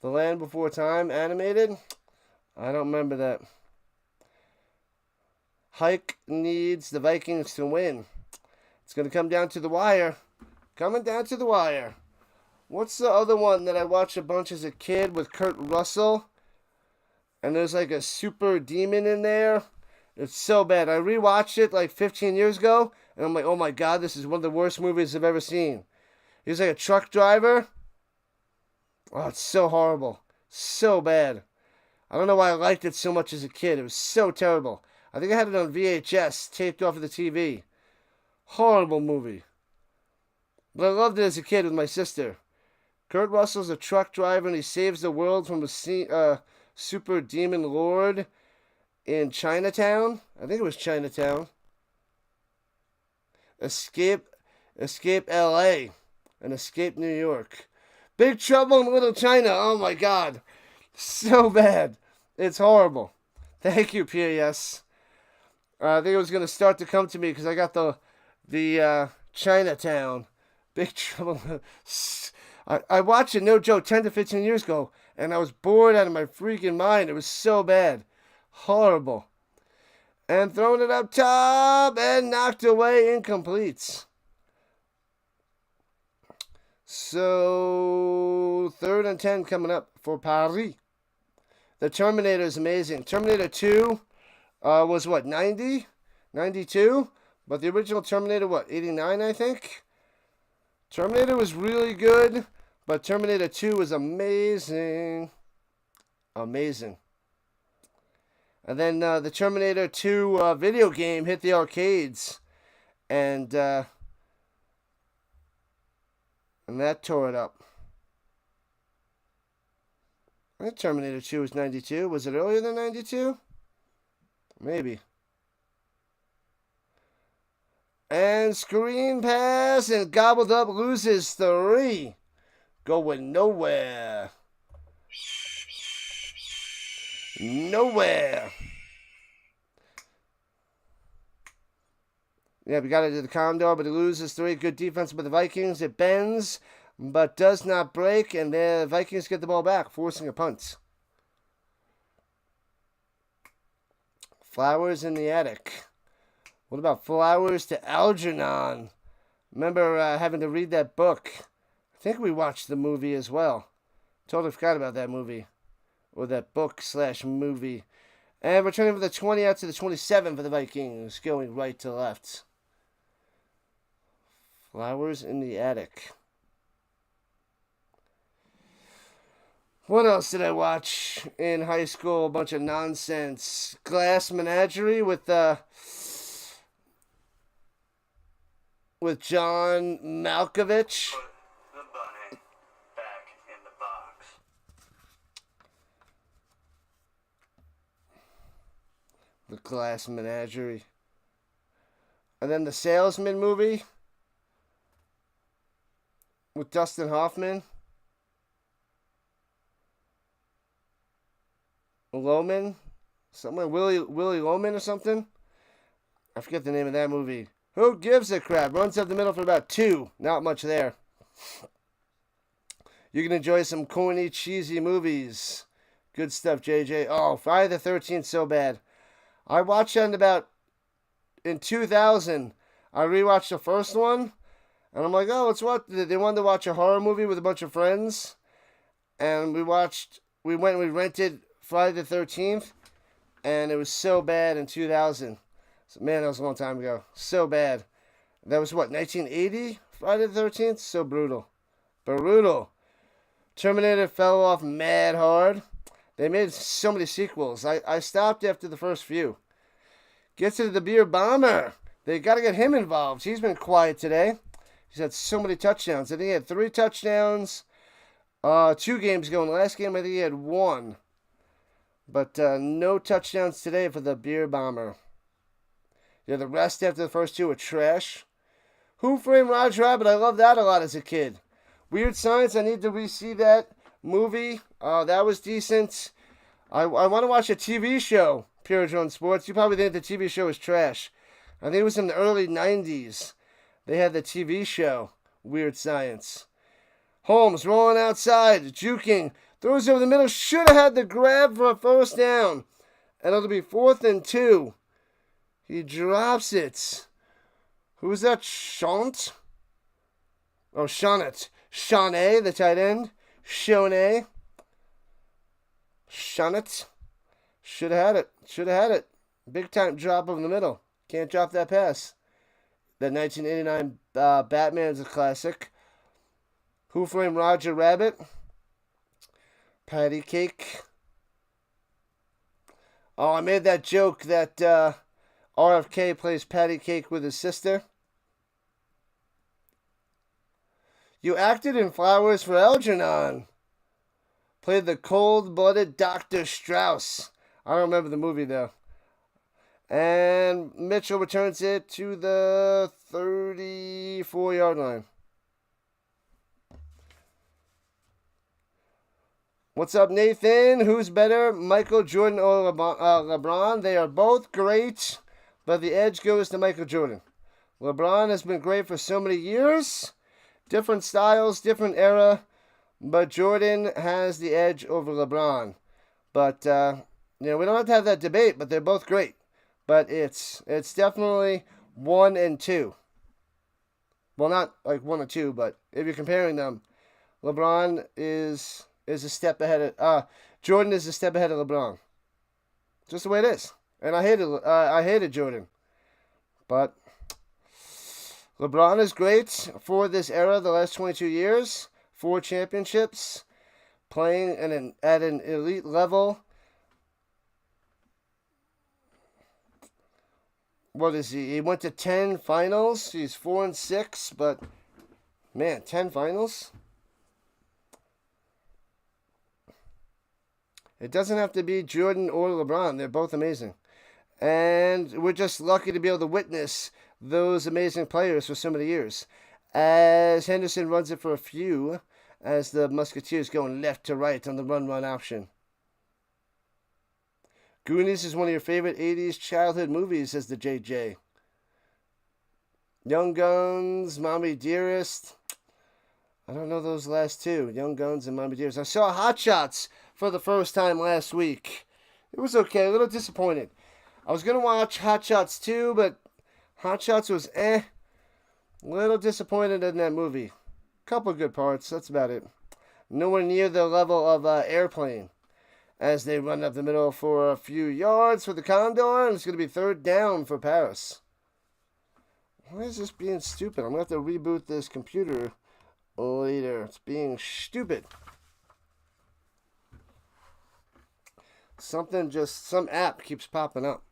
The Land Before Time, animated? I don't remember that. Hike needs the Vikings to win. It's going to come down to the wire. Coming down to the wire. What's the other one that I watched a bunch as a kid with Kurt Russell? And there's like a super demon in there. It's so bad. I rewatched it like 15 years ago. And I'm like, oh my God, this is one of the worst movies I've ever seen. He's like a truck driver. Oh, it's so horrible. So bad. I don't know why I liked it so much as a kid. It was so terrible. I think I had it on VHS, taped off of the TV. Horrible movie. But I loved it as a kid with my sister. Kurt Russell's a truck driver and he saves the world from a super demon lord in Chinatown. I think it was Chinatown. Escape L.A. and Escape New York. Big Trouble in Little China. Oh my God. So bad. It's horrible. Thank you, PAS. I think it was going to start to come to me because I got the Chinatown. Big Trouble. I watched it, no joke, 10 to 15 years ago, and I was bored out of my freaking mind. It was so bad. Horrible. And throwing it up top and knocked away, incomplete. So, 3rd and 10 coming up for Paris. The Terminator is amazing. Terminator 2 was what, 90? 92? But the original Terminator, what, 89, I think? Terminator was really good, but Terminator 2 was amazing. Amazing. And then the Terminator 2 video game hit the arcades. And that tore it up. I think Terminator 2 was 92. Was it earlier than 92? Maybe. And screen pass and gobbled up, loses 3. Going nowhere. Nowhere. Yeah, we got it to the Condor, but it loses 3. Good defense by the Vikings. It bends, but does not break, and the Vikings get the ball back, forcing a punt. Flowers in the attic. What about Flowers to Algernon? Remember having to read that book. I think we watched the movie as well. Totally forgot about that movie. Or that book/movie. And returning from the 20 out to the 27 for the Vikings, going right to left. Flowers in the Attic. What else did I watch in high school? A bunch of nonsense. Glass Menagerie with John Malkovich. Put the bunny back in the box. The Glass Menagerie. And then the Salesman movie with Dustin Hoffman. Loman, something like Willie Loman or something. I forget the name of that movie. Who gives a crap? Runs up the middle for about 2. Not much there. You can enjoy some corny, cheesy movies. Good stuff, JJ. Oh, Friday the 13th, so bad. I watched that in 2000. I rewatched the first one, and I'm like, oh, let's watch. They wanted to watch a horror movie with a bunch of friends, and we rented Friday the 13th, and it was so bad in 2000. So, man, that was a long time ago. So bad. That was, 1980? Friday the 13th? So brutal. Brutal. Terminator fell off mad hard. They made so many sequels. I stopped after the first few. Gets to the Beer Bomber. They got to get him involved. He's been quiet today. He's had so many touchdowns. I think he had 3 touchdowns. 2 games ago. In the last game, I think he had 1. But no touchdowns today for the Beer Bomber. Yeah, the rest after the first 2 were trash. Who Framed Roger Rabbit? I loved that a lot as a kid. Weird Science, I need to re-see that movie. That was decent. I want to watch a TV show, Pure Drone Sports. You probably think the TV show is trash. I think it was in the early 90s. They had the TV show, Weird Science. Holmes rolling outside, juking. Throws over the middle, should have had the grab for a first down. And it'll be 4th and 2. He drops it. Who's that? Shant? Oh, Shonnet. Shawnee, the tight end. Shoney. Shonnet. Should have had it. Big time drop over the middle. Can't drop that pass. That 1989 Batman's a classic. Who Framed Roger Rabbit? Patty Cake. Oh, I made that joke that RFK plays patty cake with his sister. You acted in Flowers for Algernon. Played the cold-blooded Dr. Strauss. I don't remember the movie, though. And Mitchell returns it to the 34-yard line. What's up, Nathan? Who's better, Michael Jordan or LeBron? They are both great, but the edge goes to Michael Jordan. LeBron has been great for so many years. Different styles, different era, but Jordan has the edge over LeBron. But, we don't have to have that debate, but they're both great. But it's definitely 1 and 2. Well, not like 1 or 2, but if you're comparing them, LeBron is a step ahead of Jordan is a step ahead of LeBron. Just the way it is. And I hated Jordan. But LeBron is great for this era, the last 22 years. 4 championships, playing at an elite level. What is he? He went to 10 finals. He's 4 and 6, but man, 10 finals? It doesn't have to be Jordan or LeBron. They're both amazing. And we're just lucky to be able to witness those amazing players for so many years. As Henderson runs it for a few, as the Musketeers going left to right on the run option. Goonies is one of your favorite 80s childhood movies, says the JJ. Young Guns, Mommy Dearest. I don't know those last 2. Young Guns and Mommy Dearest. I saw Hot Shots for the first time last week. It was okay, a little disappointed. I was going to watch Hot Shots 2, but Hot Shots was A little disappointed in that movie. Couple good parts, that's about it. Nowhere near the level of Airplane. As they run up the middle for a few yards for the Condor, and it's going to be third down for Paris. Why is this being stupid? I'm going to have to reboot this computer later. It's being stupid. Some app keeps popping up.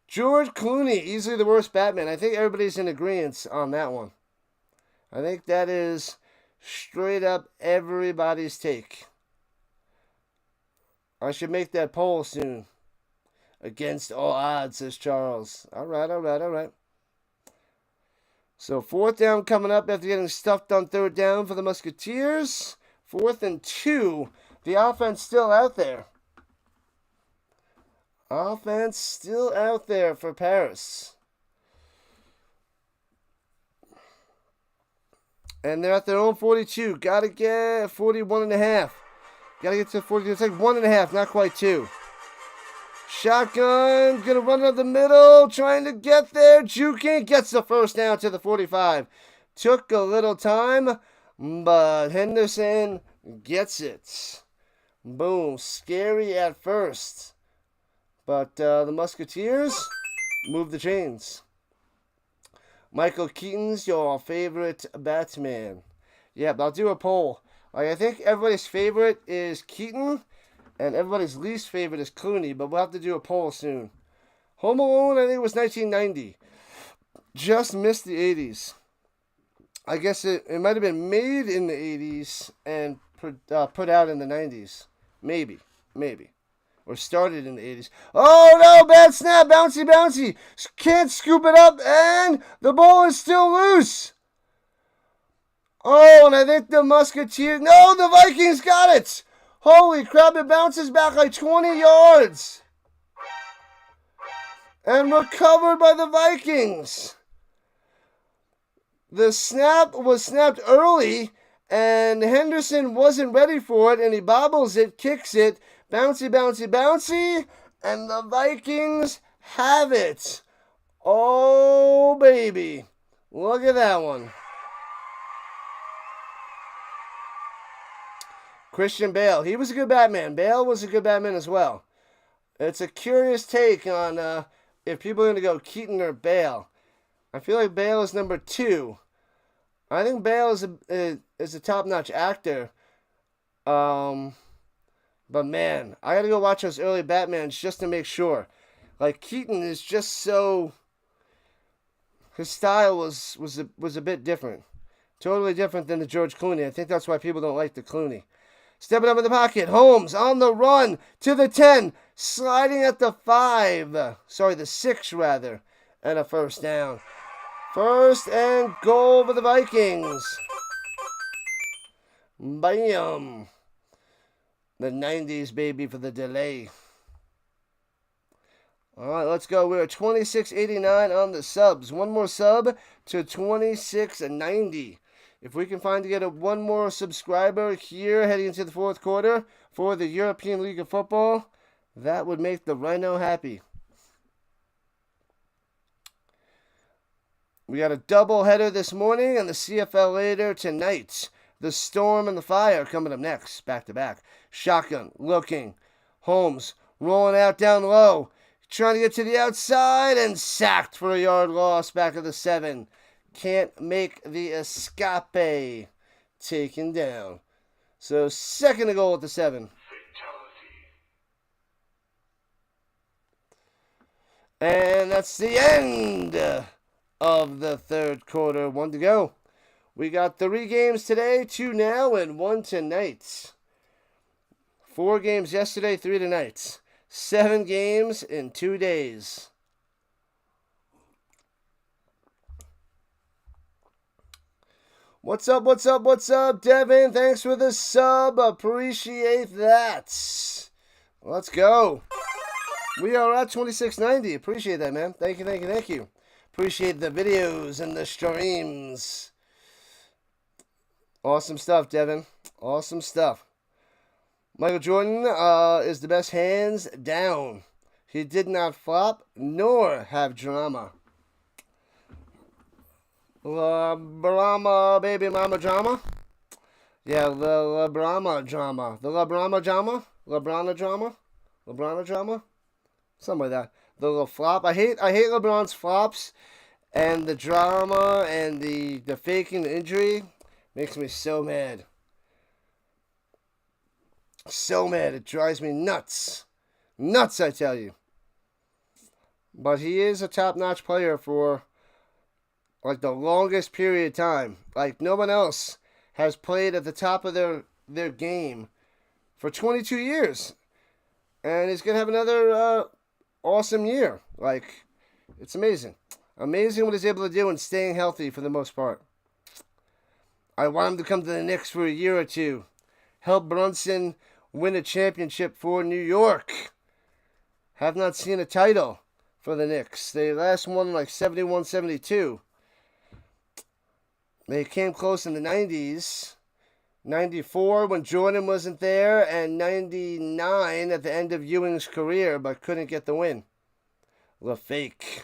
George Clooney, easily the worst Batman. I think everybody's in agreement on that one. I think that is straight up everybody's take. I should make that poll soon. Against all odds, says Charles. All right. So 4th down coming up after getting stuffed on 3rd down for the Musketeers. 4th and 2. The offense still out there. Offense still out there for Paris. And they're at their own 42. Got to get 41.5. Got to get to 42. It's like 1.5, not quite 2. Shotgun, going to run up the middle, trying to get there. Juking gets the first down to the 45. Took a little time, but Henderson gets it. Boom. Scary at first. But the Musketeers move the chains. Michael Keaton's your favorite Batman. Yeah, but I'll do a poll. I think everybody's favorite is Keaton, and everybody's least favorite is Clooney, but we'll have to do a poll soon. Home Alone, I think it was 1990. Just missed the 80s. I guess it might have been made in the 80s and put out in the 90s. Maybe. Or started in the 80s. Oh no, bad snap, bouncy. Can't scoop it up, and the ball is still loose. Oh, and I think the Musketeers... No, the Vikings got it! Holy crap, it bounces back like 20 yards. And recovered by the Vikings. The snap was snapped early, and Henderson wasn't ready for it, and he bobbles it, kicks it, bouncy, and the Vikings have it. Oh, baby. Look at that one. Christian Bale. He was a good Batman. Bale was a good Batman as well. It's a curious take on if people are going to go Keaton or Bale. I feel like Bale is number 2. I think Bale is a top-notch actor. But man, I got to go watch those early Batmans just to make sure. Like, Keaton is just so... His style was a bit different. Totally different than the George Clooney. I think that's why people don't like the Clooney. Stepping up in the pocket. Holmes on the run to the 10. Sliding at the 5. Sorry, the 6 rather. And a first down. First and goal for the Vikings. Bam. The 90s, baby, for the delay. All right, let's go. We're at 26.89 on the subs. One more sub to 26.90. If we can find to get one more subscriber here heading into the 4th quarter for the European League of Football, that would make the Rhino happy. We got a double header this morning and the CFL later tonight. The Storm and the Fire coming up next, back to back. Shotgun, looking. Holmes rolling out down low. Trying to get to the outside and sacked for a yard loss back at the 7. Can't make the escape. Taken down. So 2nd and goal at the 7. And that's the end of the 3rd quarter. 1 to go. We got 3 games today, 2 now, and 1 tonight. 4 games yesterday, 3 tonight. 7 games in 2 days. What's up, Devin? Thanks for the sub. Appreciate that. Let's go. We are at 26.90. Appreciate that, man. Thank you. Appreciate the videos and the streams. Awesome stuff, Devin. Awesome stuff. Michael Jordan is the best hands down. He did not flop nor have drama. La Brahma Baby Mama Drama. Yeah, the La Brahma Drama. The La Brahma Drama? La Brahma Drama? LeBron drama? Something like that. The little flop. I hate LeBron's flops and the drama and the faking the injury makes me so mad. So mad. It drives me nuts. Nuts, I tell you. But he is a top-notch player for like the longest period of time. Like no one else has played at the top of their game for 22 years. And he's going to have another awesome year. Like, it's amazing. Amazing what he's able to do and staying healthy for the most part. I want him to come to the Knicks for a year or two. Help Brunson win a championship for New York. Have not seen a title for the Knicks. They last won like 71, 72. They came close in the 90s. 94 when Jordan wasn't there, and 99 at the end of Ewing's career, but couldn't get the win. The fake.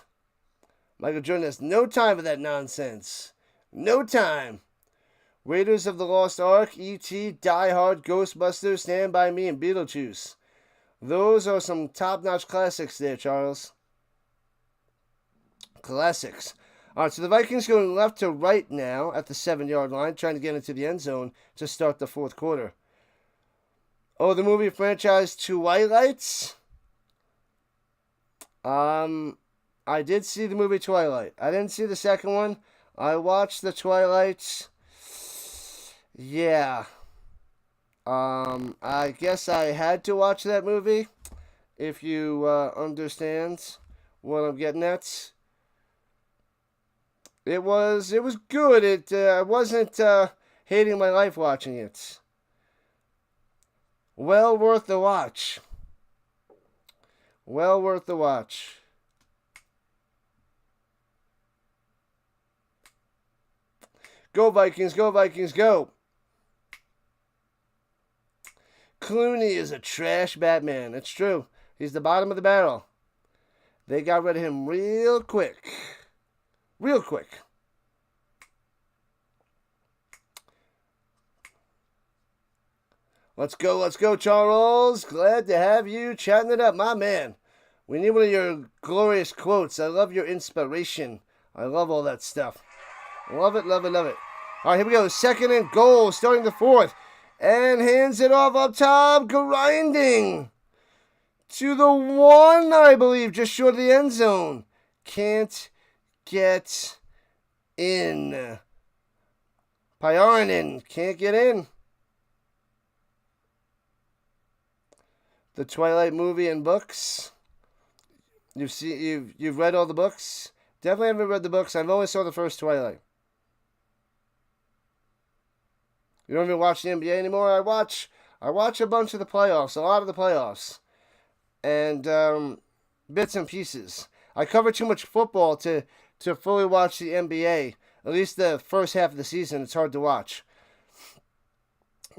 Michael Jordan has no time for that nonsense. No time. Raiders of the Lost Ark, E.T., Die Hard, Ghostbusters, Stand By Me, and Beetlejuice. Those are some top-notch classics there, Charles. Classics. All right, so the Vikings going left to right now at the 7-yard line, trying to get into the end zone to start the fourth quarter. Oh, the movie franchise Twilight? I did see the movie Twilight. I didn't see the second one. I watched the Twilight. Yeah. I guess I had to watch that movie, if you understand what I'm getting at. It was good. I wasn't hating my life watching it. Well worth the watch. Well worth the watch. Go Vikings, go Vikings, go. Clooney is a trash Batman. It's true. He's the bottom of the barrel. They got rid of him real quick. Real quick. Let's go, Charles. Glad to have you chatting it up, my man. We need one of your glorious quotes. I love your inspiration. I love all that stuff. Love it, love it, love it. All right, here we go. 2nd and goal, starting the 4th. And hands it off up top, grinding. To the 1, I believe, just short of the end zone. Can't get in. Pyarinen can't get in. The Twilight movie and books. You've read all the books? Definitely haven't read the books. I've only saw the first Twilight. You don't even watch the NBA anymore? I watch a bunch of the playoffs, a lot of the playoffs, and bits and pieces. I cover too much football to fully watch the NBA. At least the first half of the season, it's hard to watch.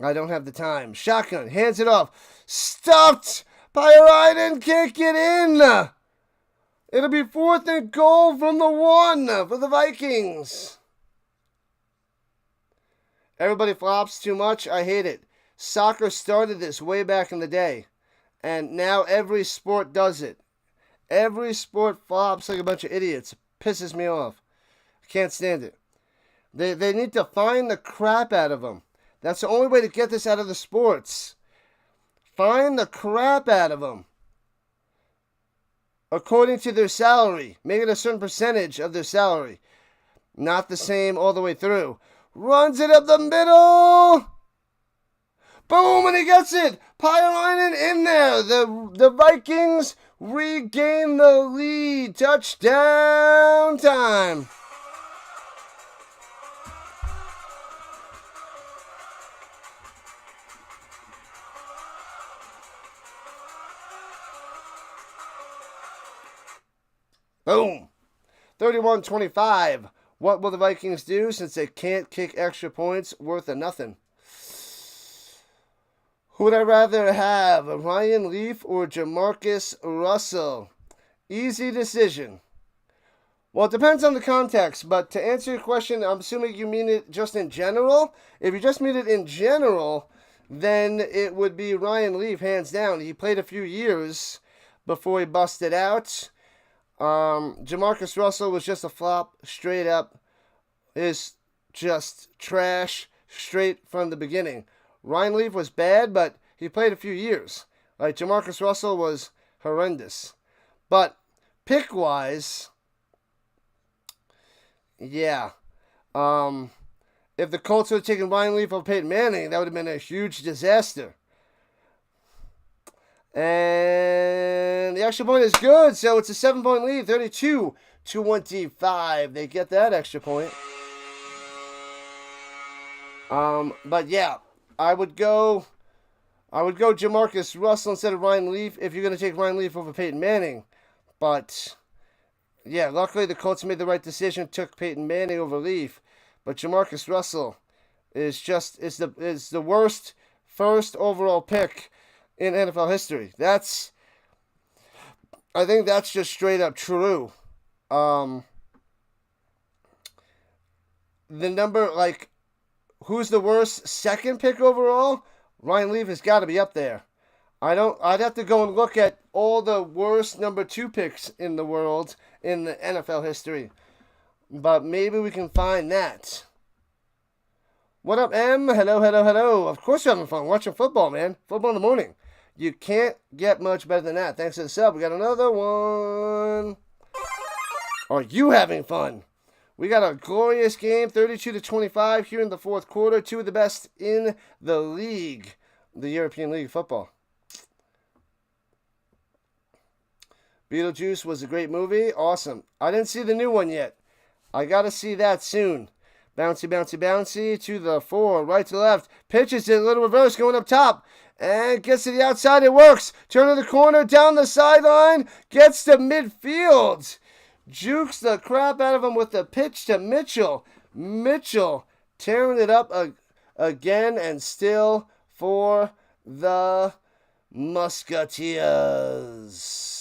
I don't have the time. Shotgun, hands it off. Stuffed! Pyarinen can't get in! It'll be 4th and goal from the 1 for the Vikings. Everybody flops too much. I hate it. Soccer started this way back in the day. And now every sport does it. Every sport flops like a bunch of idiots. It pisses me off. I can't stand it. They need to find the crap out of them. That's the only way to get this out of the sports. Find the crap out of them. According to their salary. Make it a certain percentage of their salary. Not the same all the way through. Runs it up the middle. Boom, and he gets it. Pyarinen in there. The Vikings regain the lead. Touchdown time. Boom. 31-25. What will the Vikings do since they can't kick extra points worth of nothing? Who would I rather have, Ryan Leaf or Jamarcus Russell? Easy decision. Well, it depends on the context, but to answer your question, I'm assuming you mean it just in general. If you just mean it in general, then it would be Ryan Leaf, hands down. He played a few years before he busted out. Jamarcus Russell was just a flop, straight up. Is just trash, straight from the beginning. Ryan Leaf was bad, but he played a few years. Like, Jamarcus Russell was horrendous. But pick-wise, yeah. If the Colts would have taken Ryan Leaf over Peyton Manning, that would have been a huge disaster. And the extra point is good, so it's a 7-point lead, 32-25. They get that extra point. But yeah, I would go Jamarcus Russell instead of Ryan Leaf if you're going to take Ryan Leaf over Peyton Manning. But yeah, luckily the Colts made the right decision, took Peyton Manning over Leaf. But Jamarcus Russell is the worst first overall pick in NFL history. I think that's just straight up true. The number, like, who's the worst second pick overall? Ryan Leaf has got to be up there. I'd have to go and look at all the worst number 2 picks in the world in the NFL history. But maybe we can find that. What up, M? Hello, hello, hello. Of course you're having fun watching football, man. Football in the morning. You can't get much better than that. Thanks to the sub. We got another one. Are you having fun? We got a glorious game, 32-25 here in the fourth quarter. 2 of the best in the league, the European League of Football. Beetlejuice was a great movie. Awesome. I didn't see the new one yet. I got to see that soon. Bouncy, bouncy, bouncy to the 4, right to left. Pitches it, a little reverse, going up top. And gets to the outside. It works. Turning the corner, down the sideline. Gets to midfield. Jukes the crap out of him with the pitch to Mitchell. Mitchell tearing it up again and still for the Musketeers.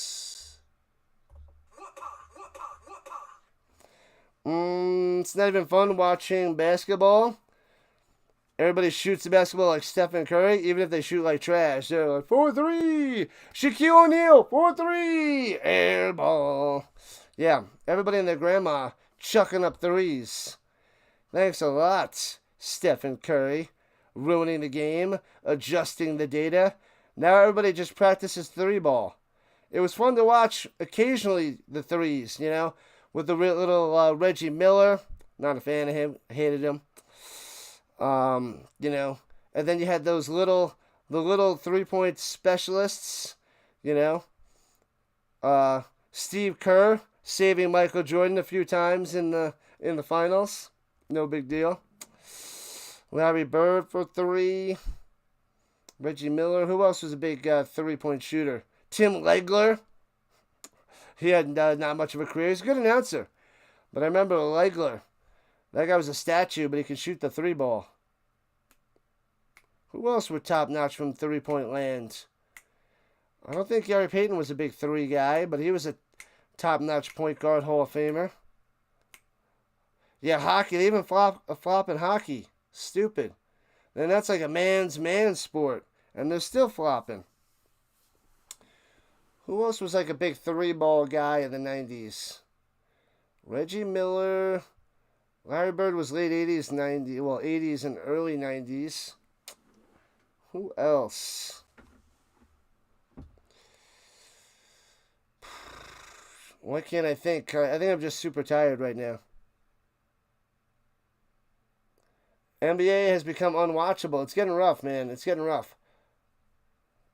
It's not even fun watching basketball. Everybody shoots the basketball like Stephen Curry, even if they shoot like trash. They're like, 4-3! Shaquille O'Neal, 4-3! Air ball. Yeah, everybody and their grandma chucking up threes. Thanks a lot, Stephen Curry. Ruining the game, adjusting the data. Now everybody just practices 3-ball. It was fun to watch occasionally the threes, with the little Reggie Miller. Not a fan of him, hated him. And then you had the little 3-point specialists, Steve Kerr saving Michael Jordan a few times in the finals. No big deal. Larry Bird for 3. Reggie Miller. Who else was a big 3-point shooter? Tim Legler. He had not much of a career. He's a good announcer. But I remember Legler. That guy was a statue, but he could shoot the 3-ball. Who else were top-notch from 3-point land? I don't think Gary Payton was a big 3 guy, but he was a top-notch point guard Hall of Famer. Yeah, hockey. They even flop in hockey. Stupid. And that's like a man's sport. And they're still flopping. Who else was like a big 3-ball guy in the 90s? Reggie Miller. Larry Bird was late 80s, 80s and early 90s. Who else? Why can't I think? I think I'm just super tired right now. NBA has become unwatchable. It's getting rough, man. It's getting rough.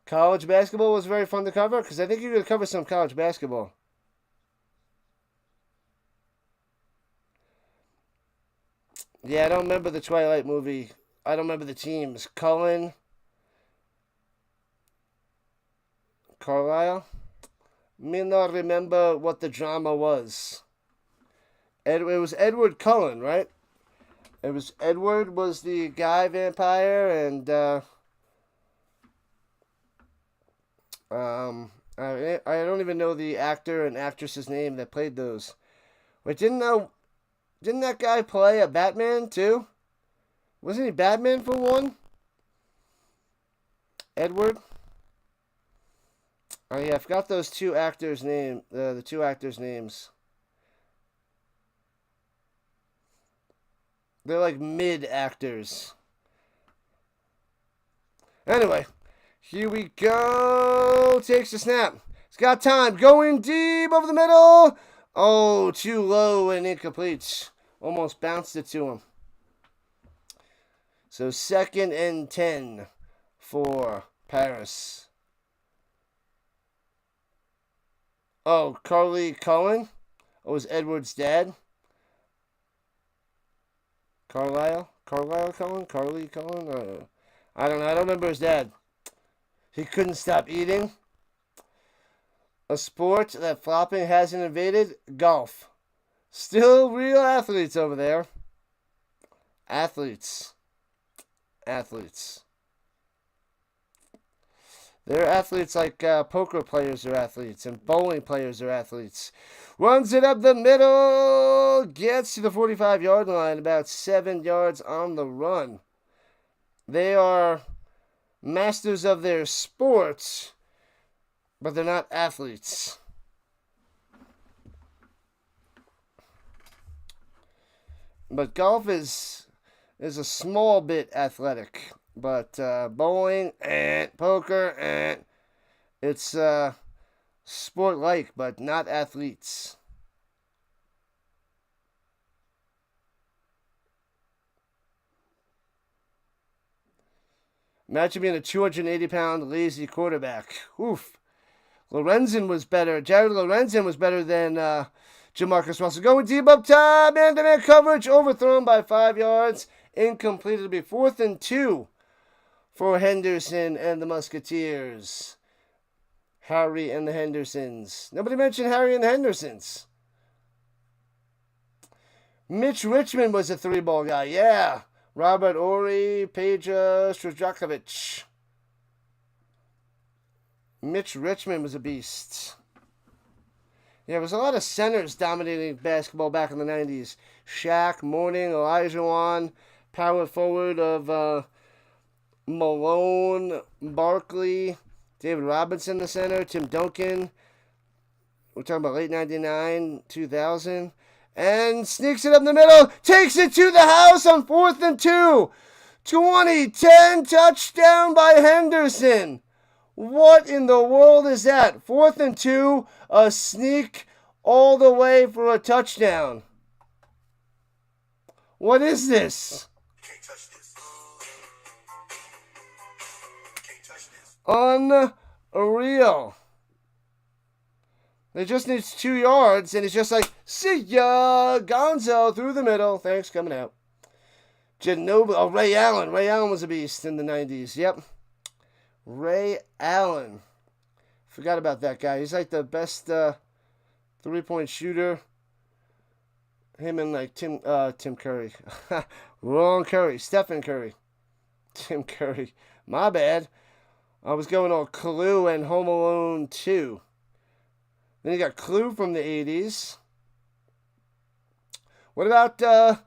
College basketball was very fun to cover because I think you could cover some college basketball. Yeah, I don't remember the Twilight movie. I don't remember the teams. Cullen. Carlisle. Me not remember what the drama was. It was Edward Cullen, right? It was Edward was the guy vampire, and I don't even know the actor and actress's name that played those. Wait, didn't that guy play a Batman too? Wasn't he Batman for one? Edward? Oh yeah, I forgot those two actors' name. The two actors' names. They're like mid actors. Anyway, here we go. Takes the snap. He's got time. Going deep over the middle. Oh, too low and incomplete. Almost bounced it to him. So 2nd and 10 for Paris. Oh, Carly Cullen? Oh, was Edward's dad? Carlisle Cullen? Carly Cullen? I don't know. I don't remember his dad. He couldn't stop eating. A sport that flopping hasn't invaded? Golf. Still real athletes over there. Athletes. They're athletes like poker players are athletes and bowling players are athletes. Runs it up the middle. Gets to the 45-yard line. About 7 yards on the run. They are masters of their sports, but they're not athletes. But golf is a small bit athletic. But bowling and poker and it's sport-like, but not athletes. Imagine being a 280-pound lazy quarterback. Oof. Lorenzen was better. Jared Lorenzen was better than Jamarcus Russell. Going deep up top. Man-to-man coverage. Overthrown by 5 yards. Incomplete. It'll be 4th and 2 for Henderson and the Musketeers. Harry and the Hendersons. Nobody mentioned Harry and the Hendersons. Mitch Richmond was a 3-ball guy. Yeah. Robert Ory, Peja Strujakovic. Mitch Richmond was a beast. Yeah, there was a lot of centers dominating basketball back in the 90s. Shaq, Mourning, Elijah Wan, power forward of Malone, Barkley, David Robinson, the center, Tim Duncan. We're talking about late 99, 2000. And sneaks it up in the middle. Takes it to the house on 4th and 2. 2010 touchdown by Henderson. What in the world is that? 4th and 2. A sneak all the way for a touchdown. What is this? Can't touch this. Can't touch this. Unreal. They just needs 2 yards, and it's just like, see ya, Gonzo through the middle. Thanks, coming out. Ginobili, oh, Ray Allen. Ray Allen was a beast in the 90s. Yep. Ray Allen. Forgot about that guy. He's like the best 3-point shooter. Him and like Tim Curry. Wrong Curry. Stephen Curry. Tim Curry. My bad. I was going on Clue and Home Alone 2. Then you got Clue from the 80s. What about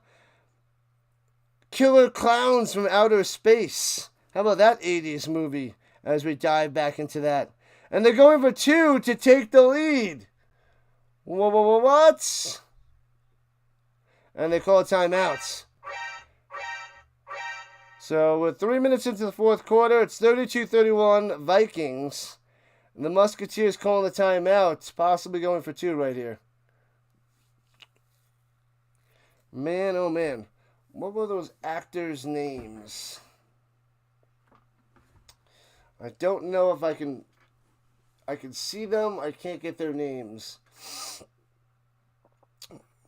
Killer Clowns from Outer Space? How about that 80s movie as we dive back into that? And they're going for 2 to take the lead. What? And they call timeouts. So we're 3 minutes into the 4th quarter. It's 32-31 Vikings. And the Musketeers calling the timeout, possibly going for 2 right here. Man, oh man. What were those actors' names? I don't know if I can see them. I can't get their names.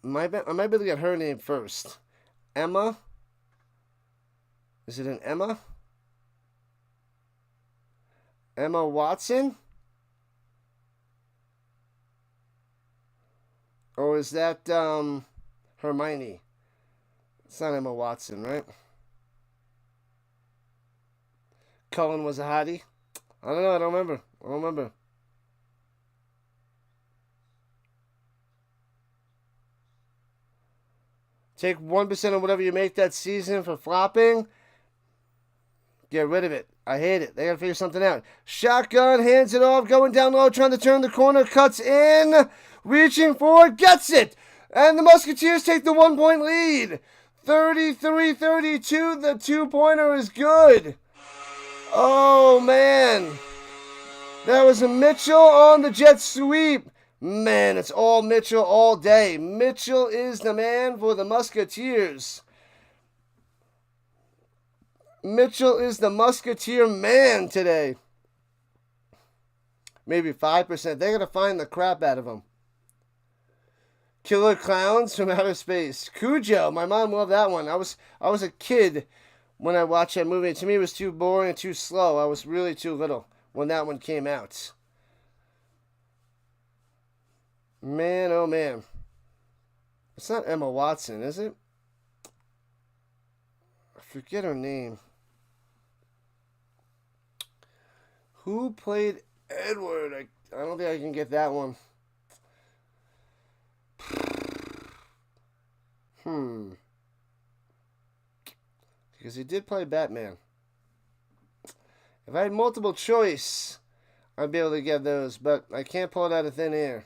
I might be able to get her name first. Emma? Is it an Emma? Emma Watson? Or is that Hermione? It's not Emma Watson, right? Cullen was a hottie? I don't know. I don't remember. Take 1% of whatever you make that season for flopping. Get rid of it. I hate it. They got to figure something out. Shotgun, hands it off, going down low, trying to turn the corner, cuts in, reaching for, gets it. And the Musketeers take the 1-point lead. 33-32, the 2-pointer is good. Oh, man. That was a Mitchell on the jet sweep. Man, it's all Mitchell all day. Mitchell is the man for the Musketeers. Mitchell is the Musketeer man today. Maybe 5%. They're going to find the crap out of him. Killer Clowns from Outer Space. Cujo. My mom loved that one. I was a kid when I watched that movie. To me, it was too boring and too slow. I was really too little when that one came out. Man, oh man. It's not Emma Watson, is it? I forget her name. Who played Edward? I don't think I can get that one. Because he did play Batman. If I had multiple choice, I'd be able to get those, but I can't pull it out of thin air.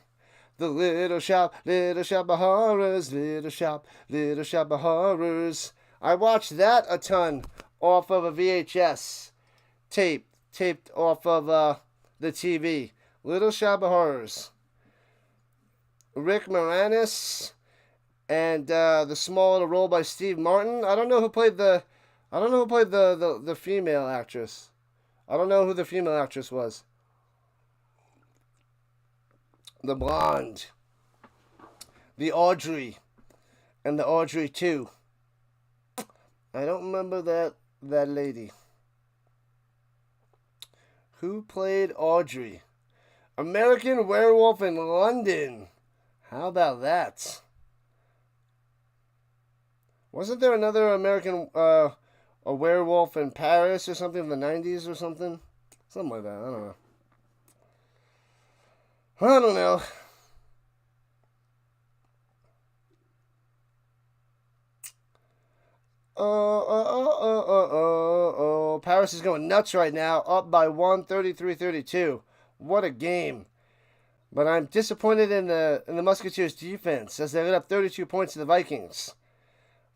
The little shop of horrors, little shop of horrors. I watched that a ton off of a VHS taped off of the TV. Little Shop of Horrors. Rick Moranis and the small little role by Steve Martin. I don't know who played the female actress. I don't know who the female actress was. The blonde. The Audrey. And the Audrey 2. I don't remember that lady. Who played Audrey? American Werewolf in London. How about that? Wasn't there another American a werewolf in Paris or something in the 90s or something? Something like that. I don't know. I don't know. Paris is going nuts right now, up by 1, 33-32. What a game. But I'm disappointed in the Musketeers' defense as they let up 32 points to the Vikings.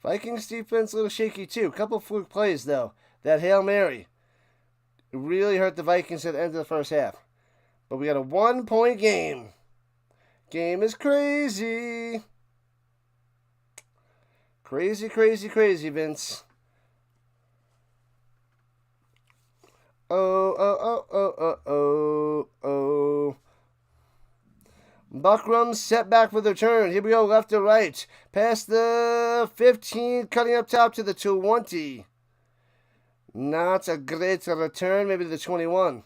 Vikings defense a little shaky too. Couple fluke plays though. That Hail Mary really hurt the Vikings at the end of the first half. But we got a 1-point game. Game is crazy. Crazy, crazy, crazy, Vince. Oh. Buckram set back for the turn. Here we go, left to right. Past the 15, cutting up top to the 20. Not a great return, maybe the 21.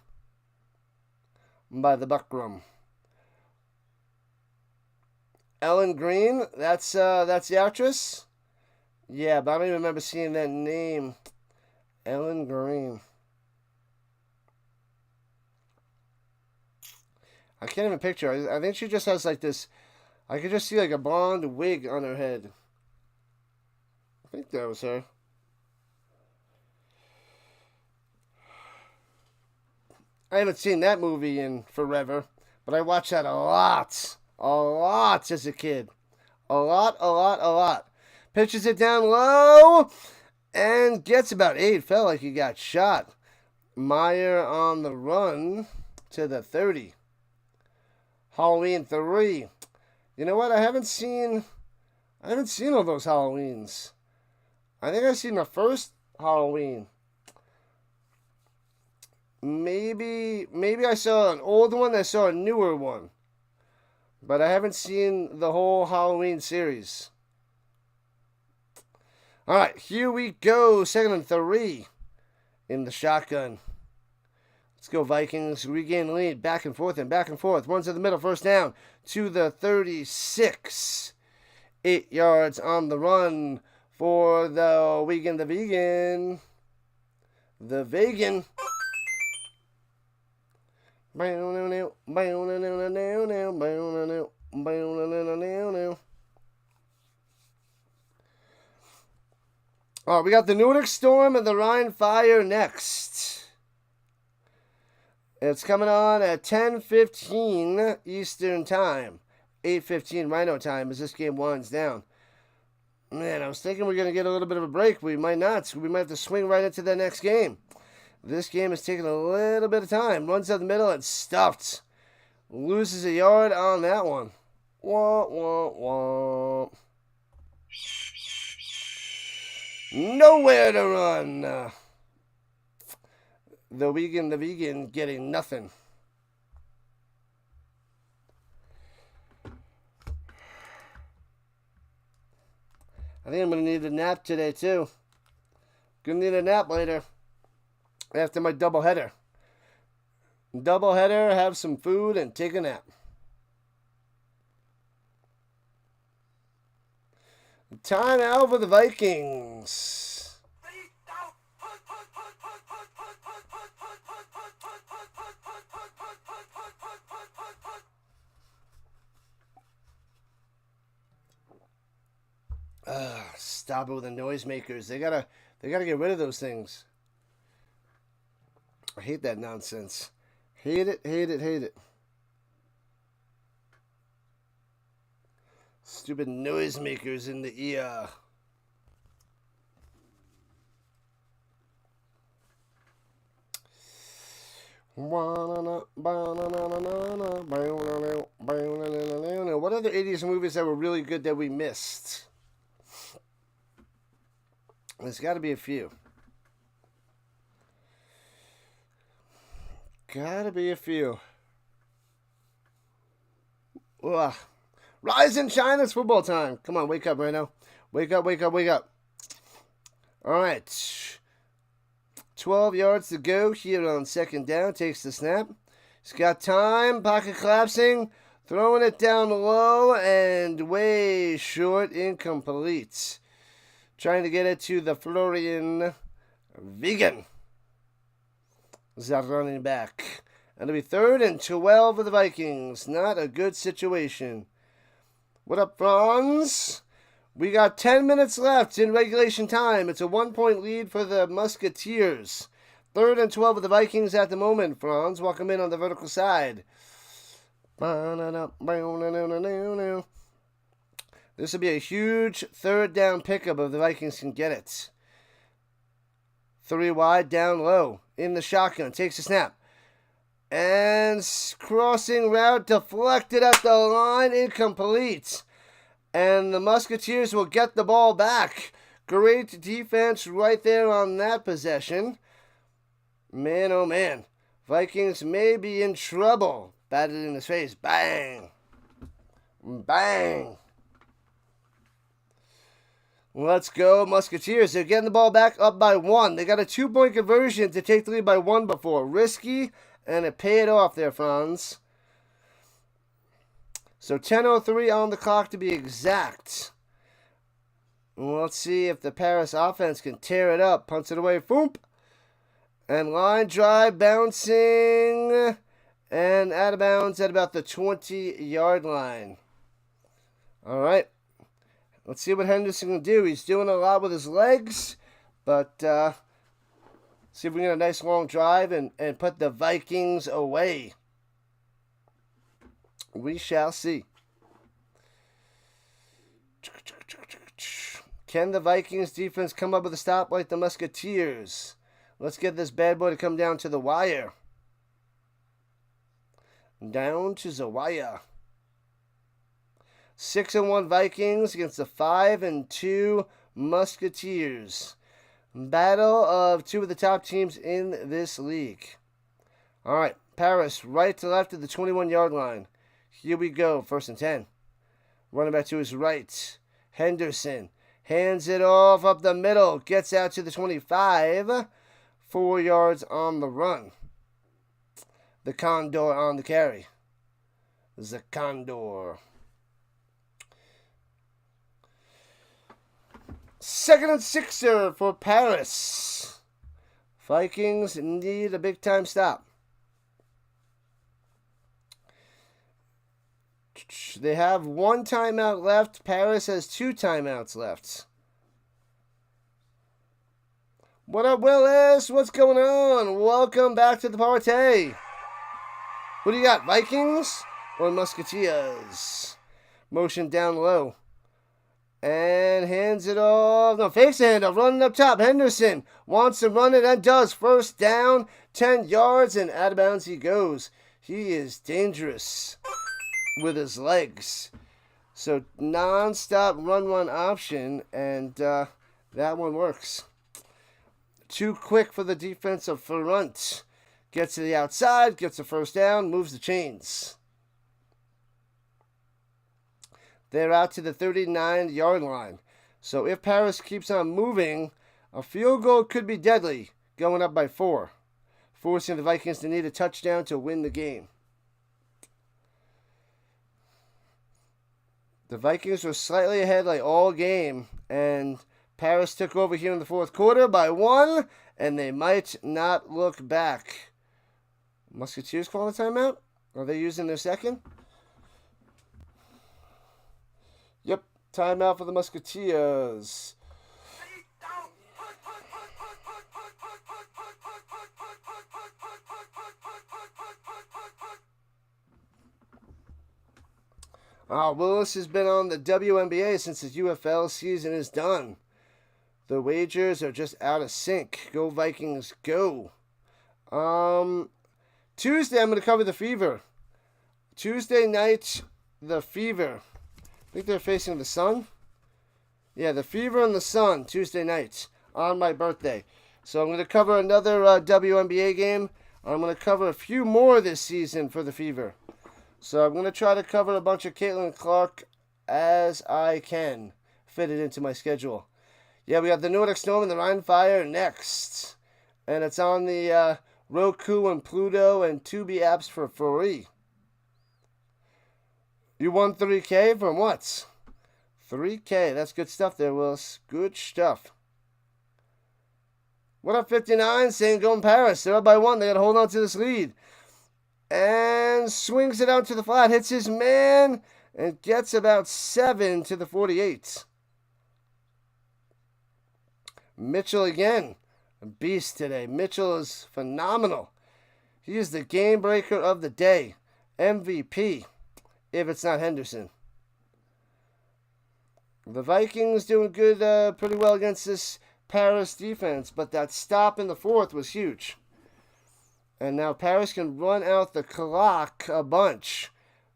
By the Buckram. Ellen Green, that's the actress? Yeah, but I don't even remember seeing that name. Ellen Green. I can't even picture her. I think she just has like this. I could just see like a blonde wig on her head. I think that was her. I haven't seen that movie in forever, but I watched that a lot as a kid. A lot. Pitches it down low and gets about 8. Felt like he got shot. Meyer on the run to the 30. Halloween 3. You know what? I haven't seen all those Halloweens. I think I've seen the first Halloween. Maybe I saw an old one, I saw a newer one. But I haven't seen the whole Halloween series. Alright, here we go. 2nd and 3 in the shotgun. Let's go, Vikings. Regain lead. Back and forth. One to the middle. First down to the 36. 8 yards on the run for the Vegan. The Vegan. Oh, we got the Nordic Storm and the Rhine Fire next. It's coming on at 10:15 Eastern Time. 8:15 Rhino time as this game winds down. Man, I was thinking we're going to get a little bit of a break. We might not. We might have to swing right into the next game. This game is taking a little bit of time. Runs up the middle and stuffed. Loses a yard on that one. Wah, wah, wah. Nowhere to run. The vegan getting nothing. I think I'm going to need a nap today, too. Going to need a nap later. After my doubleheader. Doubleheader, have some food, and take a nap. Time out for the Vikings. Stop it with the noisemakers. They gotta get rid of those things. I hate that nonsense. Hate it, hate it, hate it. Stupid noisemakers in the ear. What other 80s movies that were really good that we missed? There's got to be a few. Gotta be a few. Ugh. Rise and shine, it's football time. Come on, wake up right now. Wake up, wake up, wake up. All right. 12 yards to go here on second down. Takes the snap. He's got time. Pocket collapsing. Throwing it down low and way short. Incomplete. Trying to get it to the Florian Vegan. That running back. And it'll be 3rd and 12 for the Vikings. Not a good situation. What up, Franz? We got 10 minutes left in regulation time. It's a 1-point lead for the Musketeers. 3rd and 12 of the Vikings at the moment, Franz. Welcome in on the vertical side. This will be a huge 3rd down pickup if the Vikings can get it. 3 wide, down low. In the shotgun. Takes a snap. And crossing route deflected at the line. Incomplete. And the Musketeers will get the ball back. Great defense right there on that possession. Man, oh man. Vikings may be in trouble. Batted in his face. Bang. Bang. Let's go, Musketeers. They're getting the ball back up by 1. They got a 2-point conversion to take the lead by 1 before. Risky, and it paid off there, Franz. So 10:03 on the clock to be exact. Let's see if the Paris offense can tear it up. Punts it away. Boom. And line drive bouncing. And out of bounds at about the 20-yard line. All right. Let's see what Henderson can do. He's doing a lot with his legs. But see if we can get a nice long drive and put the Vikings away. We shall see. Can the Vikings defense come up with a stop like the Musketeers? Let's get this bad boy to come down to the wire. Down to the wire. 6-1 Vikings against the 5-2 Musketeers. Battle of 2 of the top teams in this league. All right, Paris right to left at the 21-yard line. Here we go, 1st and 10. Running back to his right. Henderson hands it off up the middle. Gets out to the 25. 4 yards on the run. The Condor on the carry. The Condor. 2nd and 6 for Paris. Vikings need a big-time stop. They have 1 timeout left. Paris has 2 timeouts left. What up, Willis? What's going on? Welcome back to the party. Who do you got, Vikings or Musketeers? Motion down low. And hands it off. No, fakes the handoff. Running up top. Henderson wants to run it and does. First down, 10 yards, and out of bounds he goes. He is dangerous with his legs. So non-stop run option, and that one works. Too quick for the defensive front. Gets to the outside, gets a first down, moves the chains. They're out to the 39-yard line. So if Paris keeps on moving, a field goal could be deadly, going up by 4, forcing the Vikings to need a touchdown to win the game. The Vikings were slightly ahead like all game, and Paris took over here in the fourth quarter by 1, and they might not look back. Musketeers calling a timeout? Are they using their second? Yep, timeout for the Musketeers. Willis has been on the WNBA since his UFL season is done. The wagers are just out of sync. Go Vikings, go. Tuesday, I'm going to cover the Fever. Tuesday night, the Fever. I think they're facing the Sun. Yeah, the Fever and the Sun, Tuesday night, on my birthday. So I'm going to cover another WNBA game. I'm going to cover a few more this season for the Fever. So I'm going to try to cover a bunch of Caitlin Clark as I can fit it into my schedule. Yeah, we got the Nordic Storm and the Rhine Fire next. And it's on the Roku and Pluto and Tubi apps for free. You won 3K from what? 3K. That's good stuff there, Willis. Good stuff. What up, 59? Saying go in Paris. They're up by 1. They got to hold on to this lead. And swings it out to the flat. Hits his man and gets about 7 to the 48. Mitchell again. A beast today. Mitchell is phenomenal. He is the game breaker of the day. MVP. If it's not Henderson. The Vikings doing good, pretty well against this Paris defense, but that stop in the fourth was huge. And now Paris can run out the clock a bunch.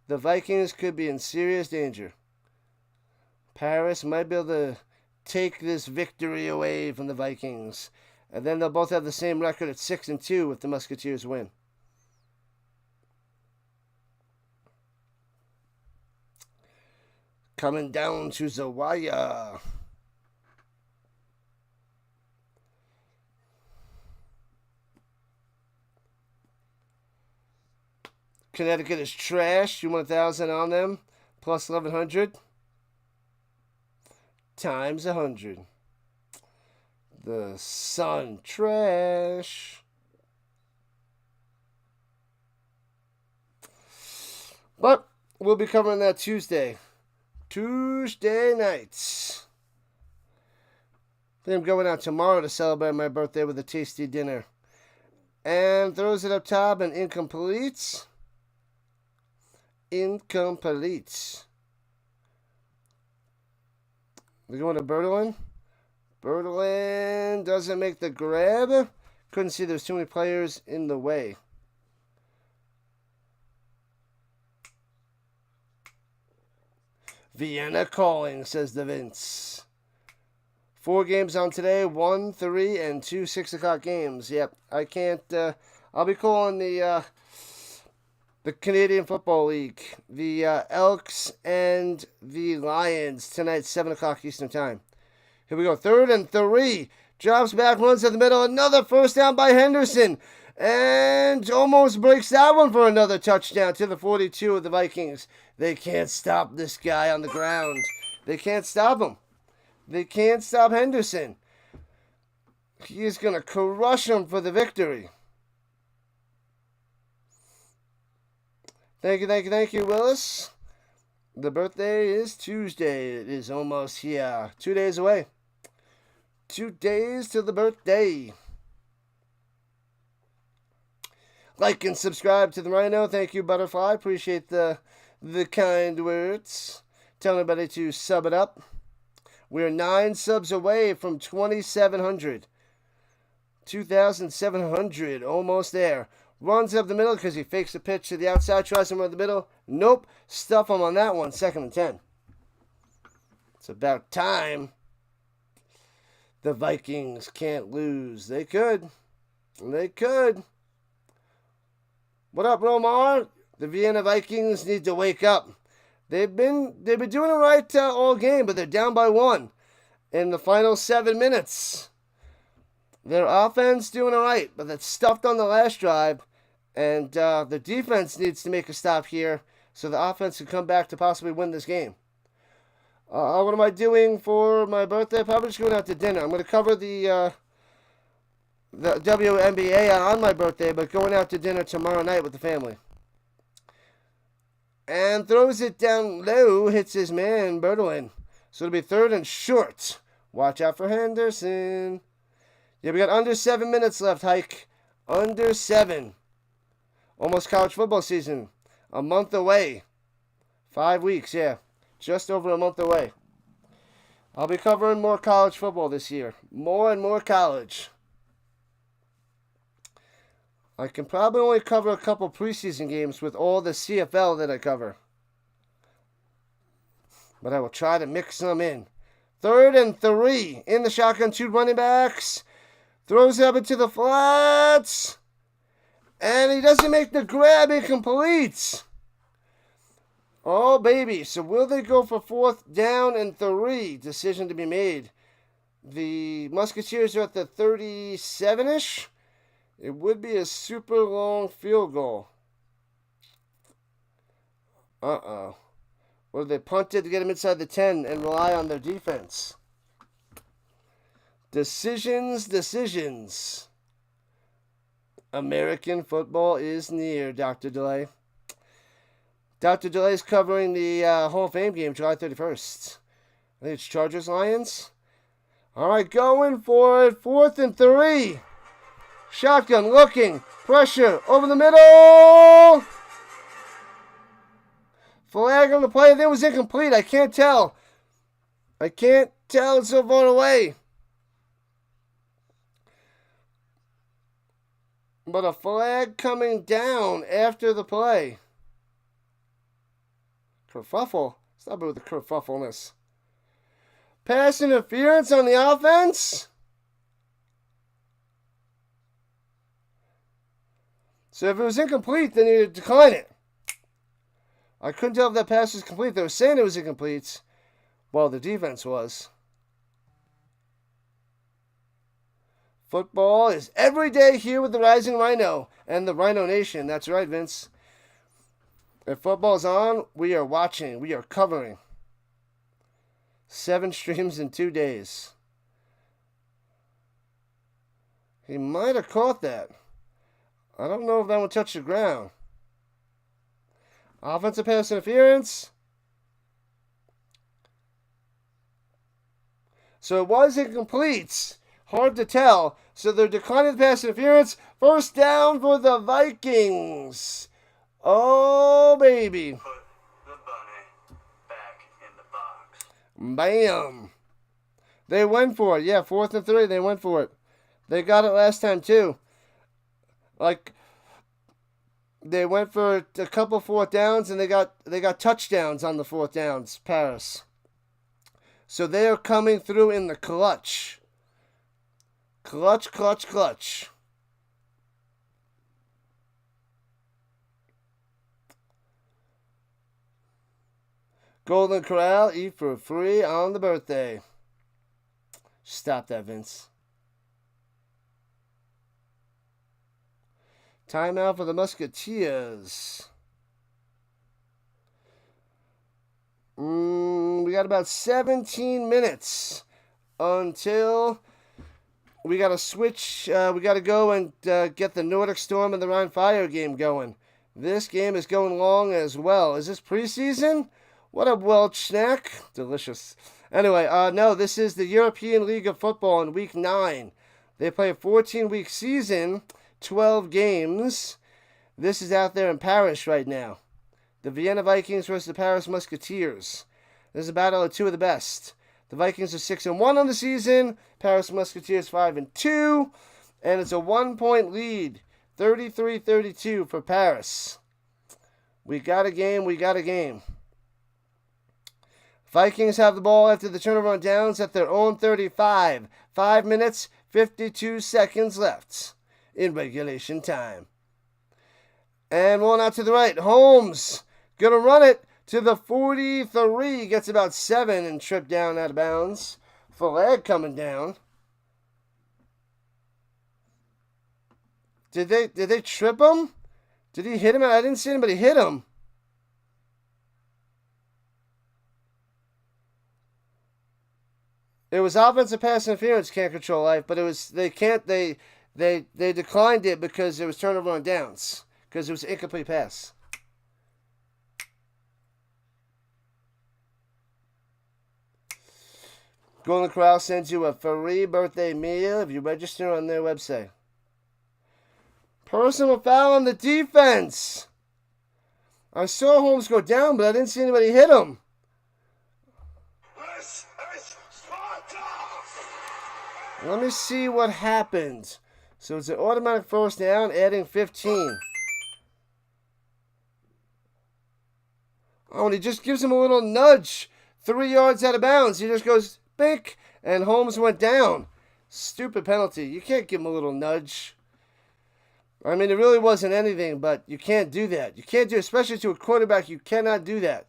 The Vikings could be in serious danger. Paris might be able to take this victory away from the Vikings. And then they'll both have the same record at 6-2 if the Musketeers win. Coming down to the wire. Connecticut is trash. You want 1,000 on them. Plus 1,100. Times 100. The Sun trash. But we'll be covering that Tuesday. Tuesday nights. I think I'm going out tomorrow to celebrate my birthday with a tasty dinner. And throws it up top and incomplete. Incomplete. We're going to Bertolin. Bertolin doesn't make the grab. Couldn't see there's too many players in the way. Vienna calling, says the Vince. 4 games on today, 1, 3, and 2 6 o'clock games. Yep, I can't. I'll be calling the Canadian Football League, the Elks and the Lions tonight, 7 o'clock Eastern Time. Here we go, 3rd and 3. Drops back, runs to the middle. Another first down by Henderson. And almost breaks that one for another touchdown to the 42 of the Vikings. They can't stop this guy on the ground. They can't stop him. They can't stop Henderson. He is going to crush him for the victory. Thank you, Willis. The birthday is Tuesday. It is almost here. 2 days away. 2 days to the birthday. Like and subscribe to the Rhino. Thank you, Butterfly. Appreciate the kind words. Tell everybody to sub it up. We're 9 subs away from 2,700. 2,700. Almost there. Runs up the middle because he fakes the pitch to the outside. Tries to run the middle. Nope. Stuff him on that one. 2nd and 10. It's about time. The Vikings can't lose. They could. They could. What up, Romar? The Vienna Vikings need to wake up. They've been doing it right all game, but they're down by 1 in the final 7 minutes. Their offense doing it right, but that's stuffed on the last drive, and the defense needs to make a stop here so the offense can come back to possibly win this game. What am I doing for my birthday? Probably just going out to dinner. I'm going to cover the WNBA on my birthday, but going out to dinner tomorrow night with the family. And throws it down low, hits his man, Bertolin. So it'll be 3rd and short. Watch out for Henderson. Yeah, we got under 7 minutes left, Hike. Under 7. Almost college football season. A month away. 5 weeks, yeah. Just over a month away. I'll be covering more college football this year. More and more college. I can probably only cover a couple preseason games with all the CFL that I cover. But I will try to mix them in. 3rd and 3. In the shotgun, 2 running backs. Throws it up into the flats. And he doesn't make the grab. Incomplete. Oh, baby. So will they go for 4th down and 3? Decision to be made. The Musketeers are at the 37-ish. It would be a super long field goal. Uh-oh. Or they punted to get him inside the 10 and rely on their defense. Decisions. American football is near, Dr. DeLay. Dr. DeLay is covering the Hall of Fame game July 31st. I think it's Chargers-Lions. All right, going for it. 4th and 3. Shotgun looking. Pressure over the middle. Flag on the play. That was incomplete. I can't tell. It's so far away. But a flag coming down after the play. Kerfuffle. Stop it with the kerfuffleness. Pass interference on the offense. So if it was incomplete, then you decline it. I couldn't tell if that pass was complete. They were saying it was incomplete. Well, the defense was. Football is every day here with the Rising Rhino and the Rhino Nation. That's right, Vince. If football's on, we are watching. We are covering. 7 streams in 2 days. He might have caught that. I don't know if that one touched the ground. Offensive pass interference. So it was incomplete. Hard to tell. So they're declining the pass interference. 1st down for the Vikings. Oh, baby. Put the bunny back in the box. Bam. They went for it. Yeah, 4th and 3. They went for it. They got it last time, too. They went for a couple 4th downs, and they got touchdowns on the 4th downs, Paris. So they are coming through in the clutch. Clutch. Golden Corral, eat for free on the birthday. Stop that, Vince. Timeout for the Musketeers. We got about 17 minutes until we got to switch. We got to go and get the Nordic Storm and the Rhine Fire game going. This game is going long as well. Is this preseason? What a Welch snack. Delicious. Anyway, no, this is the European League of Football in Week 9. They play a 14-week season, 12 games. This is out there in Paris right now. The Vienna Vikings versus the Paris Musketeers. This is a battle of two of the best. The Vikings are 6-1 on the season. Paris Musketeers 5-2. And it's a 1-point lead. 33-32 for Paris. We got a game. We got a game. Vikings have the ball after the turnover on downs at their own 35. 5 minutes, 52 seconds left in regulation time. And one out to the right. Holmes gonna run it to the 43. Gets about 7 and tripped down out of bounds. Flag coming down. Did they trip him? Did he hit him? I didn't see anybody hit him. It was offensive pass interference, can't control life, but it was they declined it because it was turnover on downs because it was an incomplete pass. Golden Corral sends you a free birthday meal if you register on their website. Personal foul on the defense. I saw Holmes go down, but I didn't see anybody hit him. Let me see what happened. So it's an automatic first down, adding 15. Oh, and he just gives him a little nudge. 3 yards out of bounds. He just goes, bink, and Holmes went down. Stupid penalty. You can't give him a little nudge. I mean, it really wasn't anything, but you can't do that. You can't do it, especially to a quarterback. You cannot do that.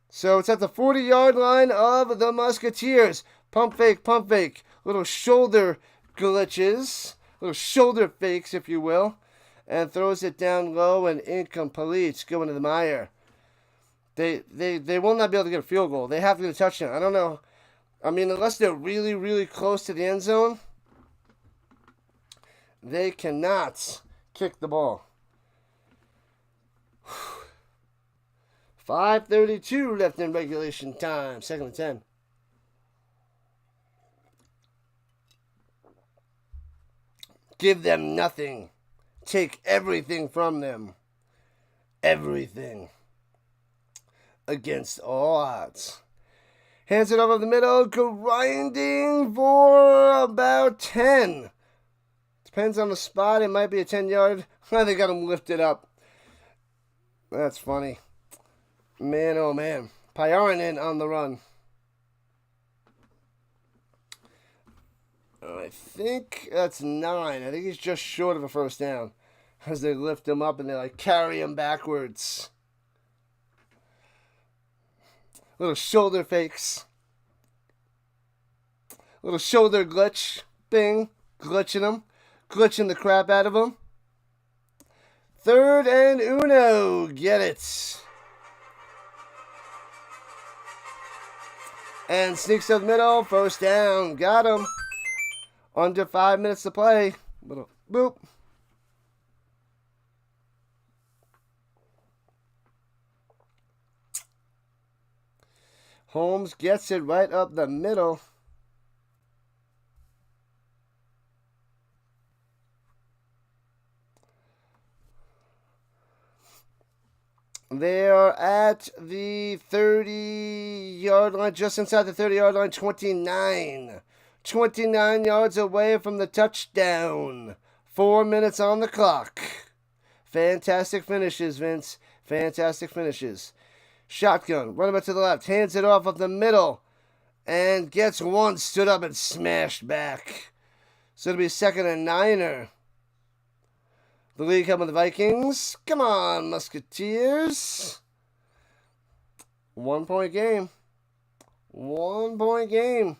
So it's at the 40-yard line of the Musketeers. Pump fake. Little shoulder glitches. Little shoulder fakes, if you will. And throws it down low and incomplete. Going to the mire. They will not be able to get a field goal. They have to get a touchdown. I don't know. I mean, unless they're really, really close to the end zone, they cannot kick the ball. 5:32 left in regulation time. 2nd and 10. Give them nothing. Take everything from them. Everything. Against all odds. Hands it over the middle. Grinding for about 10. Depends on the spot. It might be a 10-yard. They got him lifted up. That's funny. Man, oh man. Pyarinen on the run. I think that's 9. I think he's just short of a first down. As they lift him up and they like carry him backwards. Little shoulder fakes. Little shoulder glitch. Bing. Glitching him. Glitching the crap out of him. 3rd and uno. Get it. And sneaks up the middle. First down. Got him. Under 5 minutes to play. Little boop. Holmes gets it right up the middle. They are at the 30-yard line, just inside the 30-yard line, 29. 29 yards away from the touchdown. 4 minutes on the clock. Fantastic finishes, Vince. Fantastic finishes. Shotgun. Running back to the left. Hands it off the middle. And gets one. Stood up and smashed back. So it'll be 2nd and 9. The lead coming with the Vikings. Come on, Musketeers. 1 point game. 1 point game.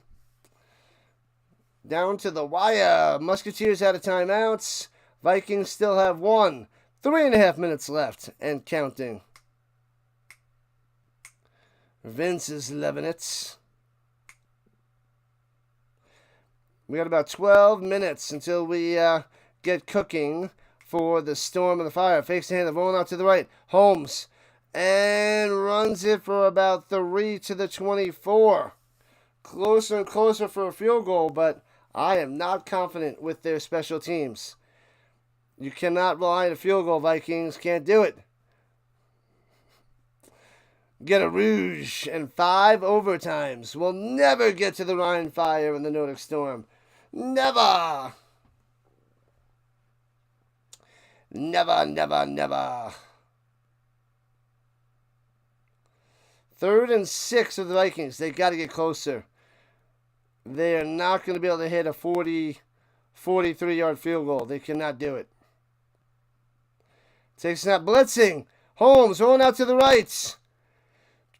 Down to the wire. Musketeers out of timeouts. Vikings still have 1. 3.5 minutes left and counting. Vince is loving it. We got about 12 minutes until we get cooking for the storm and the fire. Fakes the hand, rolling out to the right. Holmes. And runs it for about 3 to the 24. closer and closer for a field goal, but I am not confident with their special teams. You cannot rely on a field goal, Vikings. Can't do it. Get a rouge and 5 overtimes. We'll never get to the Rhine Fire and the Nordic Storm. Never. Never, never, never. 3rd and 6 of the Vikings. They got to get closer. They are not going to be able to hit a 43-yard field goal. They cannot do it. Takes snap, blitzing. Holmes rolling out to the right.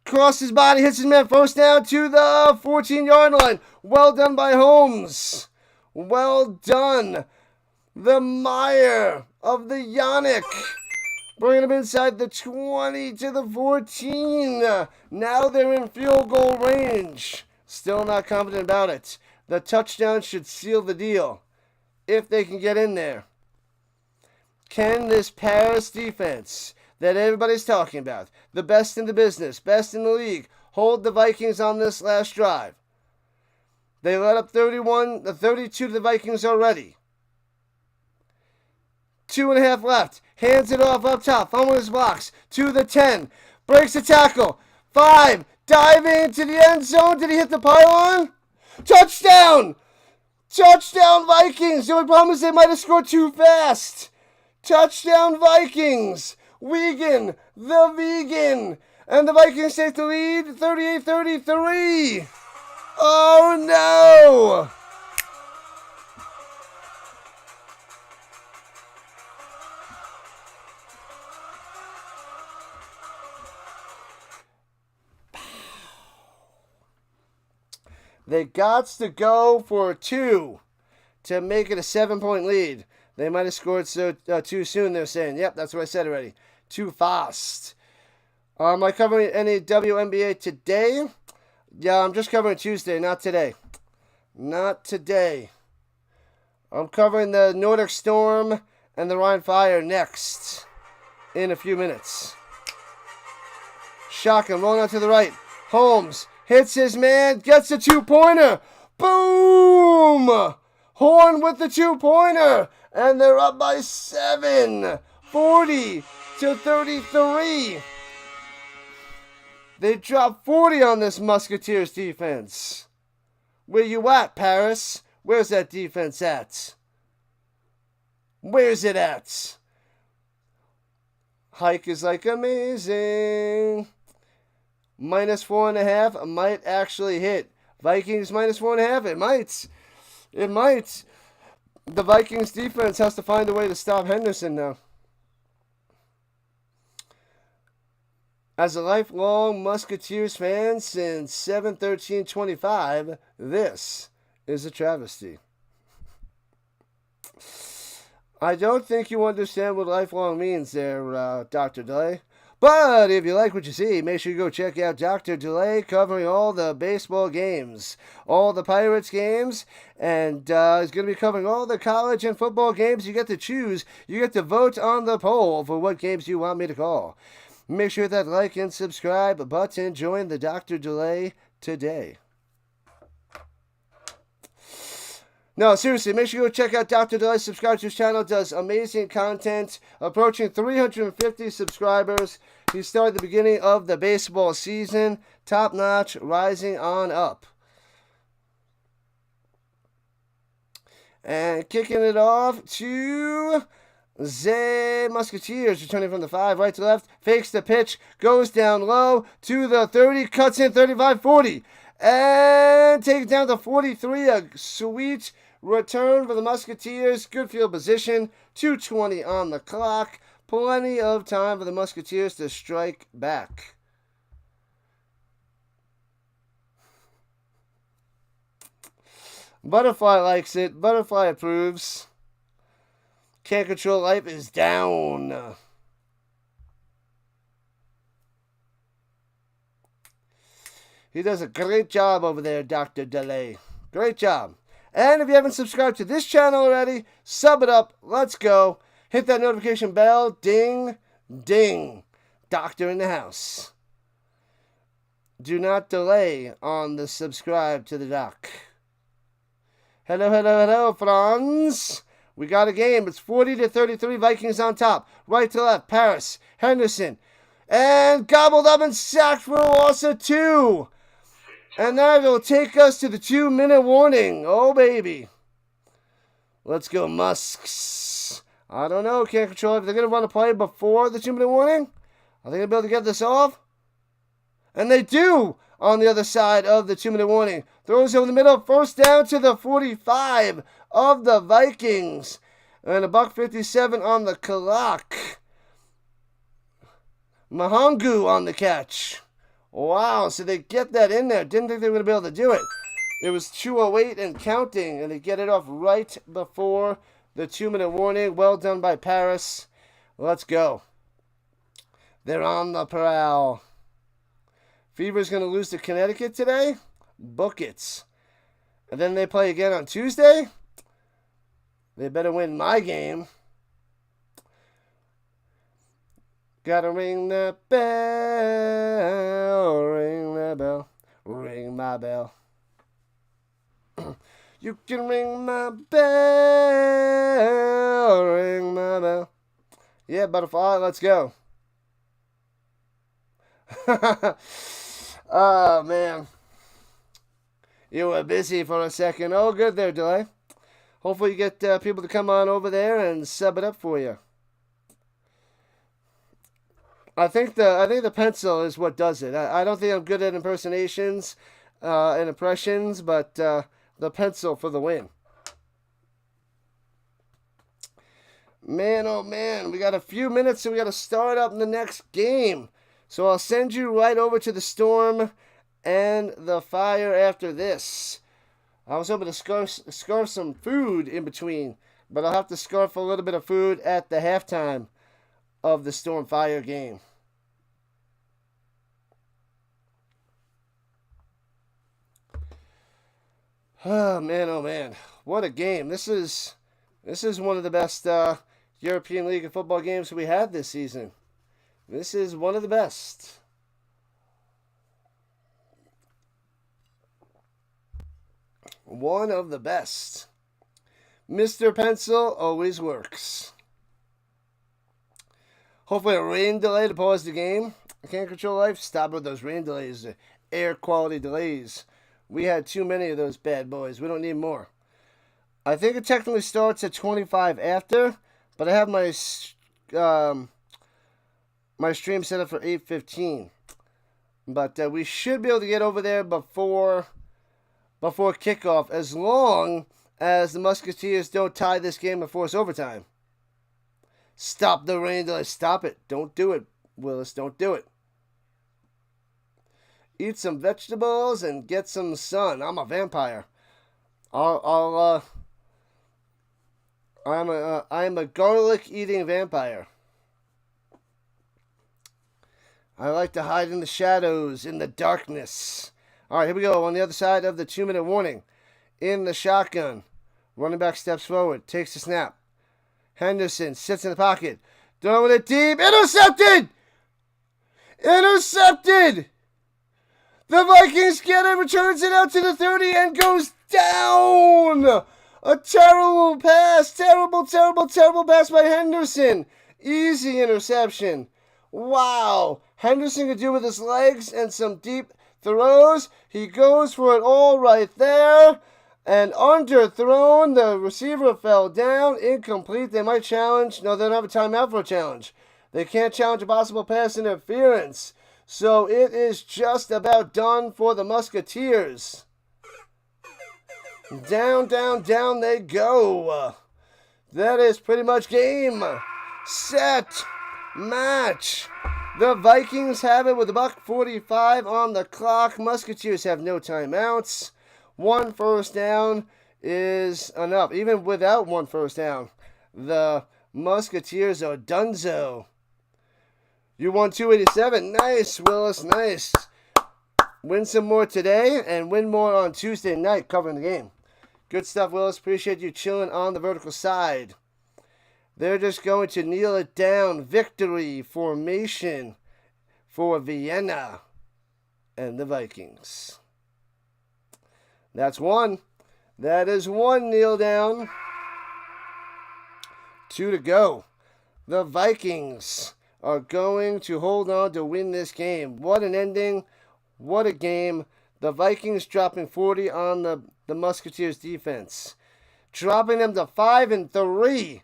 Cross his body, hits his man. First down to the 14-yard line. Well done by Holmes. Well done. The Meyer of the Yannick. Bringing him inside the 20 to the 14. Now they're in field goal range. Still not confident about it. The touchdown should seal the deal if they can get in there. Can this Paris defense that everybody's talking about, the best in the business, best in the league, hold the Vikings on this last drive? They let up 32 to the Vikings already. 2.5 left. Hands it off up top. Fumble his blocks. To the 10. Breaks the tackle. 5. Diving into the end zone. Did he hit the pylon? Touchdown! Touchdown Vikings! The only problem is they might have scored too fast. Touchdown Vikings! Wiegand, the vegan. And the Vikings take the lead 38-33. Oh no! They got to go for 2 to make it a 7-point lead. They might have scored too soon, they're saying. Yep, that's what I said already. Too fast. Am I covering any WNBA today? Yeah, I'm just covering Tuesday, not today. Not today. I'm covering the Nordic Storm and the Rhine Fire next in a few minutes. Shotgun rolling out to the right. Holmes hits his man, gets the 2-pointer. Boom! Horn with the 2-pointer. And they're up by 7. 40-33. They dropped 40 on this Musketeers defense. Where you at, Paris? Where's that defense at? Where's it at? Hike is like amazing. -4.5 might actually hit. Vikings -4.5. It might. It might. The Vikings defense has to find a way to stop Henderson now. As a lifelong Musketeers fan since 7/13/25, this is a travesty. I don't think you understand what lifelong means there, Dr. Delay. But if you like what you see, make sure you go check out Dr. Delay covering all the baseball games, all the Pirates games, and he's going to be covering all the college and football games. You get to choose. You get to vote on the poll for what games you want me to call. Make sure that like and subscribe button. Join the Dr. Delay today. No, seriously, make sure you go check out Dr. Delay. Subscribe to his channel. Does amazing content. Approaching 350 subscribers. He started the beginning of the baseball season. Top notch, rising on up. And kicking it off to the Musketeers, returning from the 5, right to left. Fakes the pitch, goes down low to the 30, cuts in 35-40. And takes down to 43. A sweet return for the Musketeers. Good field position. 2:20 on the clock. Plenty of time for the Musketeers to strike back. Butterfly likes it. Butterfly approves. Can't control life is down. He does a great job over there, Dr. Delay. Great job. And if you haven't subscribed to this channel already, sub it up. Let's go. Hit that notification bell. Ding, ding. Doctor in the house. Do not delay on the subscribe to the doc. Hello, hello, hello, Franz. We got a game. It's 40-33. Vikings on top. Right to left. Paris. Henderson. And gobbled up and sacked for a loss of 2. And that will take us to the 2-minute warning. Oh, baby. Let's go, Musks. I don't know. Can't control it. They're going to run a play before the 2-minute warning. Are they going to be able to get this off? And they do on the other side of the 2-minute warning. Throws over the middle. First down to the 45 of the Vikings. And $1.57 on the clock. Mahangu on the catch. Wow, so they get that in there. Didn't think they were going to be able to do it. It was 2:08 and counting, and they get it off right before the 2-minute warning. Well done by Paris. Let's go. They're on the prowl. Fever's going to lose to Connecticut today. Book it. And then they play again on Tuesday. They better win my game. Gotta ring the bell, ring the bell, ring my bell. You can ring my bell, ring my bell. Yeah, butterfly, let's go. Oh, man. You were busy for a second. Oh, good there, Delay. Hopefully you get people to come on over there and sub it up for you. I think the pencil is what does it. I don't think I'm good at impersonations and impressions, but the pencil for the win. Man, oh man, we got a few minutes, so we got to start up in the next game. So I'll send you right over to the Storm and the Fire after this. I was hoping to scarf some food in between, but I'll have to scarf a little bit of food at the halftime of the Storm Fire game. Oh man, what a game. This is one of the best European League of Football games we had this season. This is one of the best. One of the best. Mr. Pencil always works. Hopefully a rain delay to pause the game. I can't control life. Stop with those rain delays. Air quality delays. We had too many of those bad boys. We don't need more. I think it technically starts at 25 after, but I have my my stream set up for 8:15. But we should be able to get over there before kickoff, as long as the Musketeers don't tie this game and force overtime. Stop the rain delay. Stop it. Don't do it, Willis. Don't do it. Eat some vegetables and get some sun. I'm a vampire. I'm a garlic eating vampire. I like to hide in the shadows, in the darkness. All right, here we go. On the other side of the 2-minute warning. In the shotgun. Running back steps forward. Takes the snap. Henderson sits in the pocket. Throwing it deep. Intercepted! Intercepted! The Vikings get it. Returns it out to the 30 and goes down! A terrible pass. Terrible pass by Henderson. Easy interception. Wow. Henderson could do with his legs and some deep throws. He goes for it all right there. And underthrown. The receiver fell down. Incomplete. They might challenge. No, they don't have a timeout for a challenge. They can't challenge a possible pass interference. So it is just about done for the Musketeers. Down they go. That is pretty much game, set, match. The Vikings have it with $1:45 on the clock. Musketeers have no timeouts. 1 first down is enough. Even without 1 first down, the Musketeers are donezo. You won 287. Nice, Willis. Nice. Win some more today and win more on Tuesday night covering the game. Good stuff, Willis. Appreciate you chilling on the vertical side. They're just going to kneel it down. Victory formation for Vienna. and the Vikings. That's one. That is one kneel down. 2 to go. The Vikings are going to hold on to win this game. What an ending. What a game. The Vikings dropping 40 on the Musketeers defense. Dropping them to 5-3.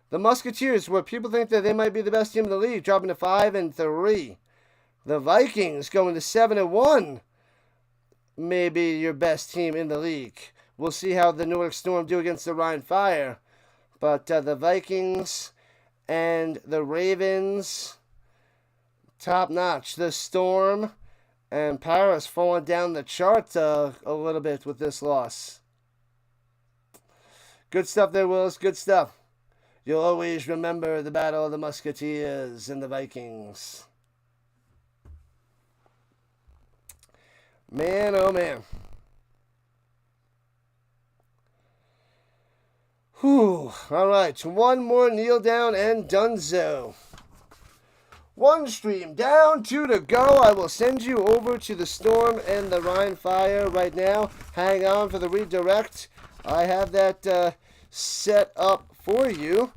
The Musketeers, where people think that they might be the best team in the league, dropping to 5-3. The Vikings going to 7-1. Maybe your best team in the league. We'll see how the Nordic Storm do against the Rhine Fire. But the Vikings and the Ravens, top notch. The Storm and Paris falling down the chart a little bit with this loss. Good stuff there, Willis. Good stuff. You'll always remember the Battle of the Musketeers and the Vikings. Man, oh man. Whew. All right. One more kneel down and donezo. One stream down, 2 to go. I will send you over to the Storm and the Rhine Fire right now. Hang on for the redirect. I have that set up for you.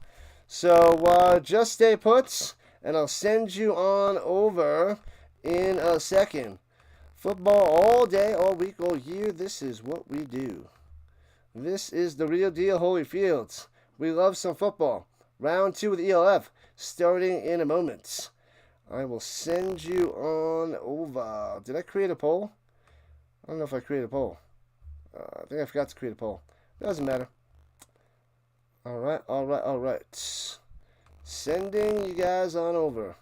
So just stay put, and I'll send you on over in a second. Football all day, all week, all year. This is what we do. This is the real deal, Holyfields. We love some football. Round 2 with ELF starting in a moment. I will send you on over. Did I create a poll? I don't know if I created a poll. I think I forgot to create a poll. Doesn't matter. All right. Sending you guys on over.